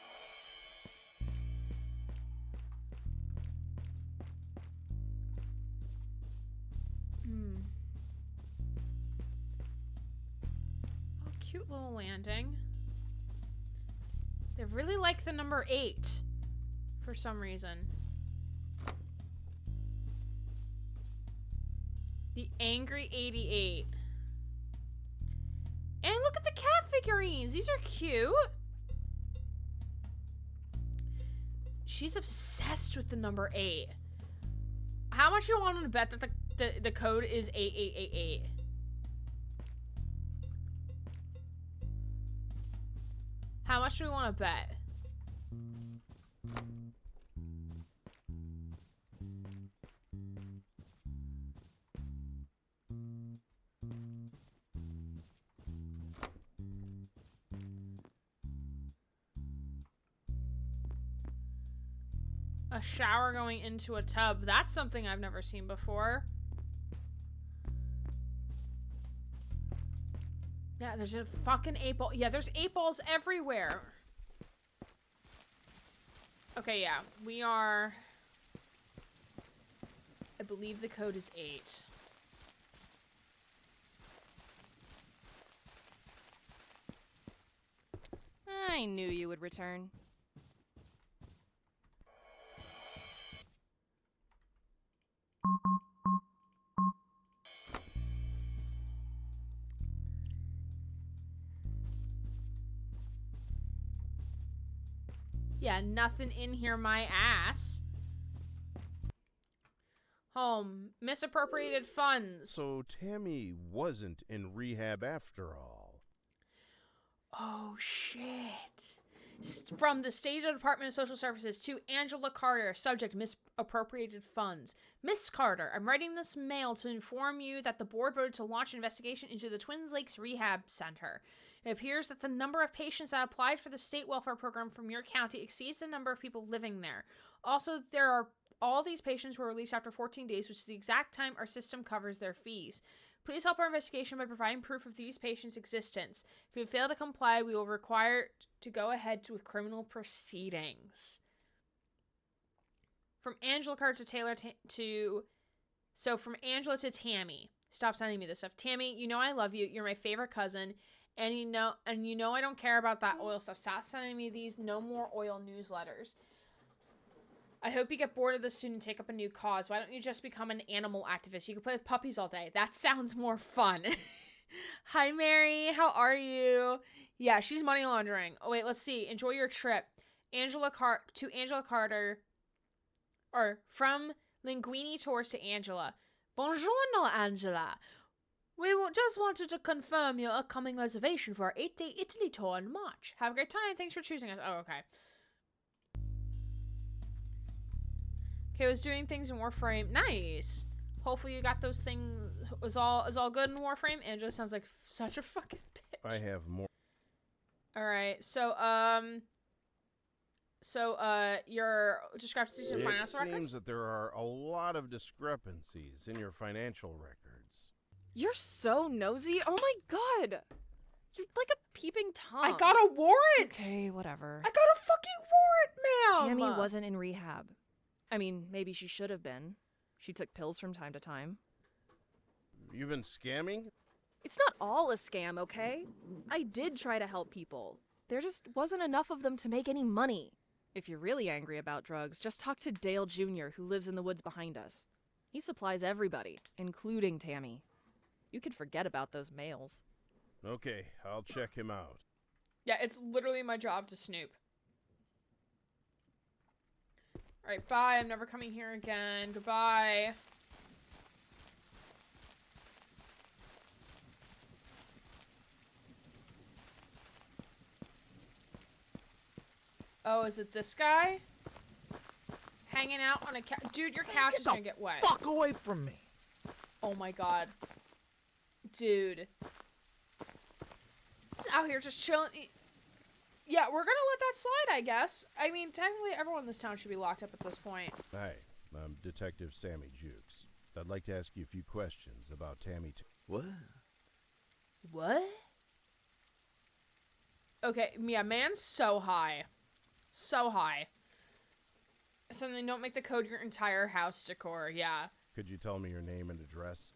A: cute little landing. They really like the number 8 for some reason. The Angry 88. And look at the cat figurines. These are cute. She's obsessed with the number 8. How much do you want to bet that the code is 8888? How much do we want to bet? A shower going into a tub. That's something I've never seen before. Yeah, there's a fucking 8 ball. Yeah, there's 8 balls everywhere. Okay, yeah. We are... I believe the code is 8.
M: I knew you would return.
A: Yeah, nothing in here, my ass. Home. Misappropriated funds.
D: So Tammy wasn't in rehab after all.
A: Oh, shit. From the State Department of Social Services to Angela Carter, subject misappropriated funds. Miss Carter, I'm writing this mail to inform you that the board voted to launch an investigation into the Twin Lakes Rehab Center. It appears that the number of patients that applied for the state welfare program from your county exceeds the number of people living there. Also, there are all these patients were released after 14 days, which is the exact time our system covers their fees. Please help our investigation by providing proof of these patients' existence. If you fail to comply, we will require to go ahead with criminal proceedings. From Angela Carter to Taylor So from Angela to Tammy. Stop sending me this stuff. Tammy, you know I love you. You're my favorite cousin. And you know I don't care about that oil stuff. Stop sending me these no more oil newsletters. I hope you get bored of this soon and take up a new cause. Why don't you just become an animal activist? You can play with puppies all day. That sounds more fun. Hi, Mary. How are you? Yeah, she's money laundering. Oh, wait, let's see. Enjoy your trip. Angela Carter. Or from Linguini Tours to Angela. Buongiorno, Angela. We just wanted to confirm your upcoming reservation for our 8-day Italy tour in March. Have a great time. Thanks for choosing us. Oh, okay. Okay, I was doing things in Warframe. Nice. Hopefully you got those things. Is all good in Warframe? Angela sounds like such a fucking bitch.
D: I have more.
A: All right. So your discrepancies in financial records?
D: It seems that there are a lot of discrepancies in your financial records.
M: You're so nosy. Oh my god. You're like a peeping Tom.
A: I got a warrant.
M: Okay, whatever.
A: I got a fucking warrant, ma'am.
M: Tammy wasn't in rehab. I mean, maybe she should have been. She took pills from time to time.
D: You've been scamming?
M: It's not all a scam, okay? I did try to help people. There just wasn't enough of them to make any money. If you're really angry about drugs, just talk to Dale Jr., who lives in the woods behind us. He supplies everybody, including Tammy. You could forget about those mails.
D: Okay, I'll check him out.
A: Yeah, it's literally my job to snoop. Alright, bye. I'm never coming here again. Goodbye. Oh, is it this guy? Hanging out on a couch. Dude, your couch is gonna get wet.
F: Fuck away from me.
A: Oh my god. Dude. He's out here just chilling. Yeah, we're gonna let that slide, I guess. I mean, technically everyone in this town should be locked up at this point.
D: Hi, I'm Detective Sammy Jukes. I'd like to ask you a few questions about Tammy.
B: What?
A: What? Okay, yeah, man's so high. So high. Something, don't make the code your entire house decor, yeah.
D: Could you tell me your name and address?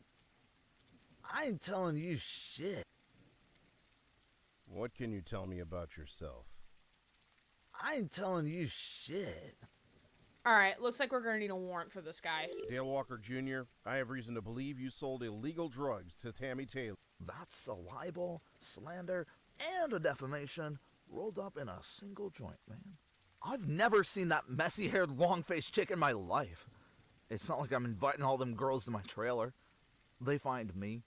F: I ain't telling you shit.
D: What can you tell me about yourself?
N: I ain't telling you shit.
A: Alright, looks like we're gonna need a warrant for this guy.
D: Dale Walker Jr., I have reason to believe you sold illegal drugs to Tammy Taylor.
N: That's a libel, slander, and a defamation rolled up in a single joint, man. I've never seen that messy-haired, long-faced chick in my life. It's not like I'm inviting all them girls to my trailer. They find me.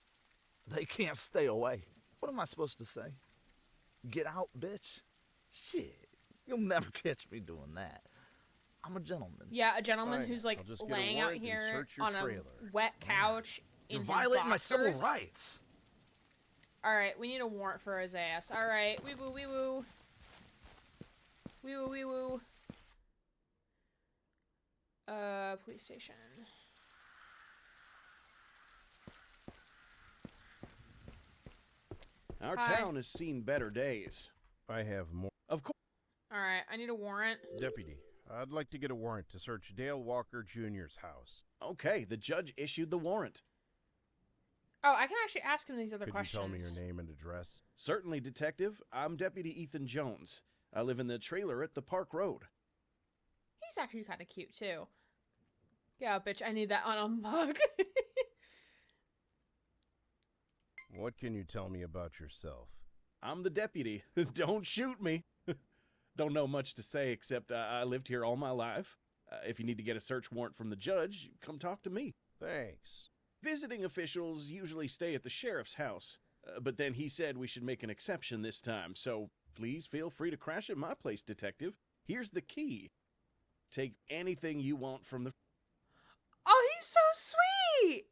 N: They can't stay away. What am I supposed to say? Get out, bitch? Shit, you'll never catch me doing that. I'm a gentleman.
A: Yeah, a gentleman
D: Fine,
A: who's like
D: I'll just get a
A: laying out
D: warrant and
A: here
D: search your
A: on a
D: trailer.
A: wet couch
N: You're
A: in his
N: violating my civil
A: boxers.
N: rights.
A: Alright, we need a warrant for his ass. Alright, wee woo, wee woo. Wee woo, wee woo. Police station.
G: Our
A: Hi.
G: town has seen better days.
D: I have more.
G: Of course.
A: Alright, I need a warrant.
D: Deputy, I'd like to get a warrant to search Dale Walker Jr.'s house.
G: Okay, the judge issued the warrant.
A: Oh, I can actually ask him these other
D: Could
A: questions.
D: you tell me your name and address?
G: Certainly, Detective. I'm Deputy Ethan Jones. I live in the trailer at the Park Road.
A: He's actually kind of cute, too. Yeah, bitch, I need that on a mug.
D: What can you tell me about yourself?
G: I'm the deputy. Don't shoot me. Don't know much to say except I lived here all my life. If you need to get a search warrant from the judge, come talk to me.
D: Thanks.
G: Visiting officials usually stay at the sheriff's house, but then he said we should make an exception this time, so please feel free to crash at my place, Detective. Here's the key. Take anything you want from the...
A: Oh, he's so sweet!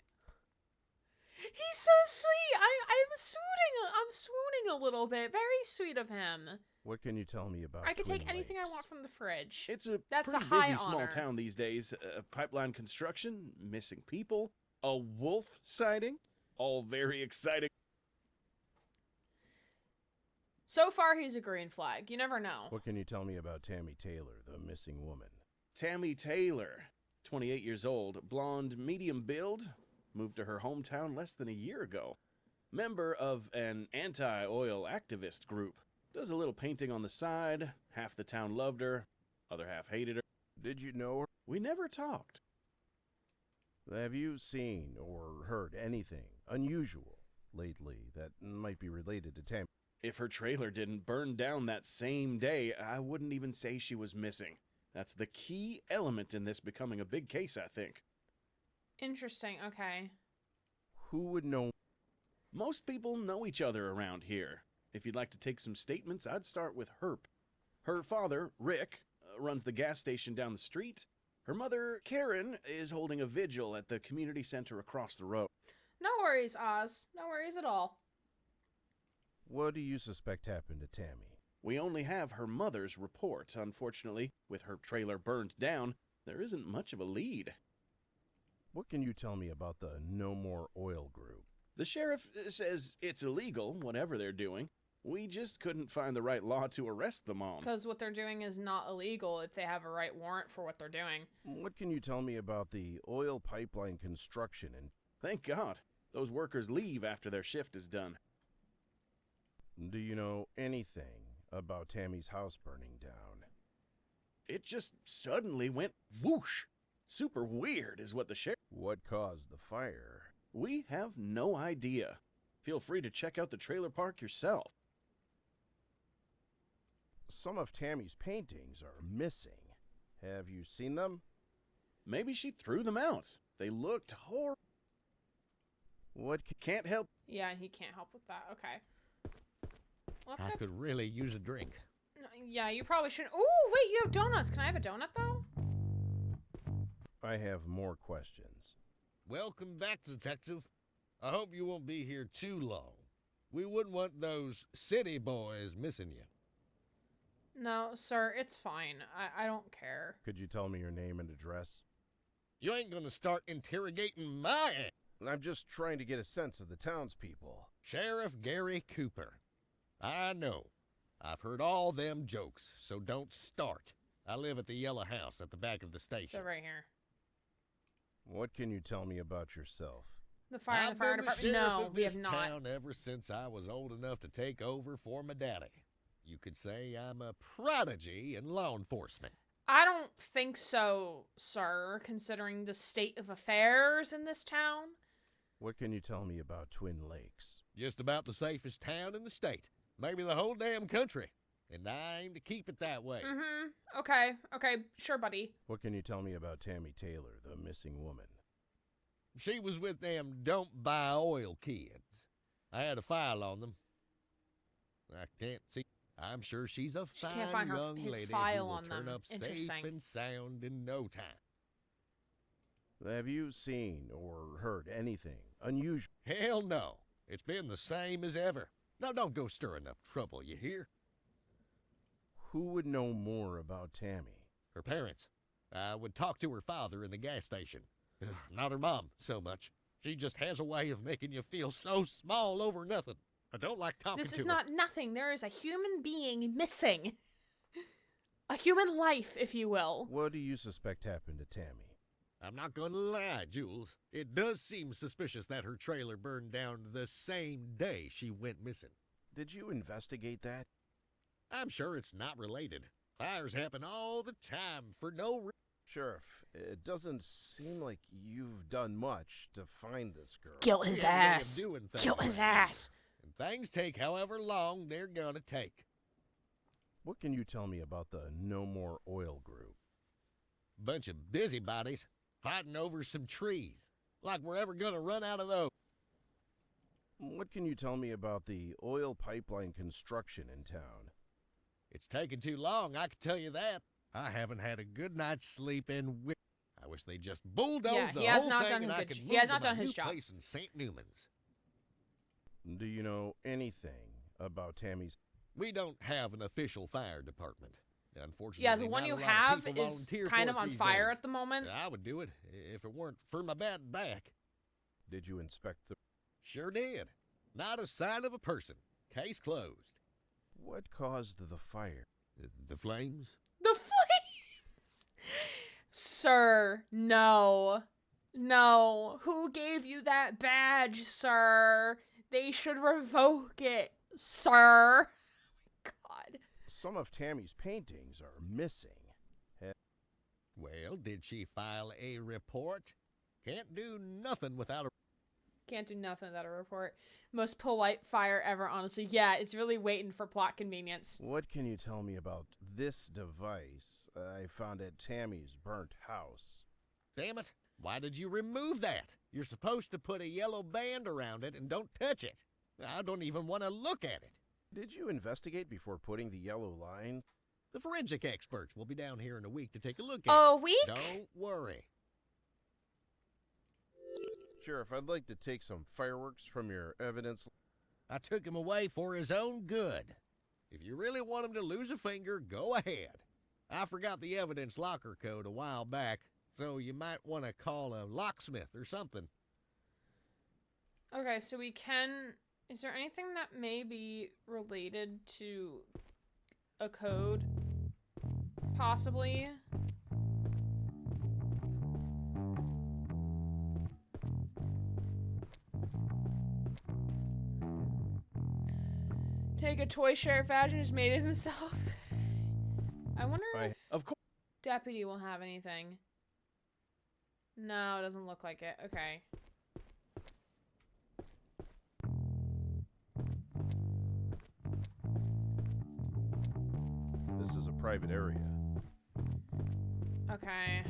A: He's so sweet! I'm swooning a little bit. Very sweet of him.
D: What can you tell me about
A: I could take
D: Twin
A: anything I
D: Lakes?
A: want from the fridge.
G: It's a
A: That's
G: pretty
A: a high
G: busy small
A: honor.
G: town these days. Pipeline construction, missing people, a wolf sighting, all very exciting.
A: So far, he's a green flag. You never know.
D: What can you tell me about Tammy Taylor, the missing woman?
G: Tammy Taylor, 28 years old, blonde, medium build, moved to her hometown less than a year ago. Member of an anti-oil activist group. Does a little painting on the side. Half the town loved her, other half hated her.
D: Did you know her?
G: We never talked.
D: Have you seen or heard anything unusual lately that might be related to Tammy?
G: If her trailer didn't burn down that same day, I wouldn't even say she was missing. That's the key element in this becoming a big case, I think.
A: Interesting, okay.
D: Who would know?
G: Most people know each other around here. If you'd like to take some statements, I'd start with Herp. Her father, Rick, runs the gas station down the street. Her mother, Karen, is holding a vigil at the community center across the road.
A: No worries, Oz. No worries at all.
D: What do you suspect happened to Tammy?
G: We only have her mother's report. Unfortunately, with her trailer burned down, there isn't much of a lead.
D: What can you tell me about the No More Oil group?
G: The sheriff says it's illegal, whatever they're doing. We just couldn't find the right law to arrest them on.
A: Because what they're doing is not illegal if they have a right warrant for what they're doing.
D: What can you tell me about the oil pipeline construction and...
G: Thank God. Those workers leave after their shift is done.
D: Do you know anything about Tammy's house burning down?
G: It just suddenly went whoosh. Super weird is what the sheriff...
D: What caused the fire?
G: We have no idea. Feel free to check out the trailer park yourself.
D: Some of Tammy's paintings are missing. Have you seen them?
G: Maybe she threw them out. They looked horrible.
D: What
G: can't help?
A: Yeah, he can't help with that. Okay. Let's
F: I
A: go.
F: could really use a drink.
A: No, yeah, you probably shouldn't. Ooh, wait, you have donuts. Can I have a donut, though?
D: I have more questions.
F: Welcome back, Detective. I hope you won't be here too long. We wouldn't want those city boys missing you.
A: No, sir, it's fine. I don't care.
D: Could you tell me your name and address?
F: You ain't gonna start interrogating my ass.
D: I'm just trying to get a sense of the townspeople.
F: Sheriff Gary Cooper. I know. I've heard all them jokes, so don't start. I live at the yellow house at the back of the station.
A: So right here.
D: What can you tell me about yourself?
A: The fire in the
F: I've
A: fire
F: been the
A: department?
F: sheriff
A: No,
F: of
A: we
F: this
A: have not.
F: town ever since I was old enough to take over for my daddy. You could say I'm a prodigy in law enforcement.
A: I don't think so, sir, considering the state of affairs in this town.
D: What can you tell me about Twin Lakes?
F: Just about the safest town in the state. Maybe the whole damn country. And I aim to keep it that way.
A: Mm-hmm. Okay, sure, buddy.
D: What can you tell me about Tammy Taylor, the missing woman?
F: She was with them don't buy oil kids. I had a file on them. I can't see. I'm sure she's a
A: She
F: fine
A: can't find
F: young
A: his
F: lady
A: file
F: who will
A: on
F: turn
A: them.
F: up safe
A: Interesting.
F: and sound in no time.
D: Have you seen or heard anything unusual?
F: Hell no. It's been the same as ever. Now don't go stirring up trouble, you hear?
D: Who would know more about Tammy?
F: Her parents. I would talk to her father in the gas station. Ugh, not her mom so much. She just has a way of making you feel so small over nothing. I don't like talking to her.
A: This is not nothing. There is a human being missing. A human life, if you will.
D: What do you suspect happened to Tammy?
F: I'm not gonna lie, Jules. It does seem suspicious that her trailer burned down the same day she went missing.
D: Did you investigate that?
F: I'm sure it's not related. Fires happen all the time for no reason.
D: Sheriff, it doesn't seem like you've done much to find this girl.
A: Kill his
F: We have a way of
A: ass.
F: doing things
A: Kill his
F: around here.
A: ass.
F: And things take however long they're gonna take.
D: What can you tell me about the No More Oil group?
F: Bunch of busybodies fighting over some trees. Like we're ever gonna run out of those.
D: What can you tell me about the oil pipeline construction in town?
F: It's taken too long, I can tell you that. I haven't had a good night's sleep in weeks. I wish they just bulldozed
A: Yeah,
F: the
A: he has
F: whole
A: not
F: thing
A: done
F: and
A: a
F: I
A: good
F: could
A: j-
F: move
A: he has
F: to
A: not
F: my
A: done his
F: new
A: job.
F: place in St. Newman's.
D: Do you know anything about Tammy's?
F: We don't have an official fire department. Unfortunately,
A: Yeah, the one
F: not
A: you
F: a lot of
A: have
F: people
A: is
F: volunteer
A: kind
F: for
A: of
F: it
A: on
F: these
A: fire
F: days.
A: at the moment.
F: I would do it if it weren't for my bad back.
D: Did you inspect the?
F: Sure did. Not a sign of a person. Case closed.
D: What caused the fire?
F: The flames?
A: The flames! Sir, no. No. Who gave you that badge, sir? They should revoke it, sir. Oh my God.
D: Some of Tammy's paintings are missing.
F: Well, did she file a report? Can't do nothing without a...
A: Can't do nothing without a report. Most polite fire ever, honestly. Yeah, it's really waiting for plot convenience.
D: What can you tell me about this device I found at Tammy's burnt house?
F: Damn it. Why did you remove that? You're supposed to put a yellow band around it and don't touch it. I don't even want to look at it.
D: Did you investigate before putting the yellow lines?
F: The forensic experts will be down here in a week to take a look at
A: A
F: it.
A: week?
F: Don't worry.
D: Sheriff, I'd like to take some fireworks from your evidence.
F: I took him away for his own good. If you really want him to lose a finger, go ahead. I forgot the evidence locker code a while back, so you might want to call a locksmith or something.
A: Okay, so we can... Is there anything that may be related to a code? Possibly? Take a toy sheriff badge and just made it himself. I wonder if
G: Of course.
A: Deputy will have anything. No, it doesn't look like it. Okay.
D: This is a private area.
A: Okay.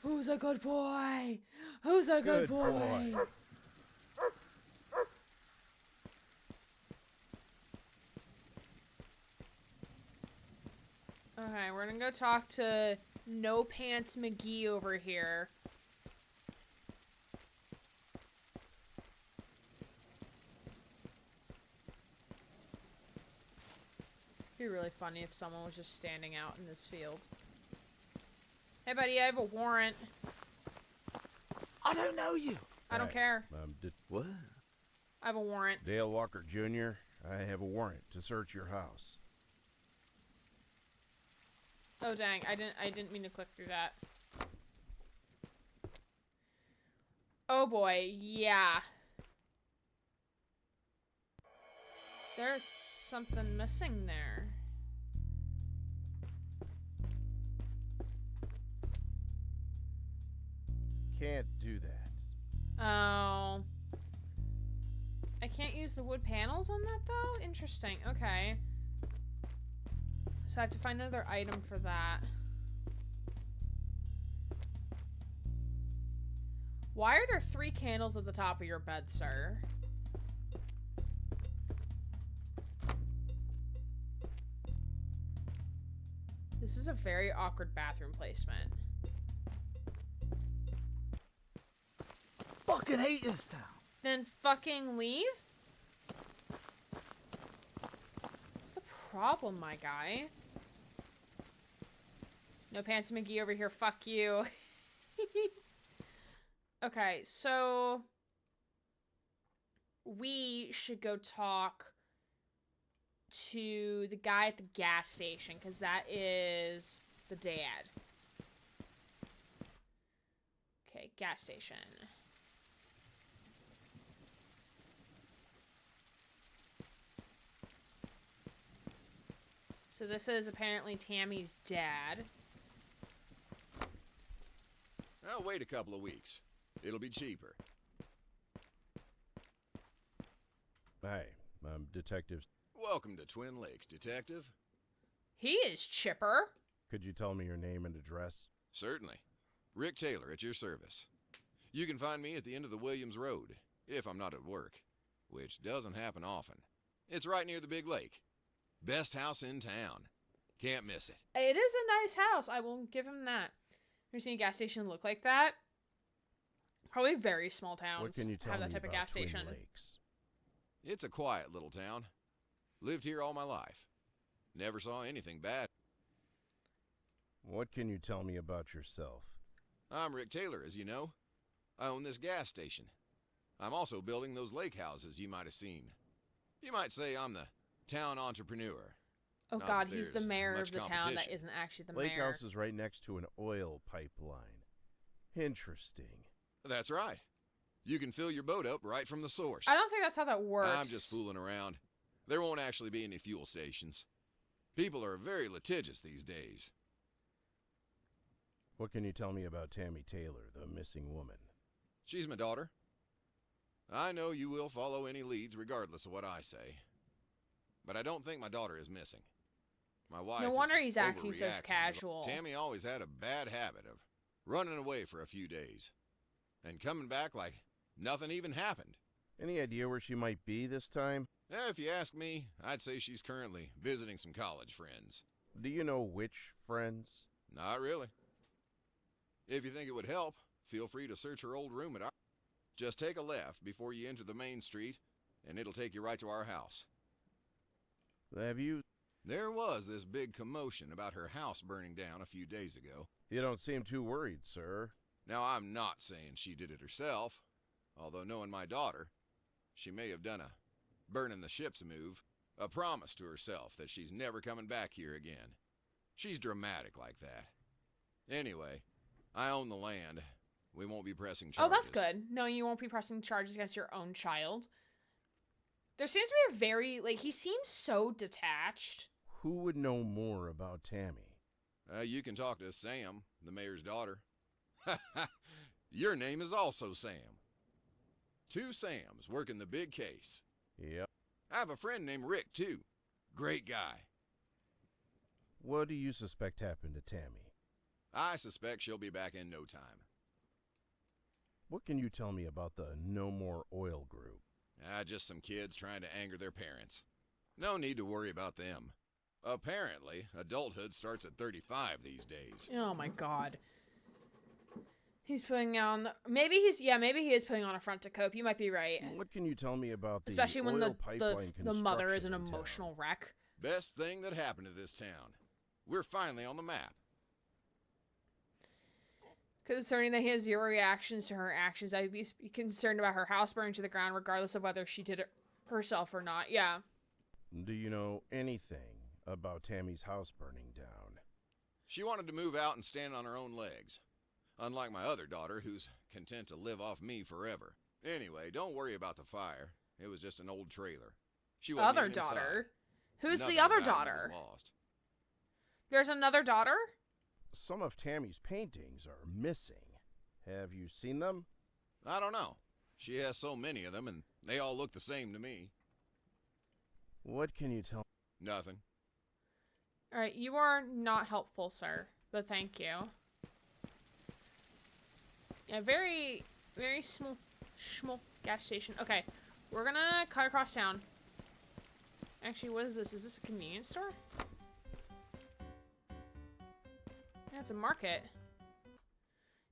A: Who's a good boy? Who's a good, boy? Okay, we're gonna go talk to No Pants McGee over here. It'd be really funny if someone was just standing out in this field. Hey, buddy, I have a warrant.
N: I don't know you.
A: I don't care.
N: What?
A: I have a warrant.
D: Dale Walker Jr., I have a warrant to search your house.
A: Oh dang, I didn't mean to click through that. Oh boy, yeah. There's something missing there.
D: Can't do that.
A: Oh. I can't use the wood panels on that, though? Interesting. Okay. So I have to find another item for that. Why are there 3 candles at the top of your bed, sir? This is a very awkward bathroom placement.
N: Fucking hate this town.
A: Then fucking leave? What's the problem, my guy? No Pants McGee over here, fuck you. Okay, so we should go talk to the guy at the gas station, because that is the dad. Okay, gas station. So this is apparently Tammy's dad.
E: I'll wait a couple of weeks. It'll be cheaper.
D: Hi, I'm Detective.
E: Welcome to Twin Lakes, Detective.
A: He is chipper.
D: Could you tell me your name and address?
E: Certainly. Rick Taylor at your service. You can find me at the end of the Williams Road, if I'm not at work, which doesn't happen often. It's right near the big lake. Best house in town. Can't miss it.
A: It is a nice house. I will give him that. Have you seen a gas station look like that? Probably very small towns
D: What can you tell
A: have
D: me
A: that type of
D: about
A: gas
D: Twin
A: station.
D: Lakes?
E: It's a quiet little town. Lived here all my life. Never saw anything bad.
D: What can you tell me about yourself?
E: I'm Rick Taylor, as you know. I own this gas station. I'm also building those lake houses you might have seen. You might say I'm the town entrepreneur.
A: Oh
E: Not
A: god,
E: that
A: he's the
E: there's
A: mayor
E: much
A: of the town that
E: competition.
A: isn't actually the
D: Lake
A: mayor.
D: House is right next to an oil pipeline. Interesting.
E: That's right. You can fill your boat up right from the source.
A: I don't think that's how that works.
E: I'm just fooling around. There won't actually be any fuel stations. People are very litigious these days.
D: What can you tell me about Tammy Taylor, the missing woman?
E: She's my daughter. I know you will follow any leads regardless of what I say. But I don't think my daughter is missing. My wife
A: No wonder he's
E: is
A: acting so
E: overreacting.
A: casual.
E: Tammy always had a bad habit of running away for a few days and coming back like nothing even happened.
D: Any idea where she might be this time?
E: If you ask me, I'd say she's currently visiting some college friends.
D: Do you know which friends?
E: Not really. If you think it would help, feel free to search her old room at our... Just take a left before you enter the main street, and it'll take you right to our house.
D: Have you...
E: There was this big commotion about her house burning down a few days ago.
D: You don't seem too worried, sir.
E: Now, I'm not saying she did it herself, although knowing my daughter, she may have done a burning the ships move, a promise to herself that she's never coming back here again. She's dramatic like that. Anyway, I own the land. We won't be pressing charges.
A: Oh, that's good. No, you won't be pressing charges against your own child. There seems to be a very, like, he seems so detached.
D: Who would know more about Tammy?
E: You can talk to Sam, the mayor's daughter. Your name is also Sam. 2 Sams working the big case.
D: Yep.
E: I have a friend named Rick, too. Great guy.
D: What do you suspect happened to Tammy?
E: I suspect she'll be back in no time.
D: What can you tell me about the No More Oil group?
E: Just some kids trying to anger their parents. No need to worry about them. Apparently, adulthood starts at 35 these days.
A: Oh my god. He's putting on... Maybe he is putting on a front to cope. You might be right.
D: What can you tell me about the
A: Especially when
D: oil pipeline
A: the mother is an
D: construction in town?
A: emotional wreck.
E: Best thing that happened to this town. We're finally on the map.
A: Concerning that he has 0 reactions to her actions, I'd at least be concerned about her house burning to the ground regardless of whether she did it herself or not. Yeah.
D: Do you know anything about Tammy's house burning down?
E: She wanted to move out and stand on her own legs. Unlike my other daughter, who's content to live off me forever. Anyway, don't worry about the fire. It was just an old trailer. She wasn't
A: Other
E: even inside.
A: daughter? Who's
E: Nothing
A: the other
E: of value
A: daughter?
E: was lost.
A: There's another daughter?
D: Some of Tammy's paintings are missing. Have you seen them?
E: I don't know. She has so many of them, and they all look the same to me.
D: What can you tell?
E: Nothing.
A: Alright, you are not helpful, sir. But thank you. Yeah, very small gas station. Okay, we're gonna cut across town. Actually, what is this? Is this a convenience store? Yeah, it's a market.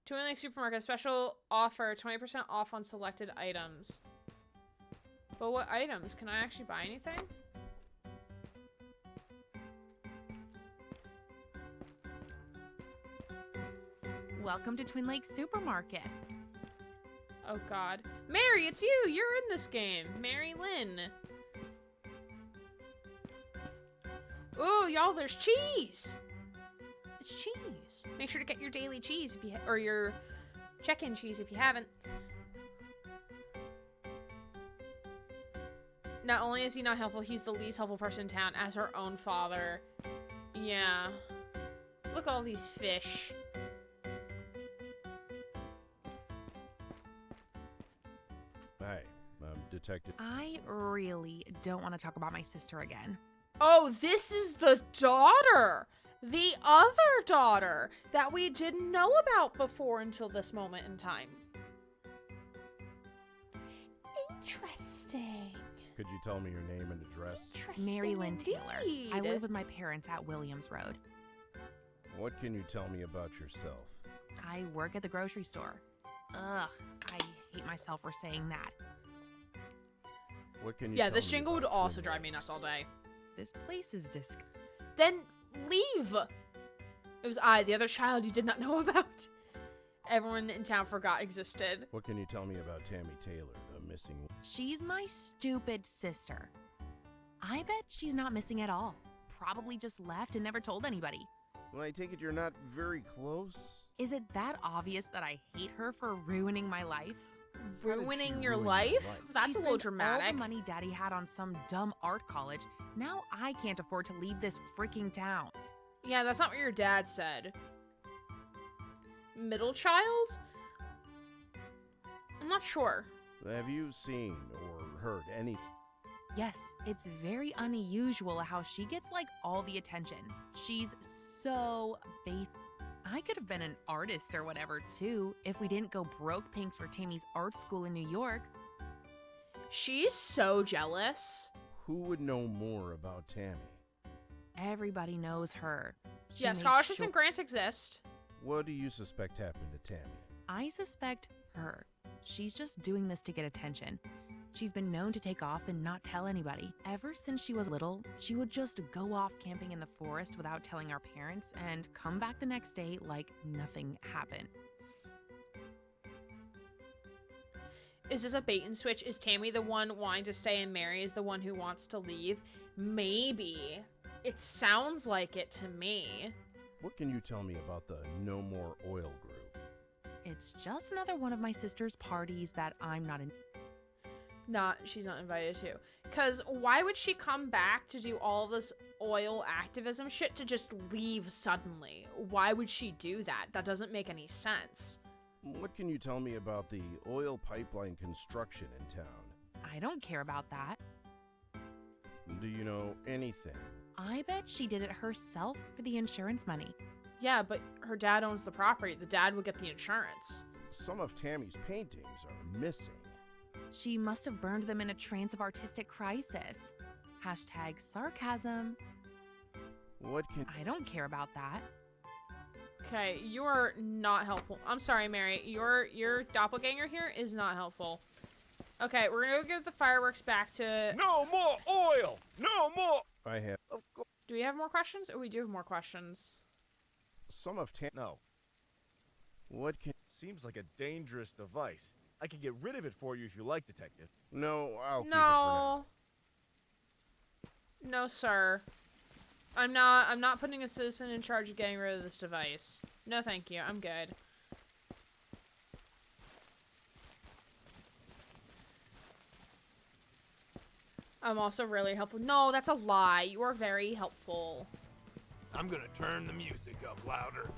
A: Twin Lake Supermarket special offer, 20% off on selected items. But what items? Can I actually buy anything?
O: Welcome to Twin Lakes Supermarket.
A: Oh god. Mary, it's you! You're in this game! Mary Lynn. Ooh, y'all, there's cheese! It's cheese. Make sure to get your daily cheese if you or your check-in cheese if you haven't. Not only is he not helpful, he's the least helpful person in town as her own father. Yeah. Look at all these fish.
D: Hi, I'm Detective.
O: I really don't want to talk about my sister again.
A: Oh, this is the daughter! The other daughter that we didn't know about before until this moment in time. Interesting.
D: Could you tell me your name and address?
O: Mary Lynn Taylor.
A: Indeed.
O: I live with my parents at Williams Road.
D: What can you tell me about yourself?
O: I work at the grocery store. Ugh, I hate myself for saying that.
D: What can you
A: Yeah,
D: tell
A: this
D: me
A: jingle would
D: about
A: also
D: Twin
A: drive me
D: Lakes?
A: nuts all day.
O: This place is
A: Then leave! It was I, the other child you did not know about. Everyone in town forgot existed.
D: What can you tell me about Tammy Taylor, the missing?
O: She's my stupid sister. I bet she's not missing at all. Probably just left and never told anybody.
D: Well, I take it you're not very close?
O: Is it that obvious that I hate her for ruining my life?
A: Ruining your life? That's
O: She
A: a little
O: spent all
A: dramatic.
O: the money Daddy had on some dumb art college. Now I can't afford to leave this freaking town.
A: Yeah, that's not what your dad said. Middle child? I'm not sure.
D: Have you seen or heard any?
O: Yes, it's very unusual how she gets like all the attention. She's so basic. I could have been an artist or whatever too if we didn't go broke paying for Tammy's art school in New York.
A: She's so jealous.
D: Who would know more about Tammy?
O: Everybody knows her. She
A: Yeah,
O: made
A: scholarships
O: sure-
A: and grants exist.
D: What do you suspect happened to Tammy?
O: I suspect her. She's just doing this to get attention. She's been known to take off and not tell anybody. Ever since she was little, she would just go off camping in the forest without telling our parents and come back the next day like nothing happened.
A: Is this a bait and switch? Is Tammy the one wanting to stay and Mary is the one who wants to leave? Maybe. It sounds like it to me.
D: What can you tell me about the No More Oil group?
O: It's just another one of my sister's parties that I'm not in.
A: She's not invited to. Because why would she come back to do all this oil activism shit to just leave suddenly? Why would she do that? That doesn't make any sense.
D: What can you tell me about the oil pipeline construction in town?
O: I don't care about that.
D: Do you know anything?
O: I bet she did it herself for the insurance money.
A: Yeah, but her dad owns the property. The dad would get the insurance.
D: Some of Tammy's paintings are missing.
O: She must have burned them in a trance of artistic crisis. Hashtag sarcasm.
D: What can...
O: I don't care about that.
A: Okay, you're not helpful. I'm sorry, Mary. Your doppelganger here is not helpful. Okay, we're gonna go give the fireworks back to...
H: No more oil! No more!
D: I have...
A: Do we have more questions? Oh, we do have more questions.
D: Some of Tam...
H: No.
D: What can...
H: Seems like a dangerous device. I can get rid of it for you if you like, Detective.
D: No, I'll keep it for
A: No. No, sir. I'm not putting a citizen in charge of getting rid of this device. No, thank you. I'm good. I'm also really helpful. No, that's a lie. You are very helpful.
L: I'm gonna turn the music up louder.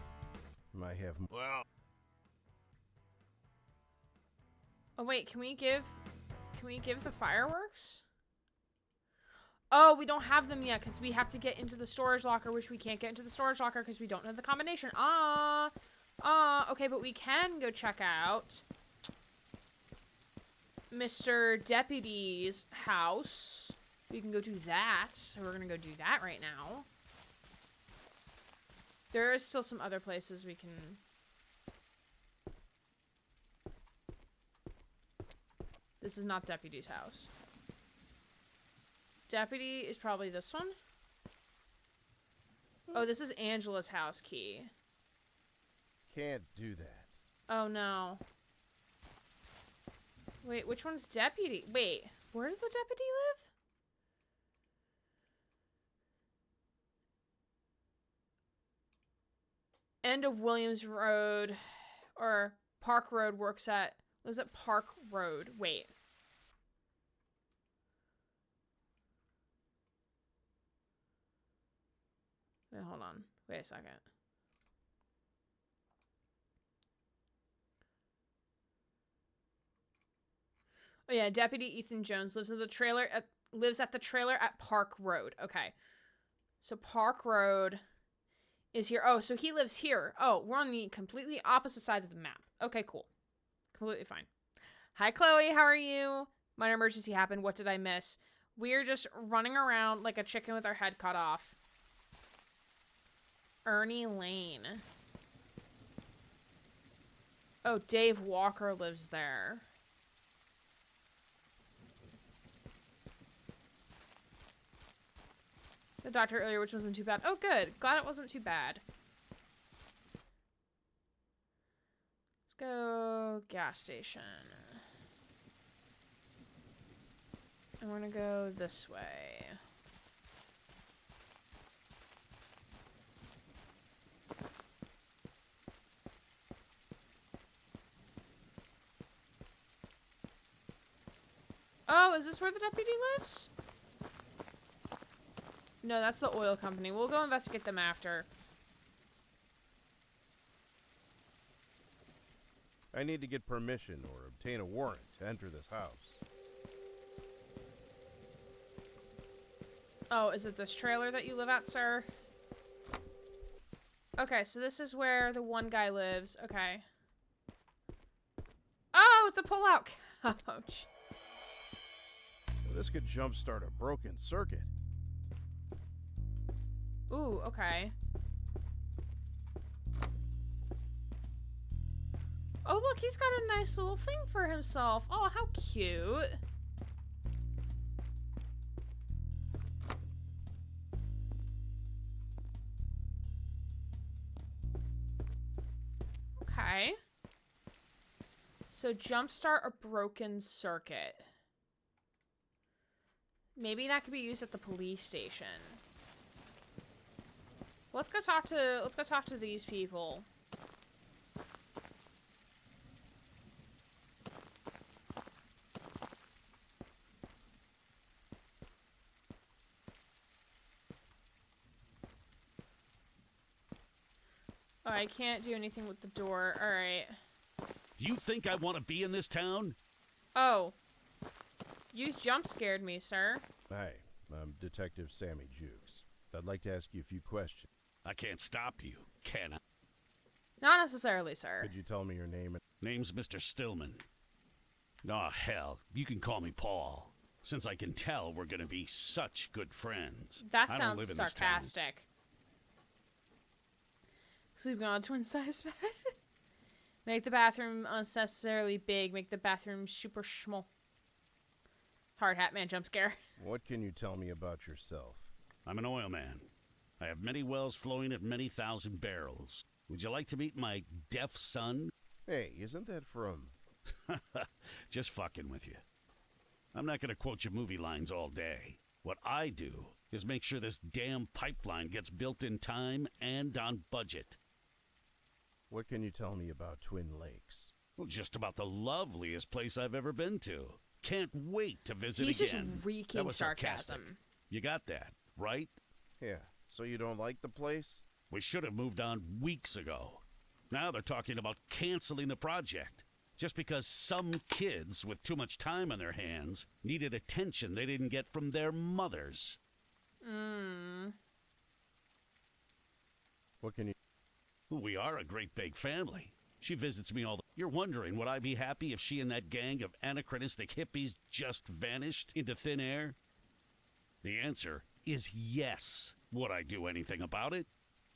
D: I have.
L: Well.
A: Oh wait, can we give the fireworks? Oh, we don't have them yet because we have to get into the storage locker, which we can't get into the storage locker because we don't know the combination. Okay, but we can go check out Mr. Deputy's house. We can go do that. So we're gonna go do that right now. There is still some other places we can... This is not Deputy's house. Deputy is probably this one. Oh, this is Angela's house key.
D: Can't do that.
A: Oh, no. Wait, which one's Deputy? Wait, where does the Deputy live? End of Williams Road, or Park Road works at, lives at Park Road. Wait. Wait, hold on. Wait a second. Oh yeah, Deputy Ethan Jones lives at the trailer at Park Road. Okay. So Park Road is here. Oh, so he lives here. Oh, we're on the completely opposite side of the map. Okay, cool. Completely fine. Hi, Chloe. How are you? Minor emergency happened. What did I miss? We're just running around like a chicken with our head cut off. Ernie Lane. Oh, Dave Walker lives there. The doctor earlier, which wasn't too bad. Oh, good. Glad it wasn't too bad. Let's go gas station. And we're gonna go this way. Oh, is this where the deputy lives? No, that's the oil company. We'll go investigate them after.
D: I need to get permission or obtain a warrant to enter this house.
A: Oh, is it this trailer that you live at, sir? Okay, so this is where the one guy lives. Okay. Oh, it's a pull-out couch.
D: This could jumpstart a broken circuit.
A: Ooh, okay. Oh, look, he's got a nice little thing for himself. Oh, how cute. Okay. So, jumpstart a broken circuit. Maybe that could be used at the police station. Let's go talk to these people. Oh, I can't do anything with the door. All right.
P: Do you think I want to be in this town?
A: Oh. You jump scared me, sir.
D: Hi, I'm Detective Sammy Jukes. I'd like to ask you a few questions.
P: I can't stop you, can I?
A: Not necessarily, sir.
D: Could you tell me your name?
P: Name's Mr. Stillman. Aw, hell, you can call me Paul. Since I can tell we're gonna be such good friends.
A: That
P: I don't
A: sounds
P: live in this town.
A: sarcastic. Sleeping on a twin-size bed. Make the bathroom unnecessarily big. Make the bathroom super small. Hard hat man jump scare.
D: What can you tell me about yourself?
P: I'm an oil man. I have many wells flowing at many thousand barrels. Would you like to meet my deaf son?
D: Hey, isn't that from...
P: Just fucking with you. I'm not gonna quote you movie lines all day. What I do is make sure this damn pipeline gets built in time and on budget.
D: What can you tell me about Twin Lakes?
P: Well, just about the loveliest place I've ever been to. can't wait to visit
A: He's
P: again.
A: just reeking
P: That was sarcastic.
A: sarcasm.
P: You got that, right?
D: Yeah, so you don't like the place?
P: We should have moved on weeks ago. Now they're talking about canceling the project. Just because some kids with too much time on their hands needed attention they didn't get from their mothers.
D: What can you...
P: We are a great big family. She visits me all the... You're wondering, would I be happy if she and that gang of anachronistic hippies just vanished into thin air? The answer is yes. Would I do anything about it?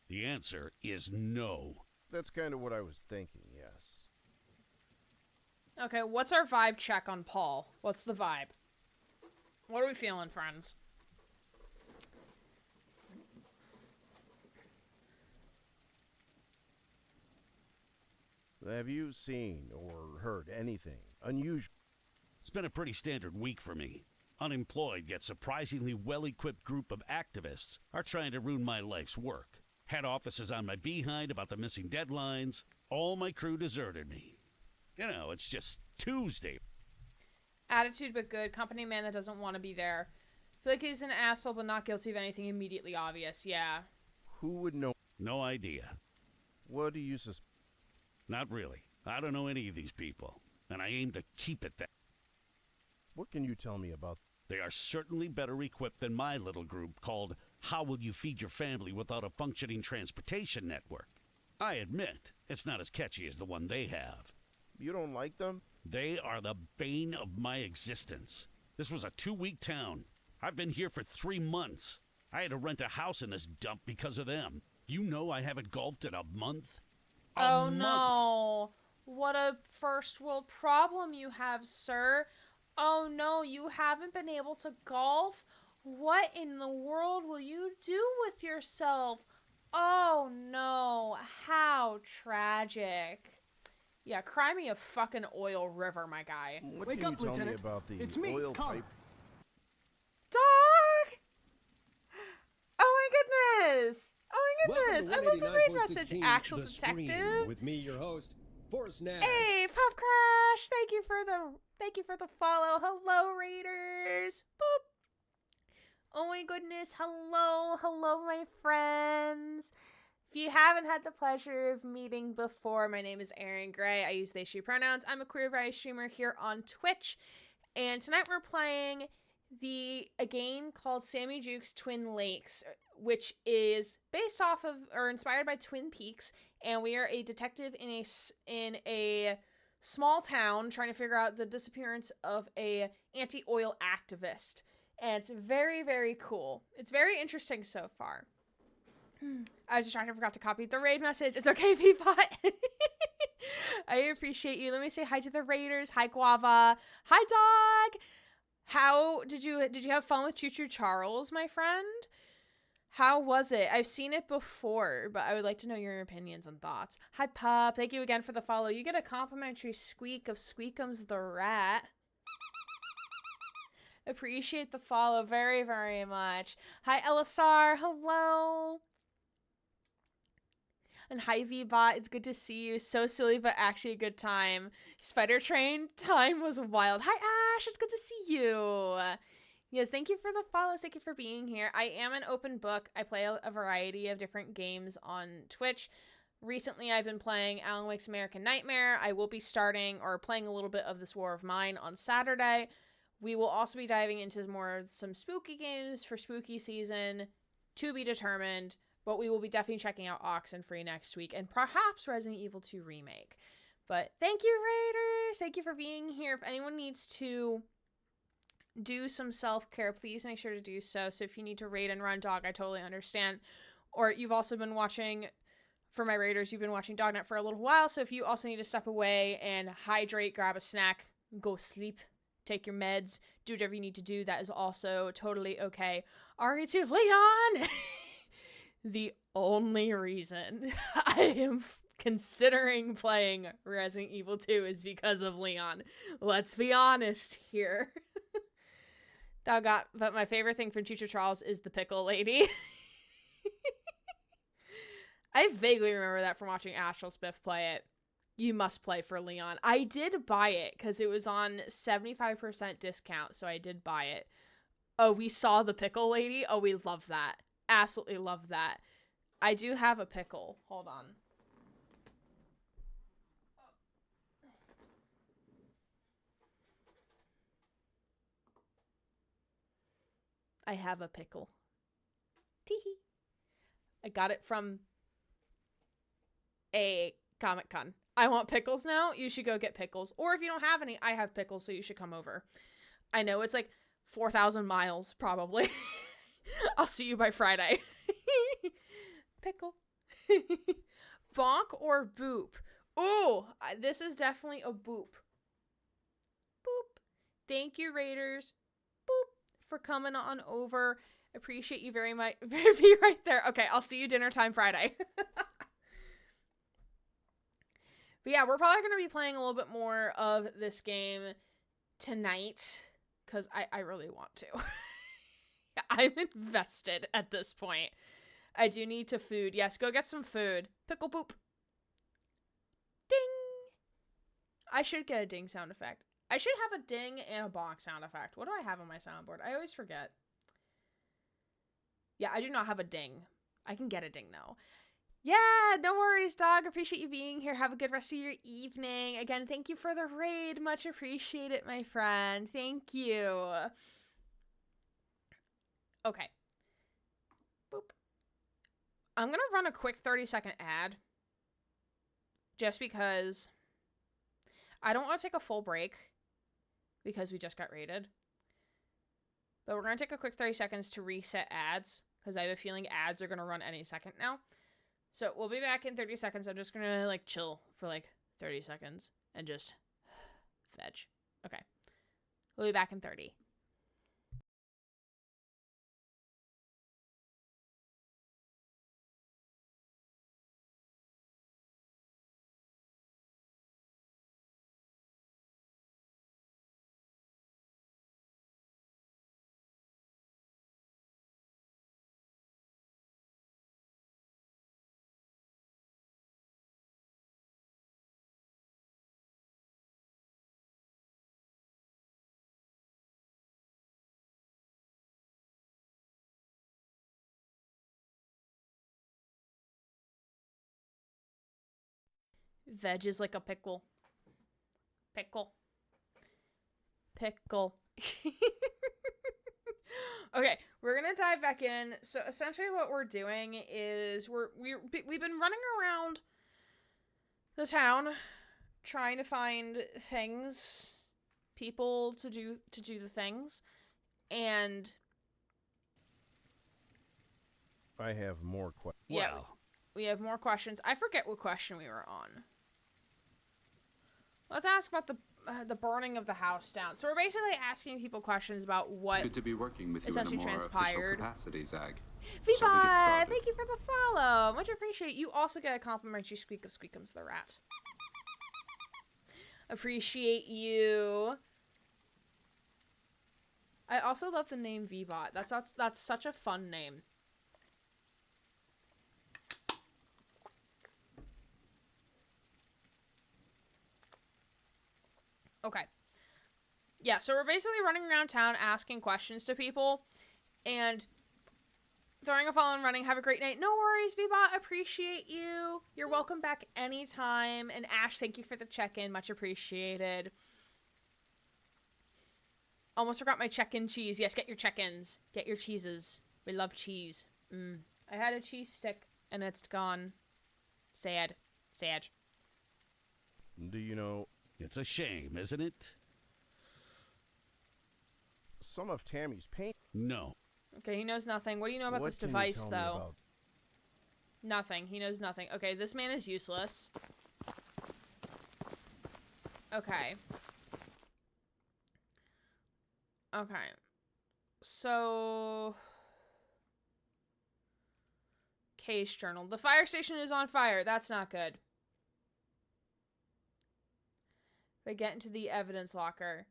P: The answer is no.
D: That's kind of what I was thinking, yes.
A: Okay, what's our vibe check on Paul? What's the vibe? What are we feeling, friends?
D: Have you seen or heard anything unusual?
P: It's been a pretty standard week for me. Unemployed yet surprisingly well-equipped group of activists are trying to ruin my life's work. Head office is on my behind about the missing deadlines. All my crew deserted me. You know, it's just Tuesday.
A: Attitude but good. Company man that doesn't want to be there. Feel like he's an asshole but not guilty of anything immediately obvious. Yeah.
D: Who would know?
P: No idea.
D: What do you suspect?
P: Not really. I don't know any of these people, and I aim to keep it that.
D: What can you tell me about?
P: They are certainly better equipped than my little group called How Will You Feed Your Family Without a Functioning Transportation Network. I admit, it's not as catchy as the one they have.
D: You don't like them?
P: They are the bane of my existence. This was a 2-week town. I've been here for 3 months. I had to rent a house in this dump because of them. You know I haven't golfed in a month?
A: Oh no. What a first world problem you have, sir. Oh no, you haven't been able to golf? What in the world will you do with yourself? Oh no, how tragic. Yeah, cry me a fucking oil river, my guy.
D: What
Q: Wake
D: can
Q: up,
D: you tell
Q: Lieutenant.
D: me about the
Q: It's me,
D: oil
Q: Connor.
D: pipe?
A: Dog! Oh my goodness! Oh my
Q: Welcome
A: goodness!
Q: to
A: I love the raid message.
Q: 189.16,
A: Actual
Q: The Scream,
A: detective.
Q: with me, your host, Forrest Nash.
A: Hey, Puff Crash! Thank you for the follow. Hello, Raiders. Boop. Oh my goodness. Hello, my friends. If you haven't had the pleasure of meeting before, my name is Erin Gray. I use they, she pronouns. I'm a queer variety streamer here on Twitch. And tonight we're playing a game called Sammy Jukes Twin Lakes, which is based off of or inspired by Twin Peaks. And we are a detective in a small town trying to figure out the disappearance of a anti-oil activist. And it's very, very cool. It's very interesting so far. I was distracted. I forgot to copy the raid message. It's okay, Peapot. I appreciate you. Let me say hi to the raiders. Hi, Guava. Hi, Dog. How did you have fun with Choo Choo Charles, my friend? How was it? I've seen it before, but I would like to know your opinions and thoughts. Hi, Pup. Thank you again for the follow. You get a complimentary squeak of Squeakums the Rat. Appreciate the follow very, very much. Hi, Elisar. Hello. And hi, V-Bot. It's good to see you. So silly, but actually a good time. Spider Train time was wild. Hi, Ash. It's good to see you. Yes, thank you for the follows. Thank you for being here. I am an open book. I play a variety of different games on Twitch. Recently, I've been playing Alan Wake's American Nightmare. I will be starting or playing a little bit of This War of Mine on Saturday. We will also be diving into some spooky games for spooky season, to be determined, but we will be definitely checking out Oxenfree next week, and perhaps Resident Evil 2 Remake. But thank you, Raiders! Thank you for being here. If anyone needs to do some self-care, please make sure to do so. So if you need to raid and run Dog, I totally understand. Or you've also been watching, for my Raiders, you've been watching Dognet for a little while, so if you also need to step away and hydrate, grab a snack, go sleep, take your meds, do whatever you need to do, that is also totally okay. RE2 Leon! The only reason I am considering playing Resident Evil 2 is because of Leon. Let's be honest here. But my favorite thing from Choo Choo Charles is the pickle lady. I vaguely remember that from watching Astral Spiff play it. You must play for Leon. I did buy it because it was on 75% discount, so I did buy it. Oh, we saw the pickle lady? Oh, we love that. Absolutely love that. I do have a pickle. Hold on. I have a pickle. Teehee. I got it from a Comic-Con. I want pickles now. You should go get pickles. Or if you don't have any, I have pickles, so you should come over. I know it's like 4,000 miles, probably. I'll see you by Friday. Pickle. Bonk or boop? Ooh, this is definitely a boop. Boop. Thank you, Raiders. Boop. For coming on over. Appreciate you very much. Be right there. Okay, I'll see you dinner time Friday. But yeah, we're probably going to be playing a little bit more of this game tonight because I really want to. I'm invested at this point. I do need to food. Yes, go get some food. Pickle poop. Ding! I should get a ding sound effect. I should have a ding and a bonk sound effect. What do I have on my soundboard? I always forget. Yeah, I do not have a ding. I can get a ding though. Yeah, no worries, dog. Appreciate you being here. Have a good rest of your evening. Again, thank you for the raid. Much appreciated, my friend. Thank you. Okay. Boop. I'm going to run a quick 30-second ad. Just because I don't want to take a full break because we just got raided. But we're going to take a quick 30 seconds to reset ads because I have a feeling ads are going to run any second now. So we'll be back in 30 seconds. I'm just going to like chill for like 30 seconds and just veg. Okay. We'll be back in 30. Veg is like a pickle. Pickle. Pickle. Okay, we're gonna dive back in. So essentially what we're doing is we've been running around the town trying to find things, people to do the things, and
D: I have more questions.
A: yeah, we have more questions. I forget what question we were on. Let's ask about the burning of the house down. So we're basically asking people questions about what
C: Good to be working with you
A: essentially
C: in a more
A: transpired.
C: official capacity, Zag.
A: Viva,
C: Shall we get started?
A: thank you for the follow. Much appreciate. You also get a compliment. You squeak of Squeakums the rat. Appreciate you. I also love the name Vbot. That's such a fun name. Okay. Yeah, so we're basically running around town asking questions to people and throwing a follow and running. Have a great night. No worries, Vbot. Appreciate you. You're welcome back anytime. And Ash, thank you for the check-in. Much appreciated. Almost forgot my check-in cheese. Yes, get your check-ins. Get your cheeses. We love cheese. I had a cheese stick and it's gone. Sad. Sad.
D: Do you know...
P: It's a shame, isn't it?
D: Some of Tammy's paint...
P: No.
A: Okay, he knows nothing. What do you know about this
D: What can you
A: device,
D: tell me
A: though?
D: about-
A: Nothing. He knows nothing. Okay, this man is useless. Okay. Okay. So... Case journal. The fire station is on fire. That's not good. If I get into the evidence locker.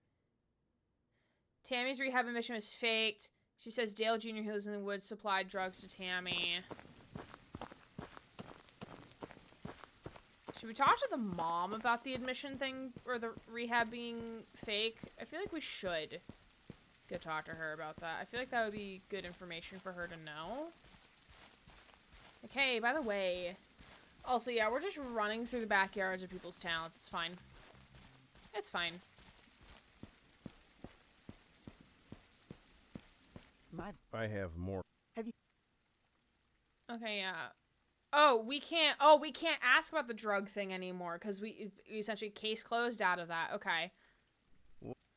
A: Tammy's rehab admission was faked. She says Dale Jr., who lives in the woods, supplied drugs to Tammy. Should we talk to the mom about the admission thing or the rehab being fake? I feel like we should go talk to her about that. I feel like that would be good information for her to know. Okay, by the way. Also, yeah, we're just running through the backyards of people's towns. It's fine. It's fine.
D: I have more.
I: Have you?
A: Okay, yeah. We can't ask about the drug thing anymore because we essentially case closed out of that. Okay.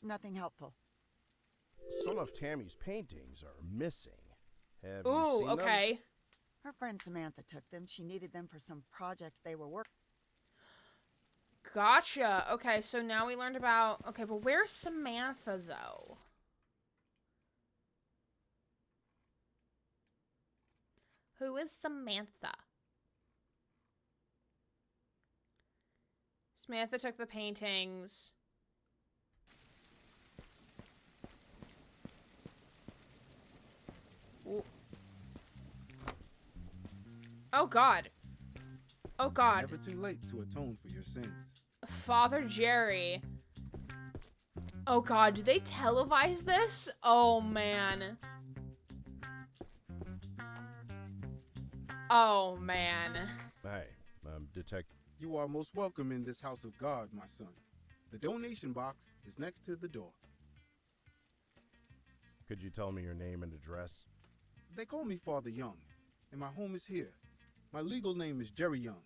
I: Nothing helpful.
D: Some of Tammy's paintings are missing. Have you
A: Ooh,
D: seen
A: okay.
D: them?
I: Her friend Samantha took them. She needed them for some project they were working.
A: Gotcha. Okay, so now we learned about... Okay, but where's Samantha, though? Who is Samantha? Samantha took the paintings. Ooh. Oh, God. Oh, God.
R: Never too late to atone for your sins.
A: Father Jerry. Oh, God. Do they televise this? Oh, man. Oh, man.
D: Hi, I'm Detective.
R: You are most welcome in this house of God, my son. The donation box is next to the door.
D: Could you tell me your name and address?
R: They call me Father Young, and my home is here. My legal name is Jerry Young.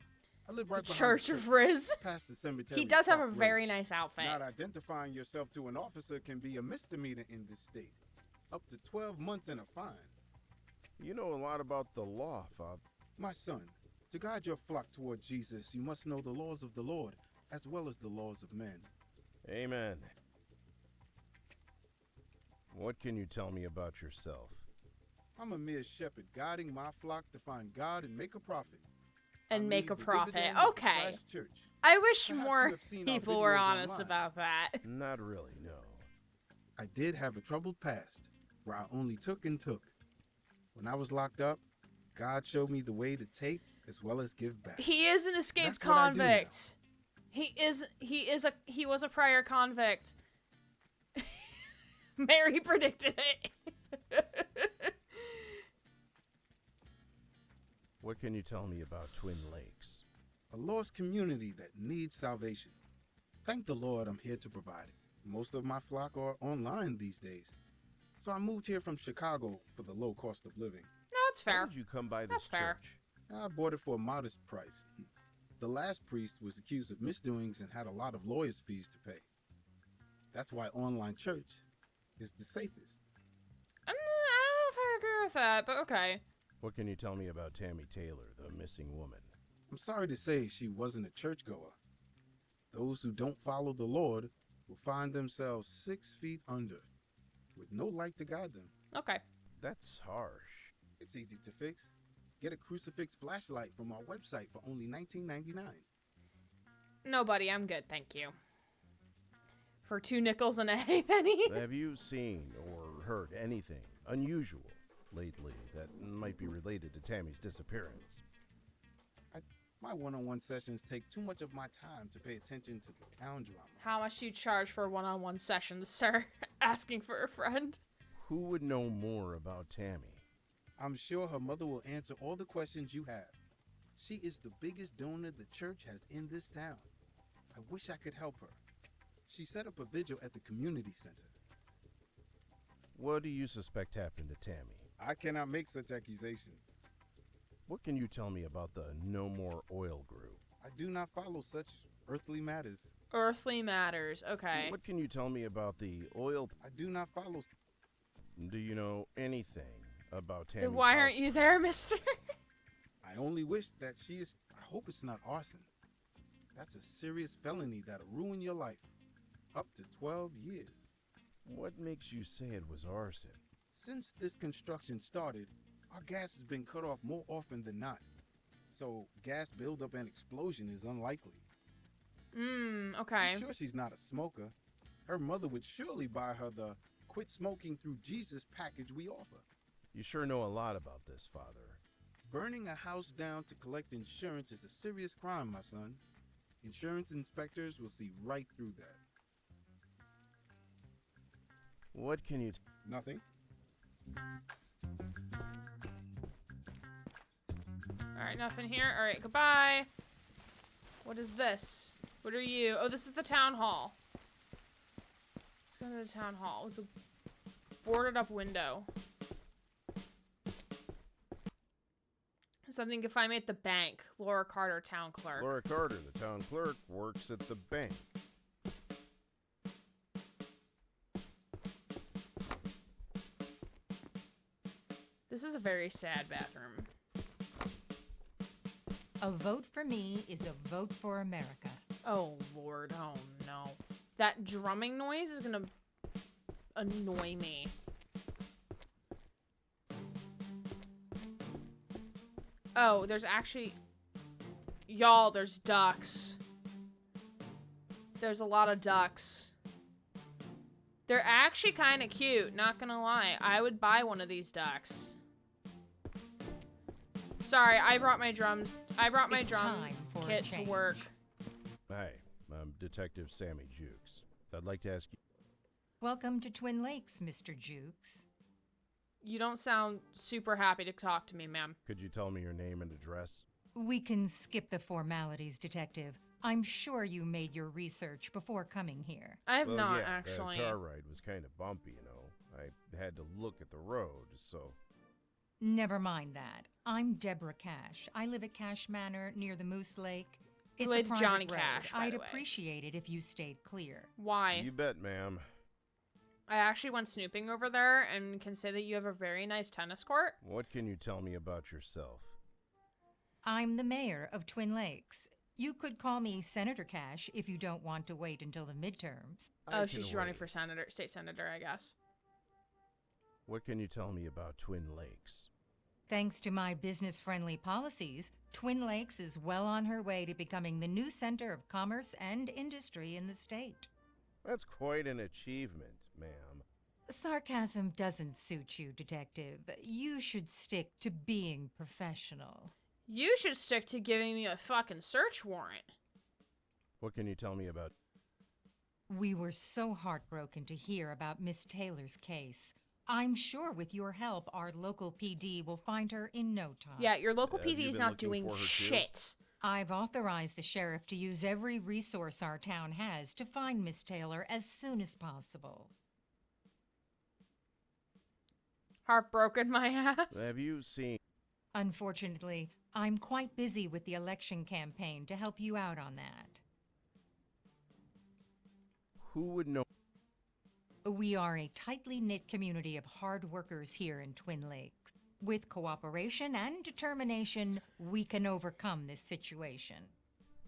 R: I live right behind
A: Church
R: the
A: of Riz.
R: past the cemetery.
A: He does have a
R: Park Road.
A: very nice outfit.
R: Not identifying yourself to an officer can be a misdemeanor in this state. Up to 12 months and a fine.
D: You know a lot about the law, Father.
R: My son, to guide your flock toward Jesus, you must know the laws of the Lord, as well as the laws of men.
D: Amen. What can you tell me about yourself?
R: I'm a mere shepherd guiding my flock to find God and make a profit.
A: And make a
R: lead the
A: profit.
R: dividend of
A: Okay.
R: Christ Church.
A: I wish
R: Perhaps
A: more
R: you have seen our
A: people were
R: videos
A: honest
R: online.
A: about that.
D: Not really, no.
R: I did have a troubled past where I only took and took. When I was locked up, God showed me the way to take as well as give back.
A: He is an escaped
R: That's what I do now.
A: convict. He was a prior convict. Mary predicted it.
D: What can you tell me about Twin Lakes?
R: A lost community that needs salvation. Thank the Lord I'm here to provide it. Most of my flock are online these days. So I moved here from Chicago for the low cost of living.
A: No, it's fair.
D: How did you come by this
A: That's fair.
D: church?
R: I bought it for a modest price. The last priest was accused of misdoings and had a lot of lawyers' fees to pay. That's why online church is the safest.
A: I don't know if I agree with that, but okay.
D: What can you tell me about Tammy Taylor, the missing woman?
R: I'm sorry to say she wasn't a churchgoer. Those who don't follow the Lord will find themselves 6 feet under, with no light to guide them.
A: Okay.
D: That's harsh.
R: It's easy to fix. Get a crucifix flashlight from our website for only $19.99.
A: No, buddy, I'm good, thank you. For 2 nickels and a halfpenny.
D: Have you seen or heard anything unusual lately that might be related to Tammy's disappearance?
R: My one-on-one sessions take too much of my time to pay attention to the town drama.
A: How much do you charge for one-on-one sessions, sir? Asking for a friend.
D: Who would know more about Tammy?
R: I'm sure her mother will answer all the questions you have. She is the biggest donor the church has in this town. I wish I could help her. She set up a vigil at the community center.
D: What do you suspect happened to Tammy?
R: I cannot make such accusations.
D: What can you tell me about the No More Oil group?
R: I do not follow such earthly matters.
A: Earthly matters, okay.
D: What can you tell me about the oil?
R: I do not follow.
D: Do you know anything about Tammy's
A: Then why
D: house?
A: aren't you there, mister?
R: I only wish that she is. I hope it's not arson. That's a serious felony that'll ruin your life. Up to 12 years.
D: What makes you say it was arson?
R: Since this construction started, our gas has been cut off more often than not. So gas buildup and explosion is unlikely.
A: Okay.
R: I'm sure she's not a smoker. Her mother would surely buy her the Quit Smoking Through Jesus package we offer.
D: You sure know a lot about this, Father.
R: Burning a house down to collect insurance is a serious crime, my son. Insurance inspectors will see right through that.
D: What can you...
R: Nothing.
A: Alright, nothing here. Alright, goodbye. What is this? What are you? Oh, this is the town hall. Let's go to the town hall with a boarded up window. Something you can find me at the bank. Laura Carter, town clerk.
D: Laura Carter, the town clerk, works at the bank.
A: This is a very sad bathroom.
S: A vote for me is a vote for America.
A: Oh, Lord. Oh, no. That drumming noise is gonna annoy me. Oh, there's actually... Y'all, there's ducks. There's a lot of ducks. They're actually kind of cute, not gonna lie. I would buy one of these ducks. Sorry, I brought my drums. I brought my drum kit to work.
D: Hi, I'm Detective Sammy Jukes. I'd like to ask you...
S: Welcome to Twin Lakes, Mr. Jukes.
A: You don't sound super happy to talk to me, ma'am.
D: Could you tell me your name and address?
S: We can skip the formalities, Detective. I'm sure you made your research before coming here.
A: I have not,
D: yeah,
A: actually.
D: The car ride was kind of bumpy, you know. I had to look at the road, so...
S: Never mind that. I'm Deborah Cash. I live at Cash Manor near the Moose Lake. It's
A: With
S: a private
A: Johnny
S: road.
A: Cash, by
S: I'd
A: the way.
S: appreciate it if you stayed clear.
A: Why?
D: You bet, ma'am.
A: I actually went snooping over there and can say that you have a very nice tennis court.
D: What can you tell me about yourself?
S: I'm the mayor of Twin Lakes. You could call me Senator Cash if you don't want to wait until the midterms.
A: Oh, she's running for state senator, I guess.
D: What can you tell me about Twin Lakes?
S: Thanks to my business-friendly policies, Twin Lakes is well on her way to becoming the new center of commerce and industry in the state.
D: That's quite an achievement, ma'am.
S: Sarcasm doesn't suit you, Detective. You should stick to being professional.
A: You should stick to giving me a fucking search warrant.
D: What can you tell me about...
S: We were so heartbroken to hear about Miss Taylor's case. I'm sure with your help, our local PD will find her in no time.
A: Yeah, your local PD is not doing shit.
S: I've authorized the sheriff to use every resource our town has to find Miss Taylor as soon as possible.
A: Heartbroken, my ass.
D: Have you seen...
S: Unfortunately, I'm quite busy with the election campaign to help you out on that.
D: Who would know...
S: We are a tightly knit community of hard workers here in Twin Lakes. With cooperation and determination, we can overcome this situation.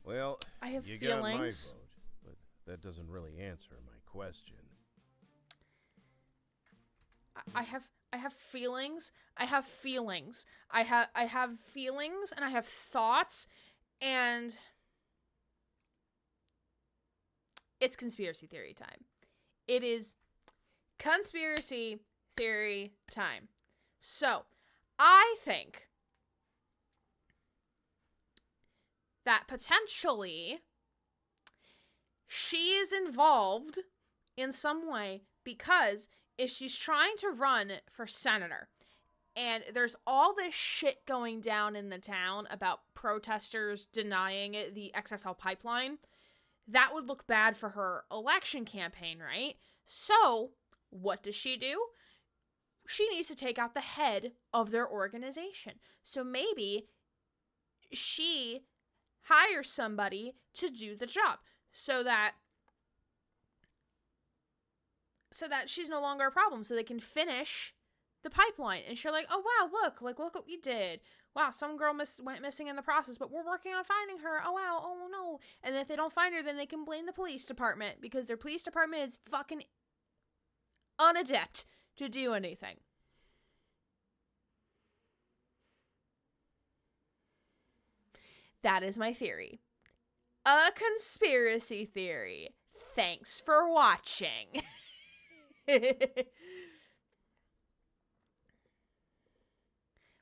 D: Well,
A: I have
D: you
A: feelings.
D: got my vote, but that doesn't really answer my question.
A: I have feelings. I have feelings. I have feelings and I have thoughts, and it's conspiracy theory time. It is conspiracy theory time. So, I think that potentially she is involved in some way, because if she's trying to run for senator and there's all this shit going down in the town about protesters denying it, the XSL pipeline, that would look bad for her election campaign, right? So, what does she do? She needs to take out the head of their organization. So maybe she hires somebody to do the job so that she's no longer a problem, so they can finish the pipeline. And she's like, oh wow, look what we did. Wow, some girl went missing in the process, but we're working on finding her. Oh wow, oh no. And if they don't find her, then they can blame the police department, because their police department is fucking unadept to do anything. That is my theory. A conspiracy theory. Thanks for watching.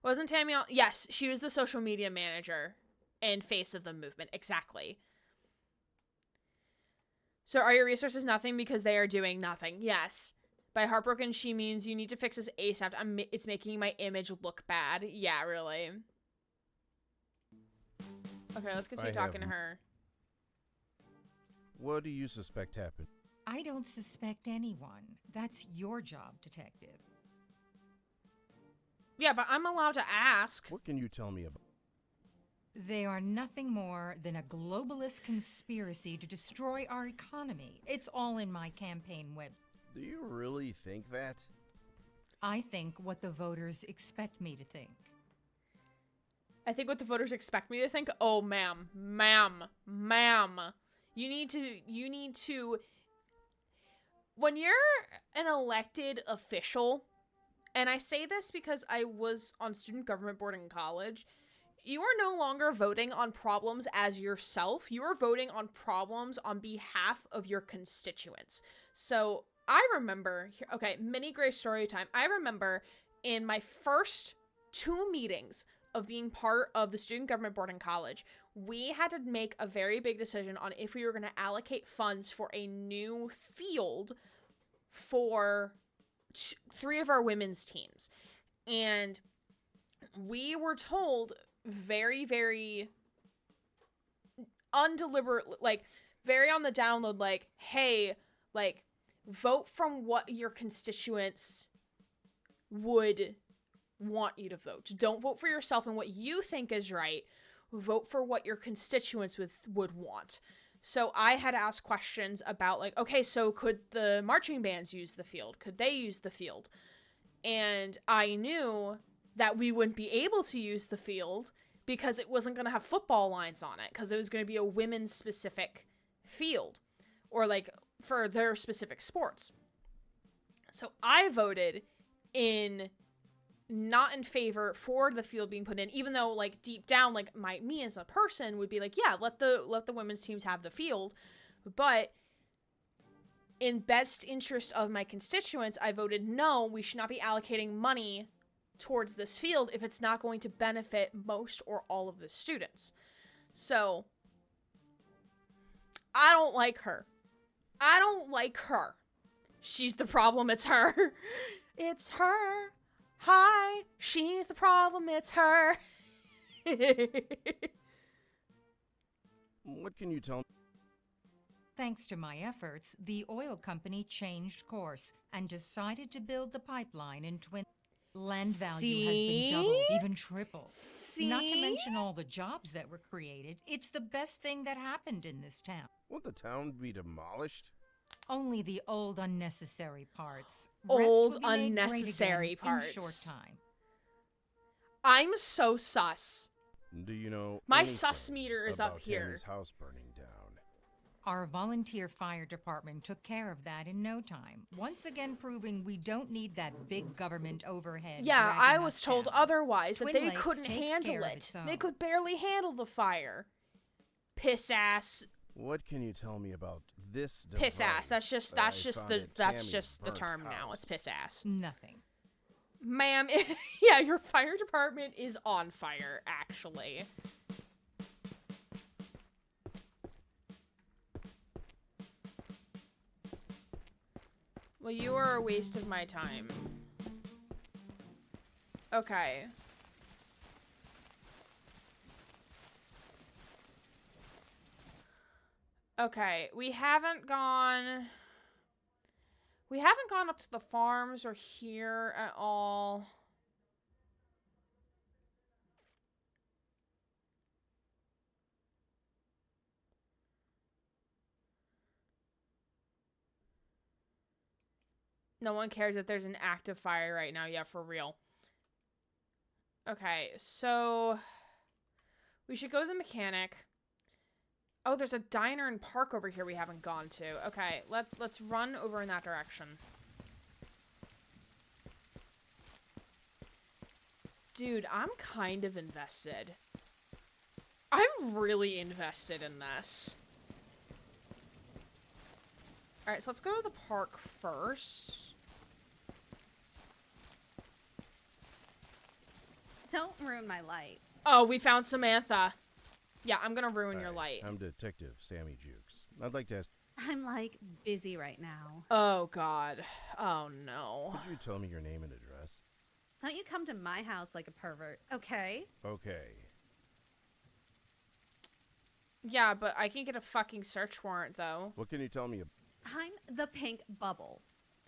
A: Wasn't Tammy on? Yes, she was the social media manager and face of the movement. Exactly. So are your resources nothing because they are doing nothing? Yes. By heartbroken, she means you need to fix this ASAP. It's making my image look bad. Yeah, really. Okay, let's continue talking to her.
D: What do you suspect happened?
S: I don't suspect anyone. That's your job, detective.
A: Yeah, but I'm allowed to ask.
D: What can you tell me about?
S: They are nothing more than a globalist conspiracy to destroy our economy. It's all in my campaign web.
D: Do you really think that?
S: I think what the voters expect me to think.
A: I think what the voters expect me to think. Oh, ma'am. You need to, when you're an elected official, and I say this because I was on student government board in college, you are no longer voting on problems as yourself. You are voting on problems on behalf of your constituents. So I remember, okay, mini Grace story time. I remember in my first 2 meetings of being part of the student government board in college, we had to make a very big decision on if we were going to allocate funds for a new field for 3 of our women's teams. And we were told very, very undeliberate, like, very on the download, like, hey, like, vote from what your constituents would want you to vote. Don't vote for yourself and what you think is right. Vote for what your constituents would want. So I had asked questions about, like, okay, so could the marching bands use the field? Could they use the field? And I knew that we wouldn't be able to use the field because it wasn't going to have football lines on it, because it was going to be a women's specific field, or like for their specific sports. So I voted not in favor for the field being put in, even though, like, deep down, like, me as a person would be like, yeah, let the women's teams have the field. But in best interest of my constituents, I voted no, we should not be allocating money towards this field if it's not going to benefit most or all of the students. So I don't like her. She's the problem, it's her. It's her. Hi, she's the problem, it's her.
D: What can you tell me?
S: Thanks to my efforts, the oil company changed course and decided to build the pipeline in Twin. Land value has been doubled, even tripled. Not to mention all the jobs that were created. It's the best thing that happened in this town.
D: Won't the town be demolished?
S: Only the old unnecessary parts.
A: Old unnecessary parts.
S: In short time.
A: I'm so sus.
D: Do you know
A: my sus meter is up here?
D: Tammy's house burning down.
S: Our volunteer fire department took care of that in no time, once again proving we don't need that big government overhead.
A: Yeah, I was told
S: down.
A: otherwise, that
S: Twin
A: they
S: Lakes
A: couldn't
S: takes
A: handle
S: care of
A: it.
S: its own.
A: They could barely handle the fire. Piss ass.
D: What can you tell me about this device?
A: Piss ass. That's just the term
D: house?
A: now. It's piss ass.
S: Nothing.
A: Ma'am, yeah, your fire department is on fire, actually. Well, you are a waste of my time. Okay. Okay, we haven't gone up to the farms or here at all. No one cares if there's an active fire right now. Yeah, for real. Okay, so we should go to the mechanic. Oh, there's a diner and park over here we haven't gone to. Okay, let's run over in that direction. Dude, I'm kind of invested. I'm really invested in this. Alright, so let's go to the park first.
T: Don't ruin my light.
A: Oh, we found Samantha. Yeah, I'm gonna ruin your light.
D: I'm Detective Sammy Jukes. I'd like to ask,
T: I'm like busy right now.
A: Oh, God. Oh, no.
D: could you tell me your name and address?
T: Don't you come to my house like a pervert, okay?
D: Okay.
A: Yeah, but I can get a fucking search warrant, though.
D: What can you tell me?
T: I'm the pink bubble.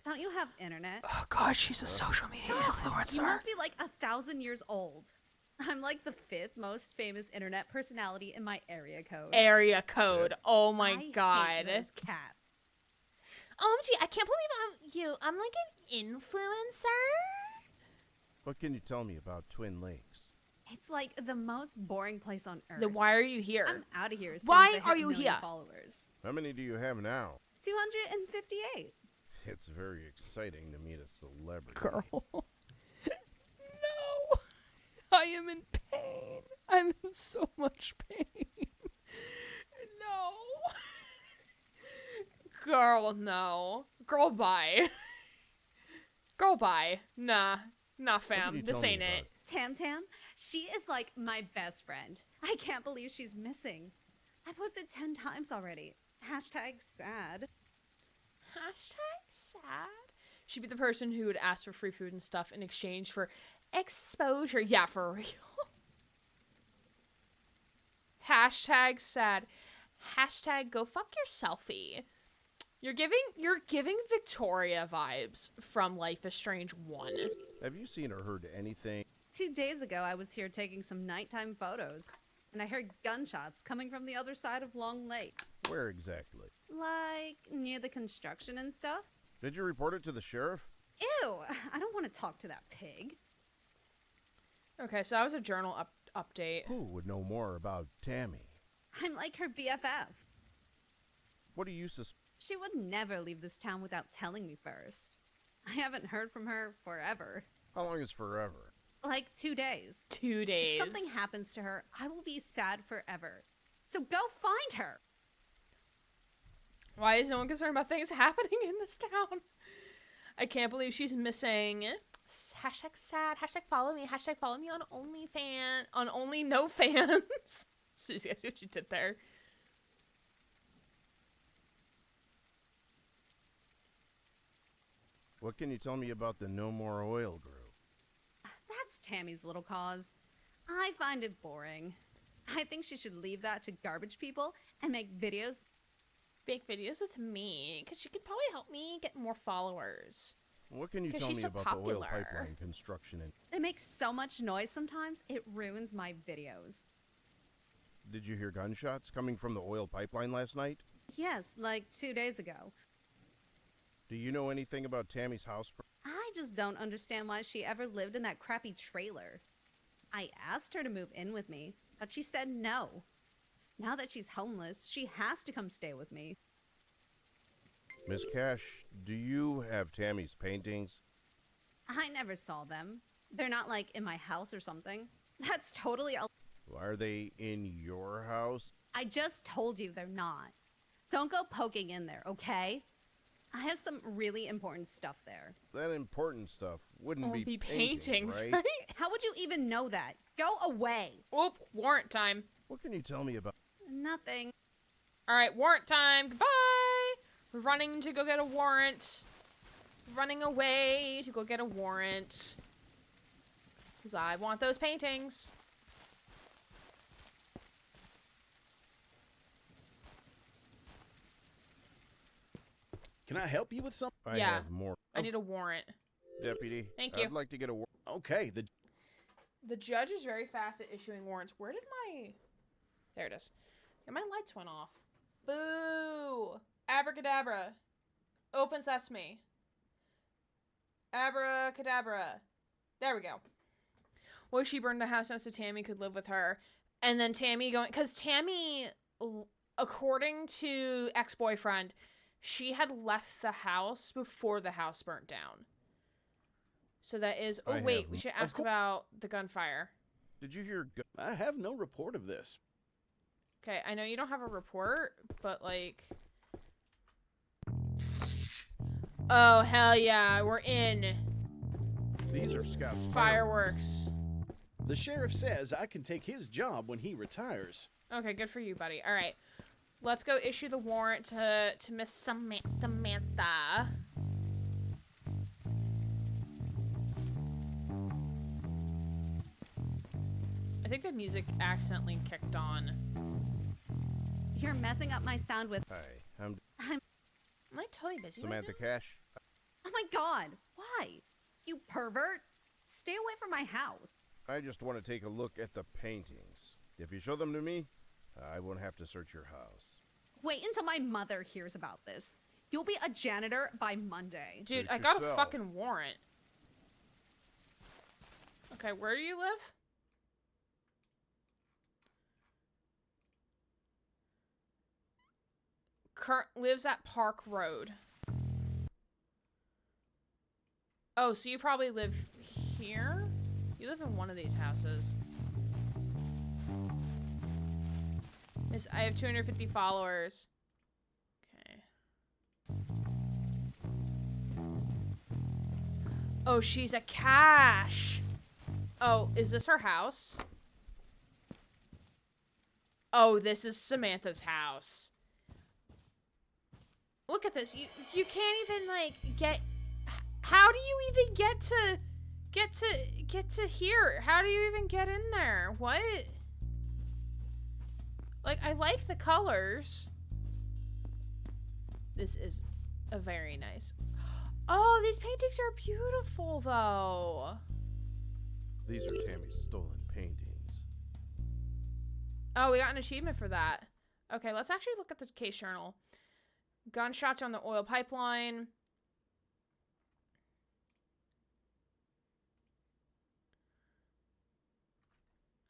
T: Don't you have internet?
A: Oh, God, she's a social media influencer.
T: You must be like 1,000 years old. I'm like the 5th most famous internet personality in my area code.
A: Area code. Oh, my
T: I
A: God.
T: hate those cats.
A: OMG, I can't believe I'm like an influencer?
D: What can you tell me about Twin Lakes?
T: It's like the most boring place on earth.
A: Then why are you here?
T: I'm out of here. As
A: Why
T: soon as I
A: are
T: hit
A: you
T: 1 million
A: here?
T: Followers.
D: How many do you have now?
T: 258.
D: It's very exciting to meet a celebrity.
A: Girl. No. I am in pain. I'm in so much pain. No. Girl, no. Girl, bye. Girl, bye. Nah, fam. This ain't it.
T: Tam Tam, she is like my best friend. I can't believe she's missing. I posted 10 times already. Hashtag sad.
A: Hashtag sad. She'd be the person who would ask for free food and stuff in exchange for exposure. Yeah, for real. Hashtag sad. Hashtag go fuck your selfie. You're giving Victoria vibes from Life is Strange 1.
D: Have you seen or heard anything?
T: 2 days ago, I was here taking some nighttime photos, and I heard gunshots coming from the other side of Long Lake.
D: Where exactly?
T: Like, near the construction and stuff.
D: Did you report it to the sheriff?
T: Ew, I don't want to talk to that pig.
A: Okay, so that was a journal update.
D: Who would know more about Tammy?
T: I'm like her BFF.
D: What do you suspect?
T: She would never leave this town without telling me first. I haven't heard from her forever.
D: How long is forever?
T: Like 2 days.
A: 2 days.
T: If something happens to her, I will be sad forever. So go find her.
A: Why is no one concerned about things happening in this town? I can't believe she's missing. Hashtag sad. Hashtag follow me. Hashtag follow me on OnlyFans. On Only No Fans. Susie, I see what you did there.
D: What can you tell me about the No More Oil group?
T: That's Tammy's little cause. I find it boring. I think she should leave that to garbage people and make videos.
A: Make videos with me, because she could probably help me get more followers.
D: What can you tell me about the oil pipeline construction?
T: They make so much noise sometimes, it ruins my videos.
D: Did you hear gunshots coming from the oil pipeline last night?
T: Yes, like 2 days ago.
D: Do you know anything about Tammy's house?
T: I just don't understand why she ever lived in that crappy trailer. I asked her to move in with me, but she said no. Now that she's homeless, she has to come stay with me.
D: Miss Cash, do you have Tammy's paintings?
T: I never saw them. They're not like in my house or something. That's totally
D: Are they in your house?
T: I just told you they're not. Don't go poking in there, okay? I have some really important stuff there.
D: That important stuff wouldn't be
A: paintings,
D: right?
A: right?
T: How would you even know that? Go away.
A: Oop, warrant time.
D: What can you tell me about?
T: Nothing.
A: All right, warrant time. Goodbye. We're running to go get a warrant. Running away to go get a warrant. Because I want those paintings.
G: Can I help you with something?
D: I have more.
A: I need a warrant.
D: Deputy.
A: Thank you.
D: I'd like to get a warrant.
G: Okay,
A: The judge is very fast at issuing warrants. Where did my... There it is. Yeah, my lights went off. Boo! Abracadabra. Open sesame. Abracadabra. There we go. Well, she burned the house down so Tammy could live with her. And then Tammy going... Because Tammy, according to ex-boyfriend, she had left the house before the house burnt down. So that is... Oh, wait. We should ask about the gunfire.
D: Did you hear...
G: I have no report of this.
A: Okay, I know you don't have a report, but, like... Oh, hell yeah. We're in.
G: These are Scott's
A: Fireworks.
G: The sheriff says I can take his job when he retires.
A: Okay, good for you, buddy. All right. Let's go issue the warrant to Miss Samantha. I think the music accidentally kicked on.
T: You're messing up my sound with.
D: Hi, I'm
A: Am I totally busy right
D: Samantha
A: now?
D: Cash.
T: Oh my god, why? You pervert! Stay away from my house.
D: I just want to take a look at the paintings. If you show them to me, I won't have to search your house.
T: Wait until my mother hears about this. You'll be a janitor by Monday.
A: Dude,
D: Suit
A: I got a
D: yourself.
A: fucking warrant. Okay, where do you live? Lives at Park Road. Oh, so you probably live here? You live in one of these houses. Miss, I have 250 followers. Okay. Oh, she's a Cash. Oh, is this her house? Oh, this is Samantha's house. Look at this. You can't even like get. How do you even get to here? How do you even get in there? What? Like, I like the colors. This is a very nice. Oh, these paintings are beautiful though.
D: These are Tammy's stolen paintings.
A: Oh, we got an achievement for that. Okay, let's actually look at the case journal. Gunshots on the oil pipeline.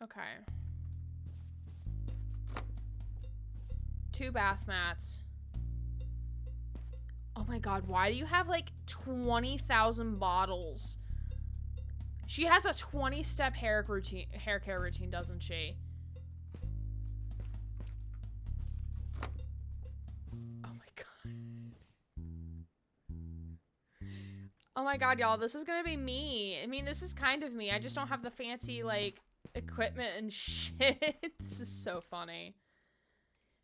A: Okay. 2 bath mats. Oh my god, why do you have like 20,000 bottles? She has a 20-step hair care routine, doesn't she? Oh my god, y'all, this is gonna be me. I mean, this is kind of me. I just don't have the fancy, like, equipment and shit. This is so funny.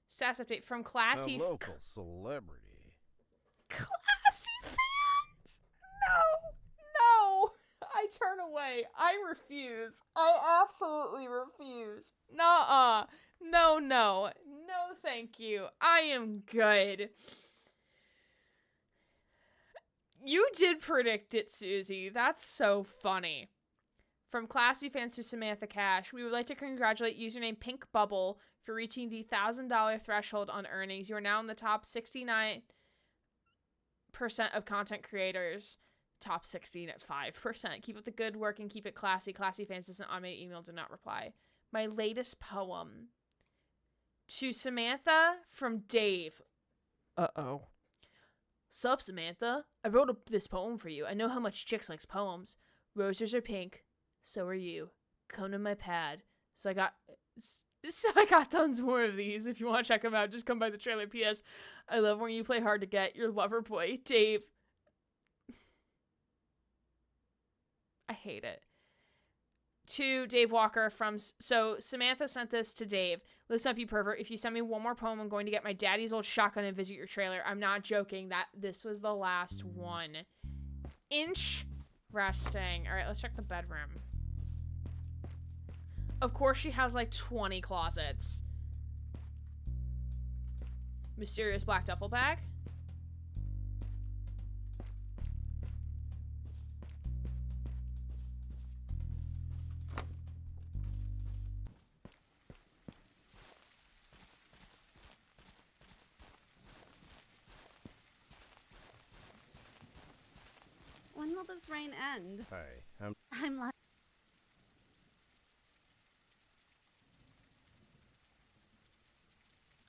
A: Status update from Classy...
D: A local celebrity.
A: Classy fans! No! I turn away. I refuse. I absolutely refuse. Nuh-uh. No. No, thank you. I am good. You did predict it, Susie. That's so funny. From Classy fans to Samantha Cash, we would like to congratulate username Pink Bubble for reaching the $1,000 threshold on earnings. You are now in the top 69% of content creators. Top 16 at 5%. Keep up the good work and keep it classy. Classy fans doesn't automated email, do not reply. My latest poem. To Samantha from Dave. Uh-oh. Sup, Samantha? I wrote this poem for you. I know how much chicks likes poems. Roses are pink. So are you. Come to my pad. So I got tons more of these. If you want to check them out, just come by the trailer. P.S. I love when you play hard to get. Your lover boy, Dave. I hate it. To Dave Walker from... So, Samantha sent this to Dave. Listen up, you pervert. If you send me one more poem, I'm going to get my daddy's old shotgun and visit your trailer. I'm not joking. This was the last one. Interesting. All right, let's check the bedroom. Of course, she has like 20 closets. Mysterious black duffel bag.
T: When will this rain end?
D: Hi,
T: I'm like...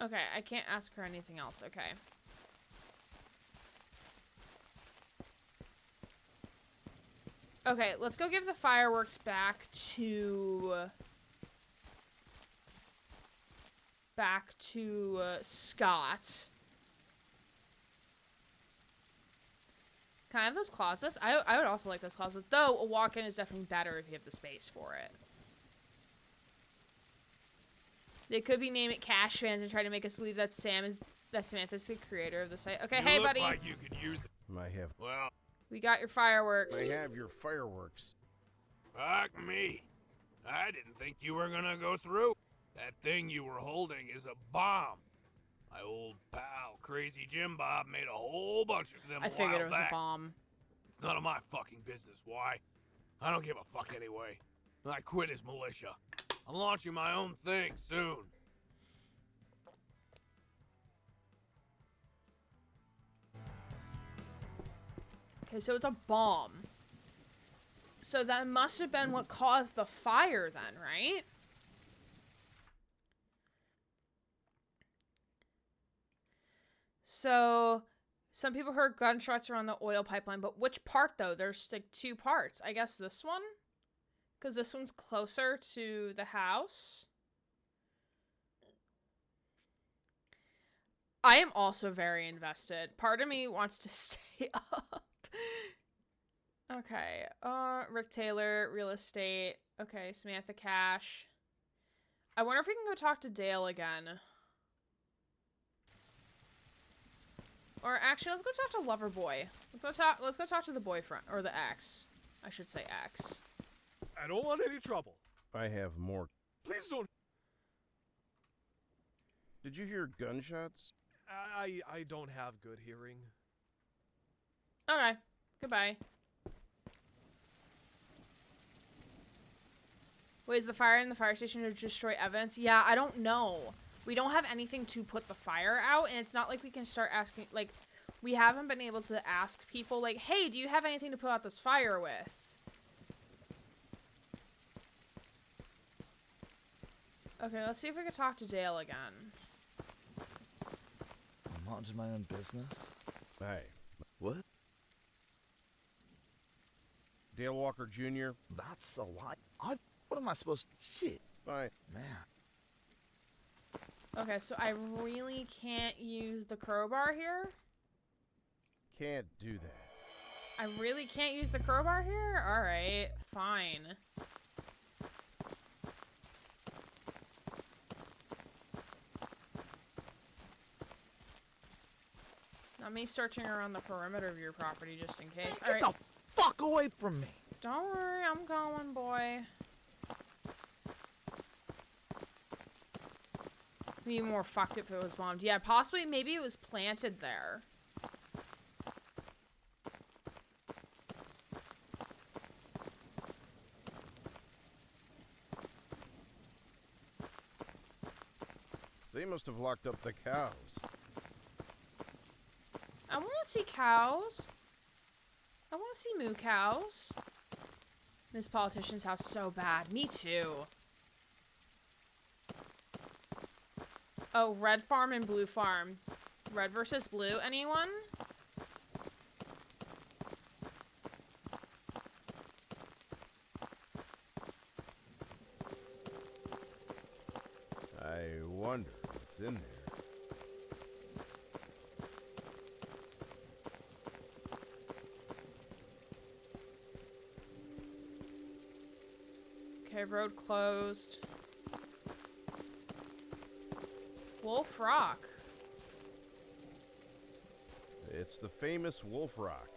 A: Okay, I can't ask her anything else. Okay. Okay, let's go give the fireworks back to Scott. Can I have those closets? I would also like those closets, though a walk-in is definitely better if you have the space for it. They could be naming it Cash Fans and try to make us believe that Samantha's the creator of the site. Okay,
L: You
A: hey,
L: look
A: buddy.
L: like you could use it.
D: I have.
L: Well,
A: We got your fireworks.
D: I have your fireworks.
L: fuck me. I didn't think you were gonna go through. That thing you were holding is a bomb. My old pal, Crazy Jim Bob, made a whole bunch of them.
A: I figured it was
L: back.
A: a bomb.
L: It's none of my fucking business. Why? I don't give a fuck anyway. I quit as militia. I'm launching my own thing soon.
A: Okay, so it's a bomb. So that must have been what caused the fire then, right? So some people heard gunshots around the oil pipeline, but which part though? There's like two parts. I guess this one? Because this one's closer to the house. I am also very invested. Part of me wants to stay up. Okay. Rick Taylor, real estate. Okay, Samantha Cash. I wonder if we can go talk to Dale again. Or actually, let's go talk to Loverboy. Let's go talk to the boyfriend or the ex. I should say ex.
K: I don't want any trouble.
D: I have more.
K: Please don't.
D: Did you hear gunshots?
K: I don't have good hearing.
A: Okay. Goodbye. Wait, is the fire in the fire station to destroy evidence? Yeah, I don't know. We don't have anything to put the fire out, and it's not like we can start asking, like, we haven't been able to ask people, like, hey, do you have anything to put out this fire with? Okay, let's see if we can talk to Dale again.
N: I'm launching my own business?
D: Hey.
N: What?
D: Dale Walker Jr.
N: That's a lie. What am I supposed to... Shit.
D: Bye.
N: Man.
A: Okay, so I really can't use the crowbar here?
D: Can't do that.
A: I really can't use the crowbar here? Alright, fine. Not me searching around the perimeter of your property just in case.
N: Get the fuck away from me!
A: Don't worry, I'm going, boy. Be more fucked if it was bombed. Yeah, possibly, maybe it was planted there.
D: They must have locked up the cows.
A: I want to see cows. I want to see moo cows. This politician's house so bad. Me too. Oh, red farm and blue farm. Red versus blue, anyone?
D: I wonder what's in there.
A: Okay, road closed. Wolf Rock.
D: It's the famous Wolf Rock.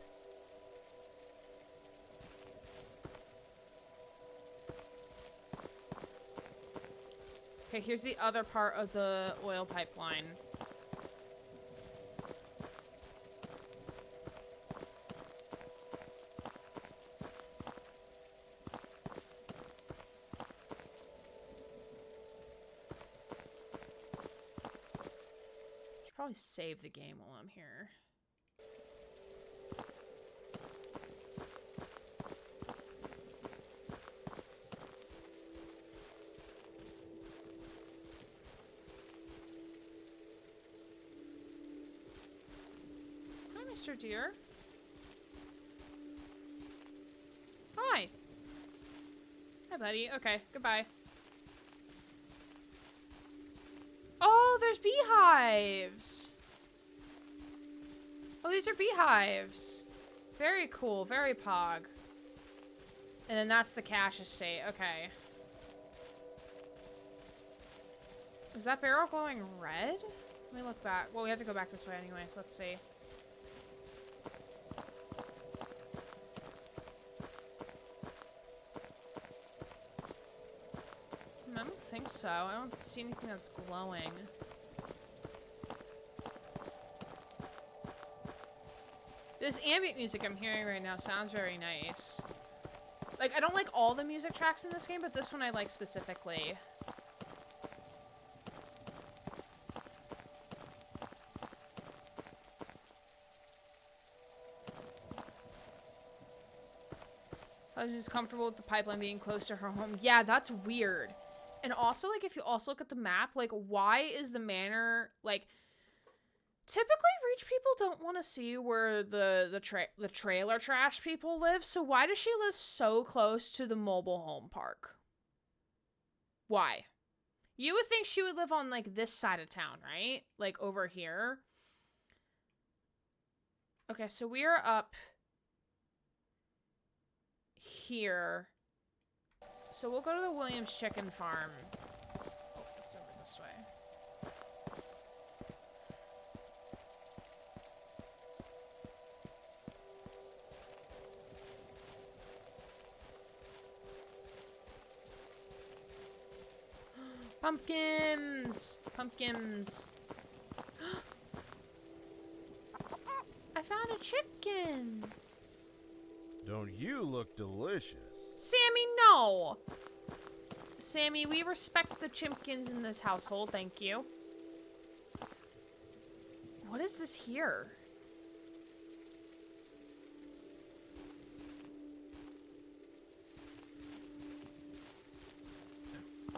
A: Okay, here's the other part of the oil pipeline. Should probably save the game while I'm here. Mr. Deer. Hi. Hi, buddy. Okay, goodbye. Oh, there's beehives. Oh, these are beehives. Very cool. Very pog. And then that's the cash estate. Okay. Is that barrel glowing red? Let me look back. Well, we have to go back this way anyway, so let's see. I don't think so. I don't see anything that's glowing. This ambient music I'm hearing right now sounds very nice. Like, I don't like all the music tracks in this game, but this one I like specifically. She's comfortable with the pipeline being close to her home. Yeah, that's weird. And also, like, if you also look at the map, like, why is the manor, like, typically rich people don't want to see where the trailer trash people live, so why does she live so close to the mobile home park? Why? You would think she would live on, like, this side of town, right? Like, over here. Okay, so we are up here. So we'll go to the Williams Chicken Farm. Oh, it's over this way. Pumpkins! Pumpkins. I found a chicken!
D: Don't you look delicious?
A: Sammy, no! Sammy, we respect the chimpkins in this household, thank you. What is this here?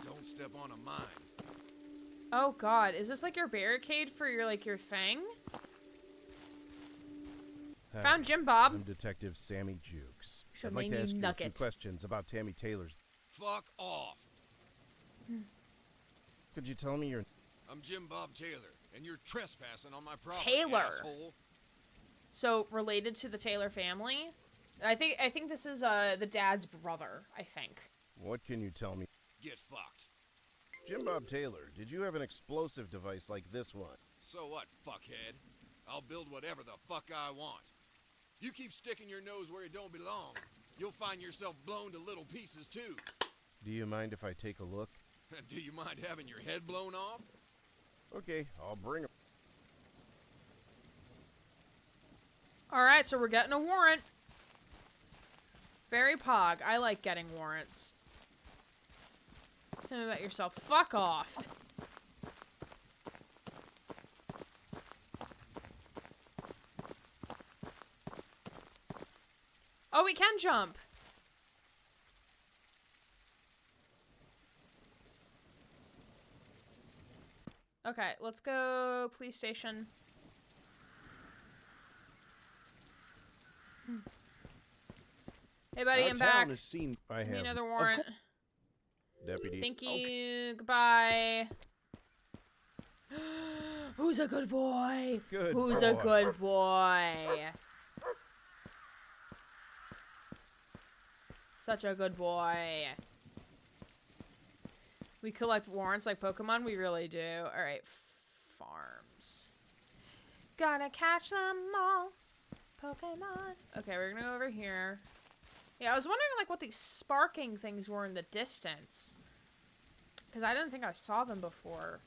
E: Don't step on a mine.
A: Oh god, is this like your barricade for your, like, your thing?
D: Hi,
A: Found Jim Bob.
D: I'm Detective Sammy Jukes.
A: Should
D: I'd like
A: name
D: to
A: you
D: ask you a few
A: Nugget.
D: questions about Tammy Taylor's.
E: Fuck off.
D: Could you tell me your...
E: I'm Jim Bob Taylor, and you're trespassing on my property,
A: Taylor.
E: asshole.
A: So, related to the Taylor family? I think this is, the dad's brother, I think.
D: What can you tell me?
E: Get fucked.
D: Jim Bob Taylor, did you have an explosive device like this one?
E: So what, fuckhead? I'll build whatever the fuck I want. You keep sticking your nose where it don't belong, you'll find yourself blown to little pieces too.
D: Do you mind if I take a look?
E: Do you mind having your head blown off?
D: Okay, I'll bring 'em.
A: Alright, so we're getting a warrant. Very pog. I like getting warrants. Tell me about yourself. Fuck off. Oh, we can jump. Okay, let's go police station. Hey, buddy, I'm back.
D: I
A: Give me
D: have
A: another warrant.
D: Deputy.
A: Thank you. Goodbye. Who's a good boy?
D: Good
A: Who's
D: boy.
A: a good boy? Such a good boy. We collect warrants like Pokemon? We really do. Alright, farms. Gotta catch them all. Pokemon. Okay, we're gonna go over here. Yeah, I was wondering, like, what these sparking things were in the distance. Because I didn't think I saw them before.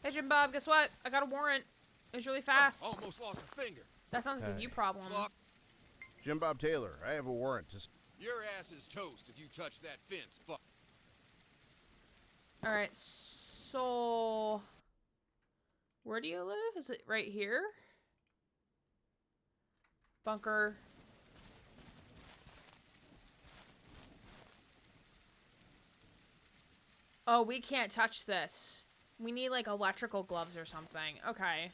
A: Hey, Jim Bob, guess what? I got a warrant. It was really fast.
E: Almost lost a finger.
A: That sounds like a you problem.
D: Jim Bob Taylor, I have a warrant to...
E: Your ass is toast if you touch that fence, fuck.
A: Alright, so... Where do you live? Is it right here? Bunker. Oh, we can't touch this. We need, like, electrical gloves or something. Okay.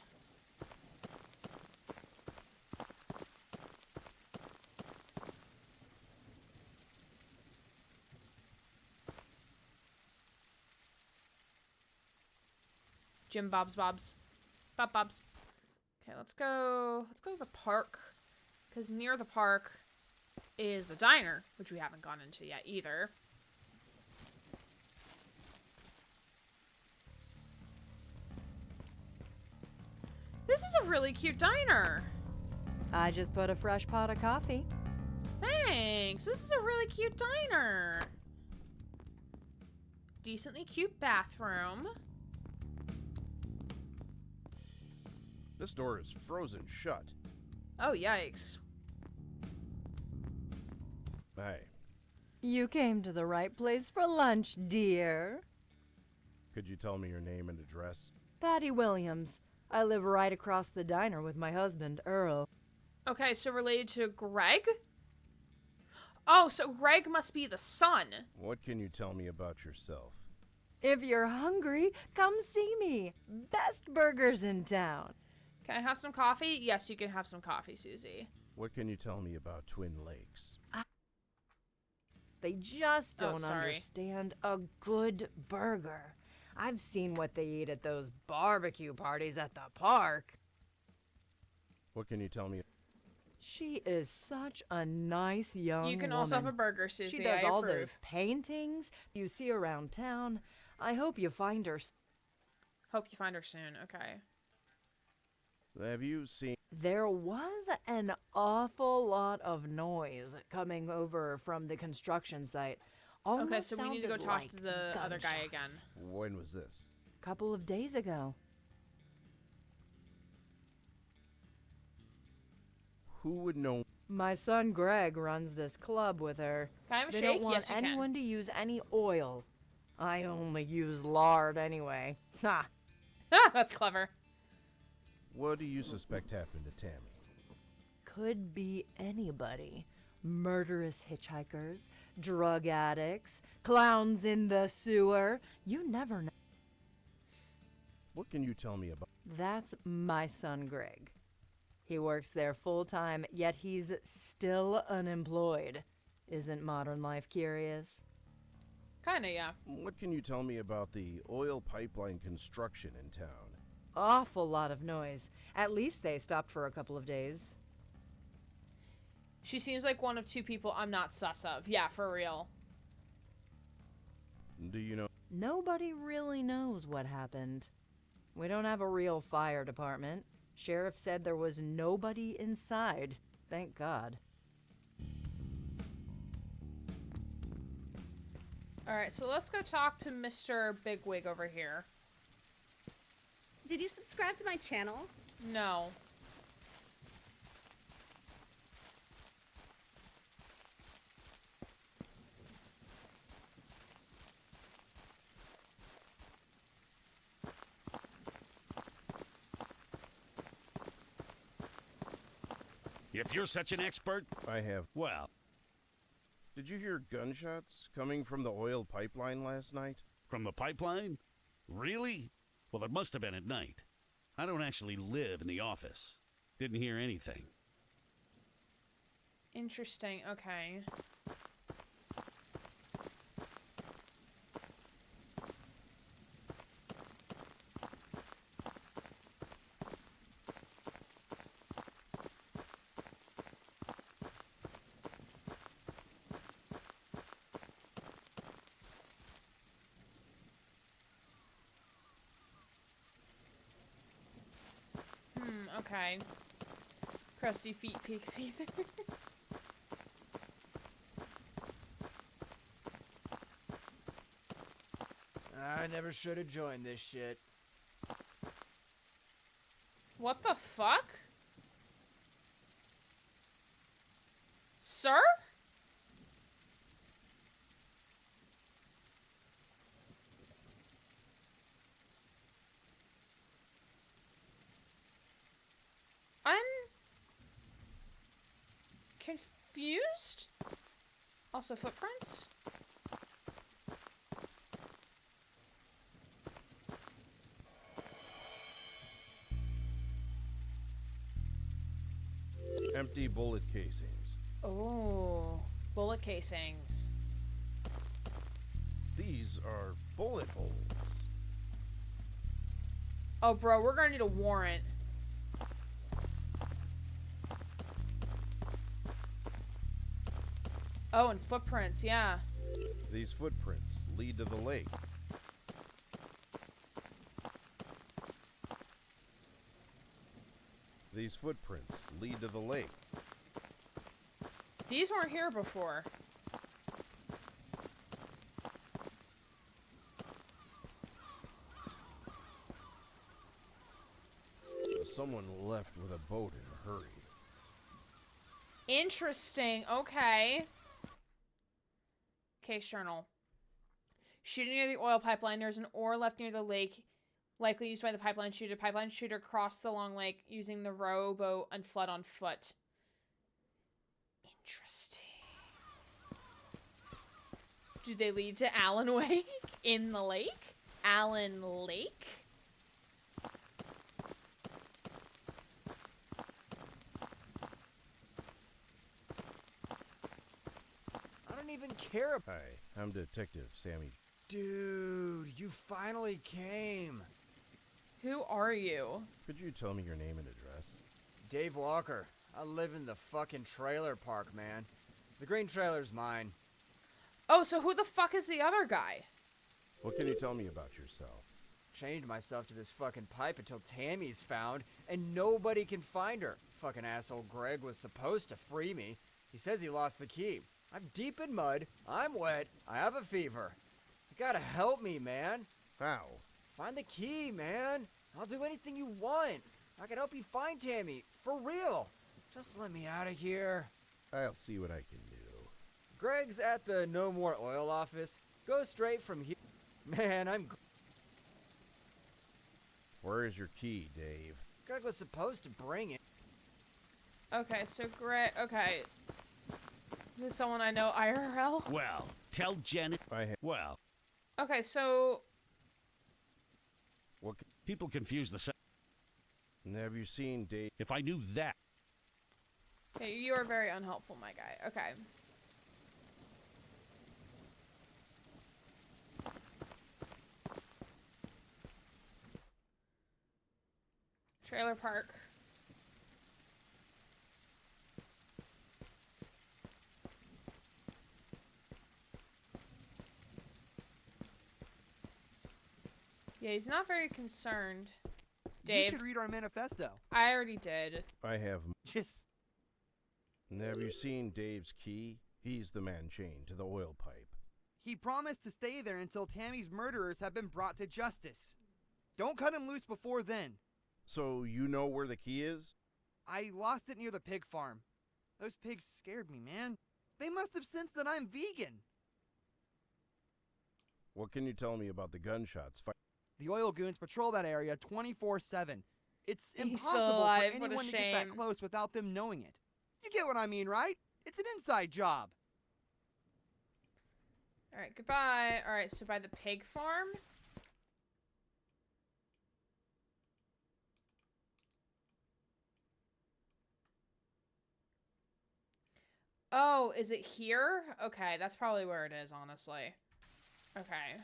A: Jim Bob's Bob's. Bob Bob's. Okay, let's go to the park. Because near the park is the diner, which we haven't gone into yet either. This is a really cute diner.
U: I just put a fresh pot of coffee.
A: Thanks. This is a really cute diner. Decently cute bathroom.
D: This door is frozen shut.
A: Oh, yikes.
D: Hey,
U: You came to the right place for lunch, dear.
D: could you tell me your name and address?
U: Patty Williams. I live right across the diner with my husband, Earl.
A: Okay, so related to Greg? Oh, so Greg must be the son.
D: What can you tell me about yourself?
U: If you're hungry, come see me. Best burgers in town.
A: Can I have some coffee? Yes, you can have some coffee, Susie.
D: What can you tell me about Twin Lakes?
U: They just
A: Oh,
U: don't
A: sorry.
U: understand a good burger. I've seen what they eat at those barbecue parties at the park.
D: What can you tell me?
U: She is such a nice young woman.
A: You can also have a burger, Susie.
U: She does
A: I
U: all
A: approve.
U: those paintings you see around town. I hope you find her.
A: Hope you find her soon. Okay.
D: Have you seen?
U: There was an awful lot of noise coming over from the construction site. Almost
A: Okay, so we need to go
U: sounded
A: talk
U: like
A: to the other guy
U: gunshots.
A: again.
D: When was this?
U: Couple of days ago.
D: Who would know?
U: My son Greg runs this club with her.
A: Can I have a
U: They
A: shake?
U: don't want
A: Yes, you can.
U: anyone to use any oil. I only use lard anyway. Ha!
A: That's clever.
D: What do you suspect happened to Tammy?
U: Could be anybody. Murderous hitchhikers, drug addicts, clowns in the sewer. You never know.
D: What can you tell me about?
U: That's my son Greg. He works there full time, yet he's still unemployed. Isn't modern life curious?
A: Kinda, yeah.
D: What can you tell me about the oil pipeline construction in town?
U: Awful lot of noise. At least they stopped for a couple of days.
A: She seems like one of two people I'm not sus of. Yeah, for real.
D: Do you know?
U: Nobody really knows what happened. We don't have a real fire department. Sheriff said there was nobody inside. Thank God.
A: Alright, so let's go talk to Mr. Bigwig over here.
T: Did you subscribe to my channel?
A: No.
P: If you're such an expert,
D: I have.
P: well,
D: Did you hear gunshots coming from the oil pipeline last night?
P: from the pipeline? Really? Well, it must have been at night. I don't actually live in the office. Didn't hear anything.
A: Interesting. Okay. Okay. Crusty feet peeks either.
H: I never should have joined this shit.
A: What the fuck? Sir? I'm confused. Also footprints?
D: Empty bullet casings.
A: Oh, bullet casings.
D: These are bullet holes.
A: Oh, bro, we're gonna need a warrant. Oh, and footprints, yeah.
D: These footprints lead to the lake. These footprints lead to the lake.
A: These weren't here before.
D: Someone left with a boat in a hurry.
A: Interesting. Okay. Case journal. Shooting near the oil pipeline. There's an oar left near the lake, likely used by the pipeline shooter. Pipeline shooter crossed the long lake using the rowboat and fled on foot. Interesting. Do they lead to Allen Lake? In the lake? Allen Lake?
J: I don't even care.
D: Hi, I'm Detective Sammy.
J: Dude, you finally came.
A: Who are you?
D: Could you tell me your name and address?
J: Dave Walker. I live in the fucking trailer park, man. The green trailer's mine.
A: Oh, so who the fuck is the other guy?
D: What can you tell me about yourself?
J: Chained myself to this fucking pipe until Tammy's found, and nobody can find her. Fucking asshole Greg was supposed to free me. He says he lost the key. I'm deep in mud, I'm wet, I have a fever. You gotta help me, man.
D: How?
J: Find the key, man. I'll do anything you want. I can help you find Tammy, for real. Just let me out of here.
D: I'll see what I can do.
J: Greg's at the No More Oil office. Go straight from here. Man,
D: Where is your key, Dave?
J: Greg was supposed to bring it.
A: Okay, so Greg. Okay. This is someone I know IRL?
P: Well, tell Janet. Well.
A: Okay, so.
D: What?
P: People confuse the.
D: Have you seen Dave?
P: If I knew that.
A: Okay, you are very unhelpful, my guy. Okay. Trailer park. Yeah, he's not very concerned. Dave.
V: You should read our manifesto.
A: I already did.
D: I have.
V: Just.
D: Have you seen Dave's key? He's the man chained to the oil pipe.
V: He promised to stay there until Tammy's murderers have been brought to justice. Don't cut him loose before then.
D: So you know where the key is?
V: I lost it near the pig farm. Those pigs scared me, man. They must have sensed that I'm vegan.
D: What can you tell me about the gunshots?
V: The oil goons patrol that area 24/7. It's
A: He's
V: impossible
A: still alive.
V: for
A: What a
V: anyone to get that
A: shame.
V: close without them knowing it. You get what I mean, right? It's an inside job.
A: Alright, goodbye. Alright, so by the pig farm? Oh, is it here? Okay, that's probably where it is, honestly. Okay.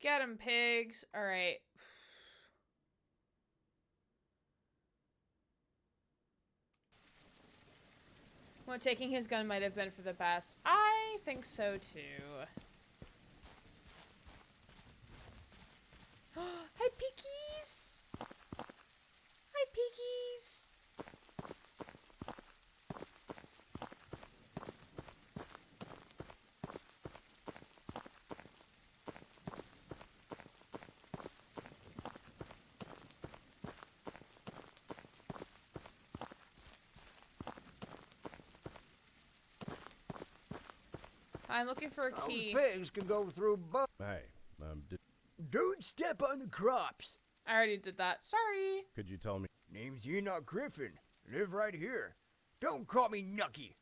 A: Get 'em, pigs. Alright. Well, taking his gun might have been for the best. I think so, too. Hi, piggies! Hi, piggies! I'm looking for a key.
J: Those pigs can go through both.
D: Hey,
J: Don't step on the crops.
A: I already did that. Sorry.
D: could you tell me?
J: Name's Enoch Griffin. Live right here. Don't call me Nucky.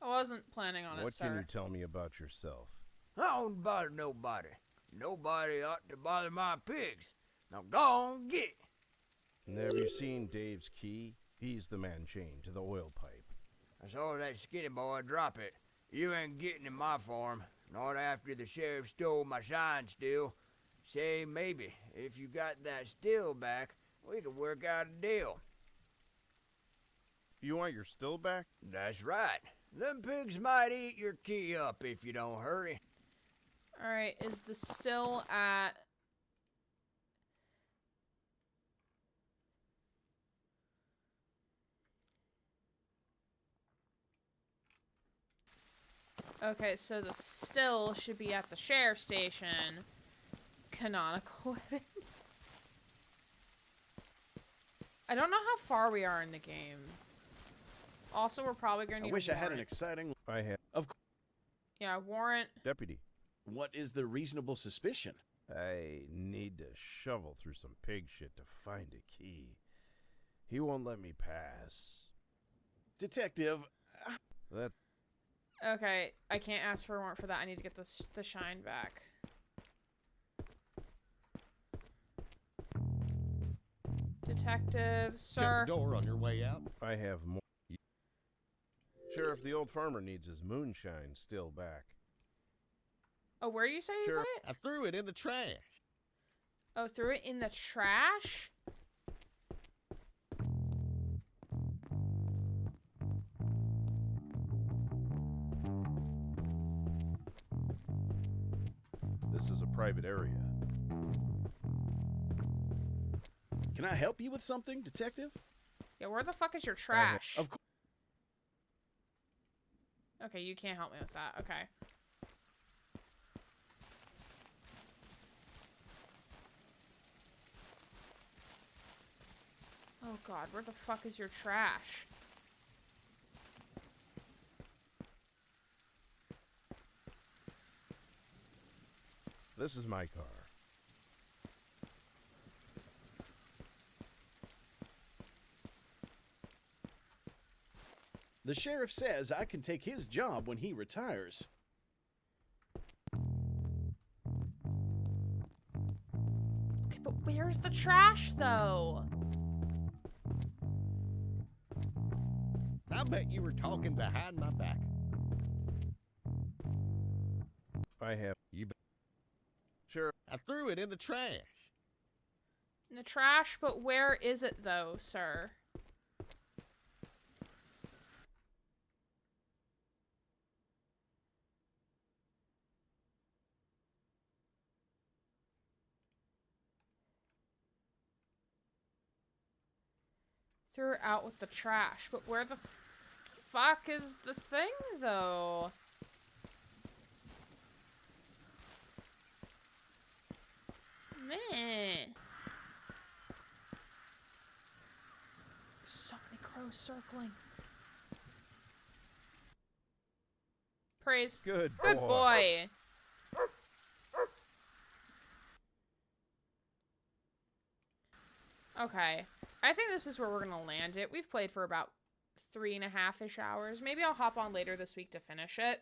A: I wasn't planning on it,
D: What
A: sir.
D: can you tell me about yourself?
J: I don't bother nobody. Nobody ought to bother my pigs. Now go on, get.
D: Have you seen Dave's key? He's the man chained to the oil pipe.
J: I saw that skinny boy drop it. You ain't getting in my farm. Not after the sheriff stole my shine still. Say, maybe, if you got that still back, we could work out a deal.
D: You want your still back?
J: That's right. Them pigs might eat your key up if you don't hurry.
A: Alright, is the still at... Okay, so the still should be at the sheriff's station. Canonical wedding. I don't know how far we are in the game. Also, we're probably going to need
G: I wish
A: a
G: I had an
A: warrant.
G: exciting...
D: I have.
G: Of course.
A: Yeah, warrant.
D: Deputy.
G: What is the reasonable suspicion?
D: I need to shovel through some pig shit to find a key. He won't let me pass.
G: Detective...
D: That...
A: Okay, I can't ask for a warrant for that. I need to get the shine back. Detective, sir.
F: Shut the door on your way out.
D: I have more. Sheriff, the old farmer needs his moonshine still back.
A: Oh, where do you say you put it?
F: I threw it in the trash.
A: Oh, threw it in the trash?
D: This is a private area.
G: Can I help you with something, Detective?
A: Yeah, where the fuck is your trash?
G: Of course.
A: Okay, you can't help me with that. Okay. Oh god, where the fuck is your trash?
D: This is my car.
G: The sheriff says I can take his job when he retires.
A: Okay, but where's the trash, though?
F: I bet you were talking behind my back.
D: I have.
F: You bet.
D: Sure.
F: I threw it in the trash.
A: In the trash, but where is it, though, sir? Threw it out with the trash, but where the fuck is the thing, though? Man. So many crows circling. Praise.
D: Good
A: Good boy. Okay. I think this is where we're gonna land it. We've played for about 3.5-ish hours. Maybe I'll hop on later this week to finish it.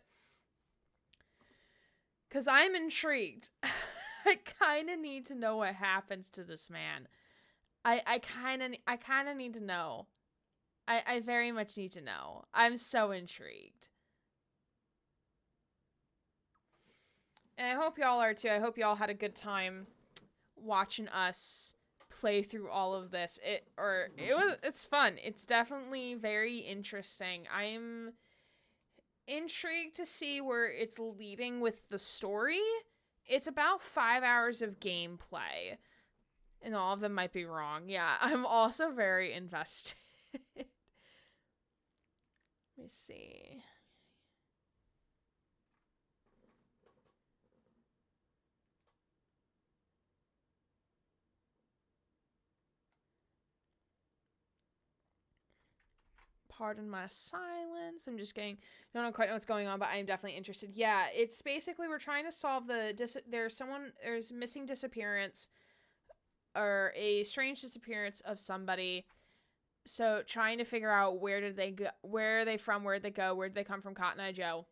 A: Cause I'm intrigued. I kind of need to know what happens to this man. I kind of need to know. I very much need to know. I'm so intrigued. And I hope y'all are too. I hope y'all had a good time watching us play through all of this. It's fun. It's definitely very interesting. I'm intrigued to see where it's leading with the story. It's about 5 hours of gameplay. And all of them might be wrong. Yeah, I'm also very invested. Let me see. Pardon my silence. I'm just getting, don't quite know what's going on, but I am definitely interested. Yeah, it's basically we're trying to solve there's missing disappearance or a strange disappearance of somebody. So trying to figure out where did they go, where are they from, where did they go, where did they come from, Cotton Eye Joe.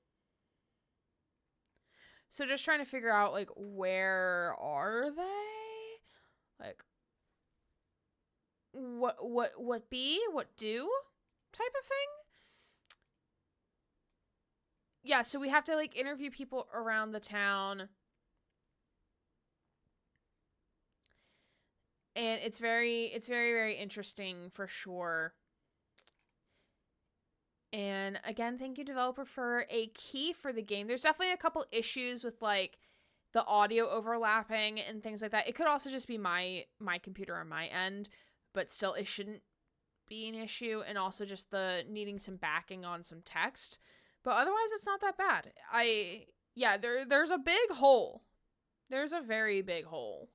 A: So just trying to figure out like where are they? Like what be, what do? Type of thing. Yeah, so we have to like interview people around the town. And it's very, very interesting for sure. And again, thank you, developer, for a key for the game. There's definitely a couple issues with like the audio overlapping and things like that. It could also just be my computer on my end, but still it shouldn't be an issue. And also just the needing some backing on some text. But otherwise, it's not that bad. There's a big hole. There's a very big hole.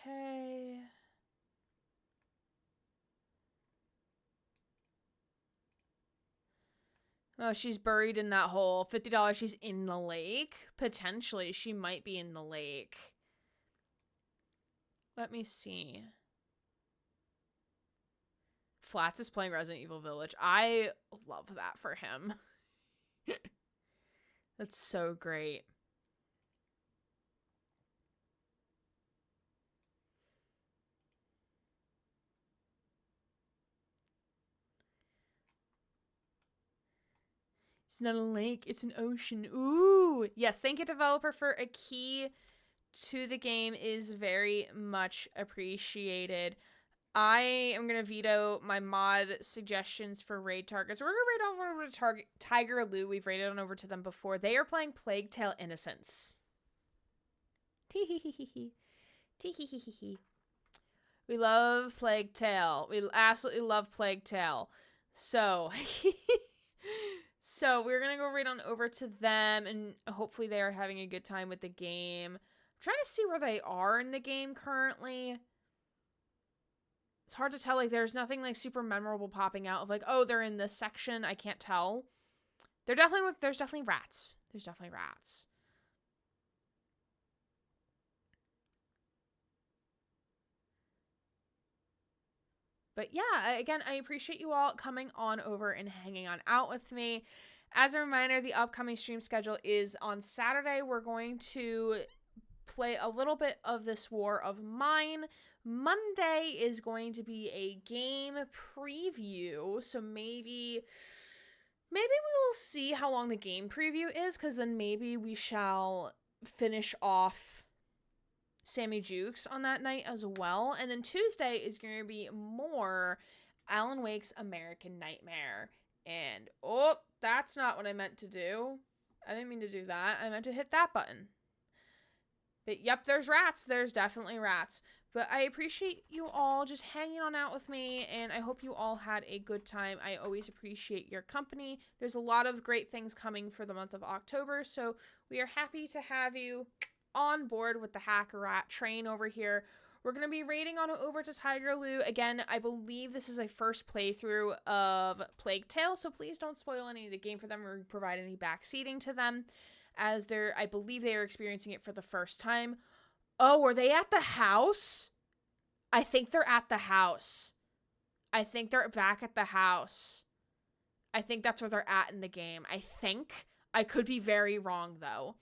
A: Okay. Oh, she's buried in that hole. $50, she's in the lake? Potentially, she might be in the lake. Let me see. Flats is playing Resident Evil Village. I love that for him. That's so great. It's not a lake, it's an ocean. Ooh. Yes, thank you, developer, for a key to the game is very much appreciated. I am going to veto my mod suggestions for raid targets. We're going to raid on over to Tiger Lou. We've raided on over to them before. They are playing Plague Tale Innocence. Tee-hee-hee-hee-hee. Tee-hee-hee-hee-hee. We love Plague Tale. We absolutely love Plague Tale. So... So we're going to go right on over to them, and hopefully they are having a good time with the game. I'm trying to see where they are in the game currently. It's hard to tell. Like, there's nothing, like, super memorable popping out of, like, oh, they're in this section. I can't tell. There's definitely rats. There's definitely rats. But yeah, again, I appreciate you all coming on over and hanging on out with me. As a reminder, the upcoming stream schedule is on Saturday. We're going to play a little bit of This War of Mine. Monday is going to be a game preview, so maybe we will see how long the game preview is, because then maybe we shall finish off Sammy Jukes on that night as well. And then Tuesday is going to be more Alan Wake's American Nightmare. And, oh, that's not what I meant to do. I didn't mean to do that. I meant to hit that button. But, yep, there's rats. There's definitely rats. But I appreciate you all just hanging on out with me, and I hope you all had a good time. I always appreciate your company. There's a lot of great things coming for the month of October, so we are happy to have you on board with the Hacker Rat train over here. We're going to be raiding on over to Tiger Lou. Again, I believe this is a first playthrough of Plague Tale, so please don't spoil any of the game for them or provide any backseating to them, as I believe they are experiencing it for the first time. Oh, are they at the house? I think they're at the house. I think they're back at the house. I think that's where they're at in the game. I think. I could be very wrong, though.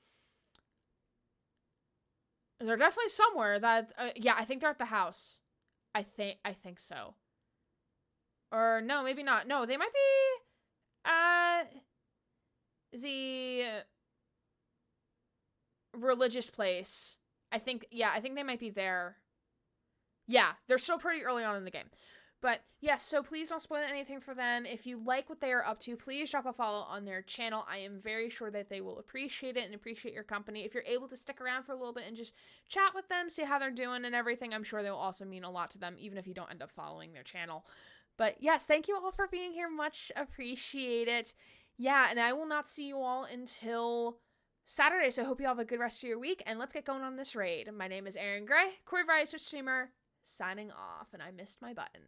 A: They're definitely somewhere that, yeah, I think they're at the house. I think so. Or, no, maybe not. No, they might be at the religious place. I think they might be there. Yeah, they're still pretty early on in the game. But, yes, so please don't spoil anything for them. If you like what they are up to, please drop a follow on their channel. I am very sure that they will appreciate it and appreciate your company. If you're able to stick around for a little bit and just chat with them, see how they're doing and everything, I'm sure they will also mean a lot to them, even if you don't end up following their channel. But, yes, thank you all for being here. Much appreciate it. Yeah, and I will not see you all until Saturday, so I hope you have a good rest of your week, and let's get going on this raid. My name is Aaron Gray, Core Variety Twitch streamer, signing off, and I missed my button.